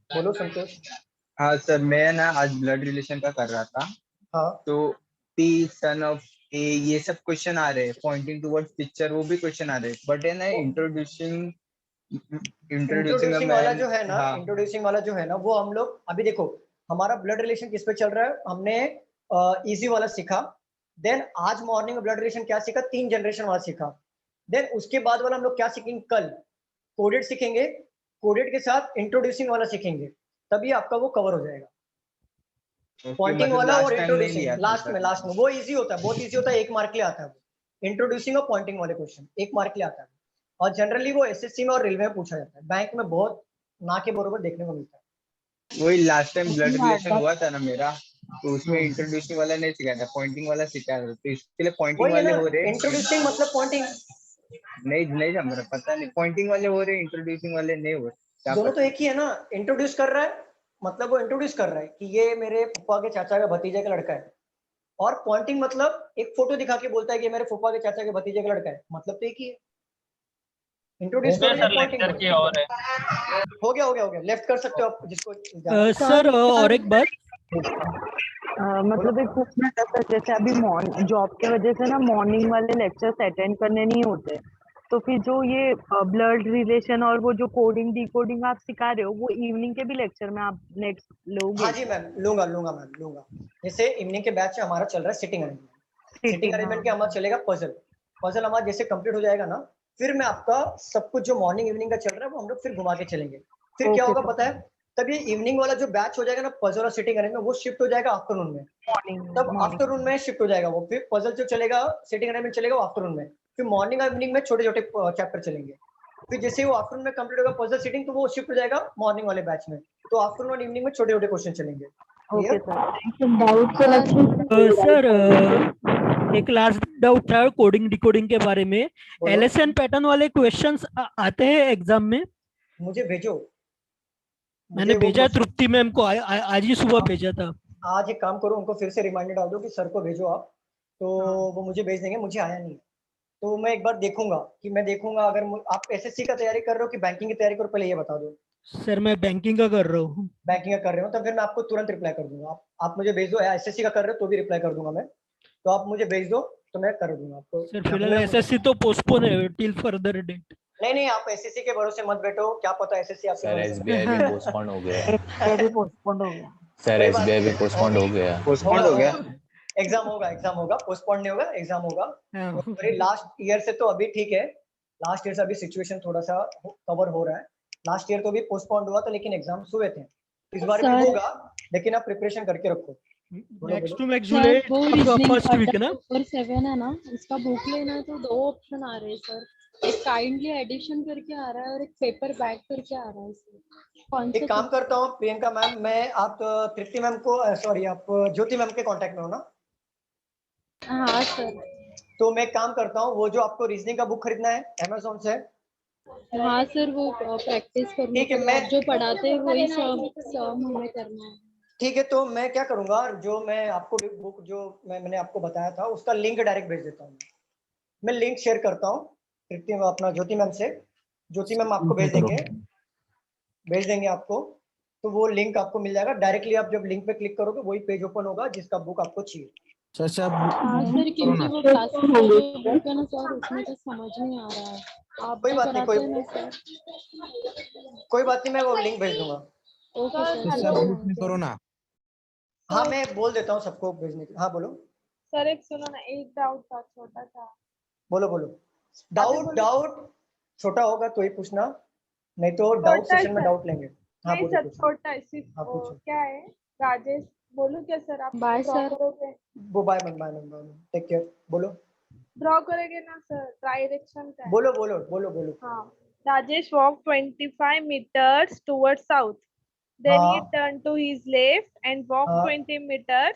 बोलो संतोष। हाँ सर, मैं ना आज ब्लड रिलेशन का कर रहा था। हाँ, तो पी सन ऑफ ए ये सब क्वेश्चन आ रहे हैं, पॉइंटिंग टुवर्ड्स पिक्चर वो भी क्वेश्चन आ रहे हैं, बट है ना इंट्रोड्यूसिंग वाला जो है ना, इंट्रोड्यूसिंग वाला जो है ना, वो हम लोग अभी देखो, हमारा ब्लड रिलेशन किस पे चल रहा है। हमने इजी वाला सीखा, देन आज मॉर्निंग में ब्लड रिलेशन क्या सीखा, 3 जनरेशन वाला सीखा। देन उसके बाद वाला हम लोग क्या सीखेंगे, कल कोडेड सीखेंगे, कोडेड के साथ इंट्रोड्यूसिंग वाला सीखेंगे, तभी आपका वो कवर हो जाएगा। पॉइंटिंग वाला और इंट्रोड्यूसिंग लास्ट में वो इजी होता है, बहुत इजी होता है, 1 मार्क के लिए आता है। इंट्रोड्यूसिंग और पॉइंटिंग वाले क्वेश्चन 1 मार्क के लिए आता है, और जनरली वो एसएससी में और रेलवे में पूछा जाता है, बैंक में बहुत ना के बरोबर देखने को मिलता है। वही लास्ट टाइम ब्लड रिलेशन हुआ था ना मेरा, तो उसमें इंट्रोड्यूसिंग वाला नहीं सिखाया था, पॉइंटिंग वाला सिखाया था, तो इसके लिए पॉइंटिंग वाले हो रहे। इंट्रोड्यूसिंग मतलब पॉइंटिंग नहीं समझ रहा, पता नहीं, पॉइंटिंग वाले हो रहे, इंट्रोड्यूसिंग वाले नहीं हो रहे, दोनों तो एक ही है ना। इंट्रोड्यूस कर रहा है मतलब वो इंट्रोड्यूस कर रहा है कि ये मेरे फुफा के चाचा का भतीजे का लड़का है, और पॉइंटिंग मतलब एक फोटो दिखा के बोलता है कि मेरे फुफा के चाचा के भतीजे का लड़का है, मतलब तो एक ही है। इंट्रोड्यूस कर रहे हैं, हो गया लेफ्ट कर सकते हो आप जिसको। सर और एक बात, मतलब एक पूछना था सर, जैसे अभी जॉब के वजह से ना मॉर्निंग वाले लेक्चर्स अटेंड करने नहीं होते, तो फिर जो ये ब्लड रिलेशन और वो जो कोडिंग डिकोडिंग आप सिखा रहे हो वो इवनिंग के भी लेक्चर में आप नेक्स्ट लोगे? हाँ जी मैम, लूंगा लूंगा मैम लूंगा। जैसे इवनिंग के बैच में हमारा चल रहा है सिटिंग अरेंजमेंट। सिटिंग अरेंजमेंट के हमारा चलेगा पजल। पजल हमारा जैसे कंप्लीट हो जाएगा ना, फिर मैं आपका सब कुछ जो मॉर्निंग इवनिंग का चल रहा है वो हम लोग फिर घुमा के चलेंगे। फिर क्या होगा पता है, तब ये इवनिंग वाला जो बैच हो जाएगा ना पजल और सिटिंग अरेंजमेंट, वो शिफ्ट हो जाएगा आफ्टरनून में। तब आफ्टरनून में शिफ्ट हो जाएगा वो, फिर पजल जो चलेगा सिटिंग अरेंजमेंट चलेगा वो आफ्टरनून में, फिर मॉर्निंग और इवनिंग में छोटे छोटे चैप्टर चलेंगे। फिर जैसे वो आफ्टरनून में कंप्लीट होगा पजल सिटिंग, तो वो शिफ्ट हो जाएगा मॉर्निंग वाले बैच में, तो आफ्टरनून और इवनिंग में छोटे छोटे क्वेश्चन चलेंगे। ओके सर एक लास्ट डाउट था कोडिंग डिकोडिंग के बारे में। एलएसएन पैटर्न वाले क्वेश्चंस आते हैं एग्जाम में? मुझे भेजो। मैंने भेजा तृप्ति मैम को, आज ही सुबह भेजा था। आज एक काम करो, उनको फिर से रिमाइंडर डाल दो कि सर को भेजो आप, तो वो मुझे भेज देंगे। मुझे आया नहीं, तो मैं एक बार देखूंगा अगर आप एसएससी का तैयारी कर रहे हो कि बैंकिंग की तैयारी करो, पहले ये बता दो। सर मैं बैंकिंग का कर रहा हूँ। बैंकिंग का कर रहे हो तो फिर मैं आपको तुरंत रिप्लाई कर दूंगा। आप मुझे भेज दो। एसएससी का कर रहे हो तो भी रिप्लाई कर दूंगा मैं, तो आप मुझे भेज दो तो मैं कर दूंगा आपको। सर फिलहाल एसएससी तो पोस्टपोन है टिल फर्दर डेट। नहीं, आप एसएससी के भरोसे मत बैठो, क्या पता एसएससी आपके सर एसबीआई भी पोस्टपोन हो गया। सर एसबीआई भी पोस्टपोन हो गया। पोस्टपोन हो गया। एग्जाम होगा, पोस्टपोन नहीं होगा, एग्जाम होगा। लास्ट ईयर से तो अभी ठीक है, लास्ट ईयर से अभी सिचुएशन थोड़ा सा कवर हो रहा है। लास्ट ईयर तो भी पोस्टपोन हुआ था लेकिन एग्जाम्स हुए थे, इस बार भी होगा, लेकिन आप प्रिपरेशन करके रखो। नेक्स्ट टू नेक्स्ट जुलाई आपका फर्स्ट वीक है ना? पेपर 7 है ना, इसका बुक लेना है तो 2 ऑप्शन आ रहे हैं सर। एक काइंडली एडिशन करके आ रहा है और एक पेपर बैक करके आ रहा है सर। एक काम करता हूँ प्रियंका मैम, मैं आप तृप्ति मैम को सॉरी आप ज्योति मैम के कांटेक्ट में हो ना? हाँ सर। तो मैं काम करता हूँ, वो जो आपको रीजनिंग का बुक खरीदना है अमेज़न से। हाँ सर, वो प्रैक्टिस करने ठीक है, के बाद जो पढ़ाते हैं वही सब हमें करना है। ठीक है, तो मैं क्या करूंगा, जो मैं आपको बुक जो मैंने आपको बताया था उसका लिंक डायरेक्ट भेज देता हूँ। मैं लिंक शेयर करता हूँ तृप्ति अपना ज्योति मैम से। ज्योति मैम आपको भेज देंगे आपको, तो वो लिंक आपको मिल जाएगा डायरेक्टली। आप जब लिंक पे क्लिक करोगे वही पेज ओपन होगा जिसका बुक आपको चाहिए। हाँ सर, क्योंकि वो क्लास में जो बुक है ना सर, उसमें तो समझ नहीं आ रहा है। आप कोई बात नहीं, कोई बात नहीं, मैं वो लिंक भेज दूंगा। ओके सर करो ना। हाँ मैं बोल देता हूँ सबको भेजने के। हाँ बोलो सर, एक सुनो ना, एक डाउट था छोटा सा। बोलो। डाउट छोटा होगा तो ही पूछना, नहीं तो डाउट सेशन में डाउट लेंगे। हाँ नहीं सर, छोटा है सिर्फ। क्या है राजेश, बोलो क्या सर? आप बाय ड्रॉ सर। करोगे? वो बाय टेक केयर। बोलो ड्रॉ करेंगे ना सर, डायरेक्शन का है। बोलो। हाँ, Rajesh walked 25 meters towards south. Then he turned to his left and walked 20 meters.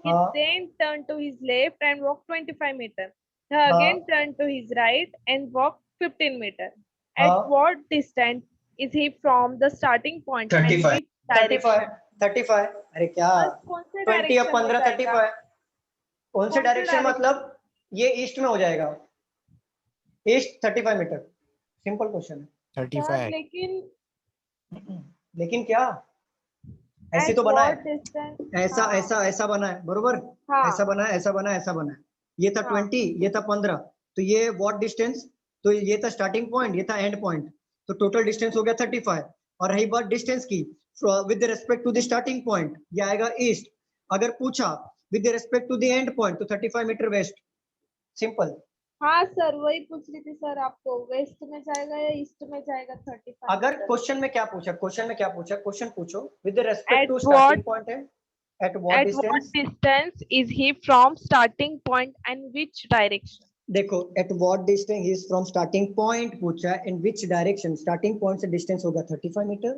He then turned to his left and walked 25 meters. He again turned to his right and walked 15 meters. At what distance is he from the starting point? 35। अरे क्या 20 और 15 35। कौन से direction? मतलब ये east में हो जाएगा, ईस्ट 35 मीटर। सिंपल क्वेश्चन है। 35। लेकिन क्या ऐसे तो बना है, ऐसा बना है बरोबर। ऐसा बना है। ये था 20, ये था 15, तो ये व्हाट डिस्टेंस, तो ये था स्टार्टिंग पॉइंट, ये था एंड पॉइंट, तो टोटल डिस्टेंस हो गया 35। और रही बात डिस्टेंस की with respect to the starting point, ये आएगा ईस्ट। अगर पूछा with respect to the end point तो 35 मीटर वेस्ट। सिंपल। हाँ सर, वही पूछ रही थी सर आपको, वेस्ट में जाएगा या ईस्ट में जाएगा 35? अगर क्वेश्चन में क्या पूछा, क्वेश्चन पूछो with respect to starting point है। At what distance is he from starting point and which direction? देखो at what distance he is from starting point पूछा, in which direction। Starting point से distance होगा 35 metre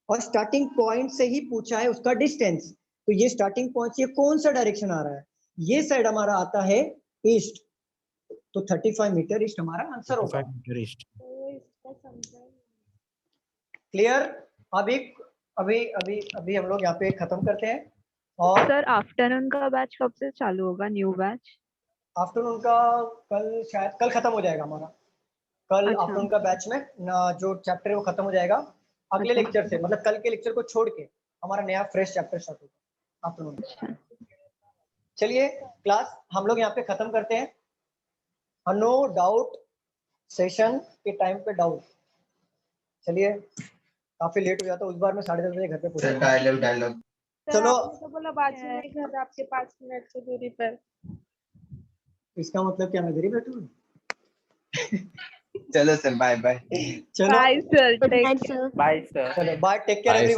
और starting point से ही पूछा है उसका डिस्टेंस, तो ये स्टार्टिंग पॉइंट से कौन सा डायरेक्शन आ रहा है, ये साइड हमारा आता है ईस्ट, तो 35 मीटर ईस्ट हमारा आंसर होगा। क्लियर? अभी हम लोग यहाँ पे खत्म करते हैं। और सर आफ्टरनून का बैच कब से चालू होगा, न्यू बैच? आफ्टरनून का कल, शायद कल खत्म हो जाएगा हमारा। कल आफ्टरनून का बैच में जो चैप्टर है वो खत्म हो जाएगा। अगले लेक्चर से, मतलब कल के लेक्चर को छोड़ के हमारा नया फ्रेश चैप्टर स्टार्ट होगा। आफ्टरनून। चलिए क्लास हम लोग यहाँ पे खत्म करते हैं। नो डाउट सेशन के टाइम पे डाउट। चलिए काफी लेट हो जाता उस बार मैं 10:30 बजे घर पे पहुंचा। डायलॉग सर चलो आपने तो बोला बाजू में ही घर है आपके 5 मिनट की दूरी पर। इसका मतलब क्या मैं गरीब बैठू हूँ? चलो सर, बाय बाय। चलो bye sir, take bye sir. चलो bye, take care Bye, everyone.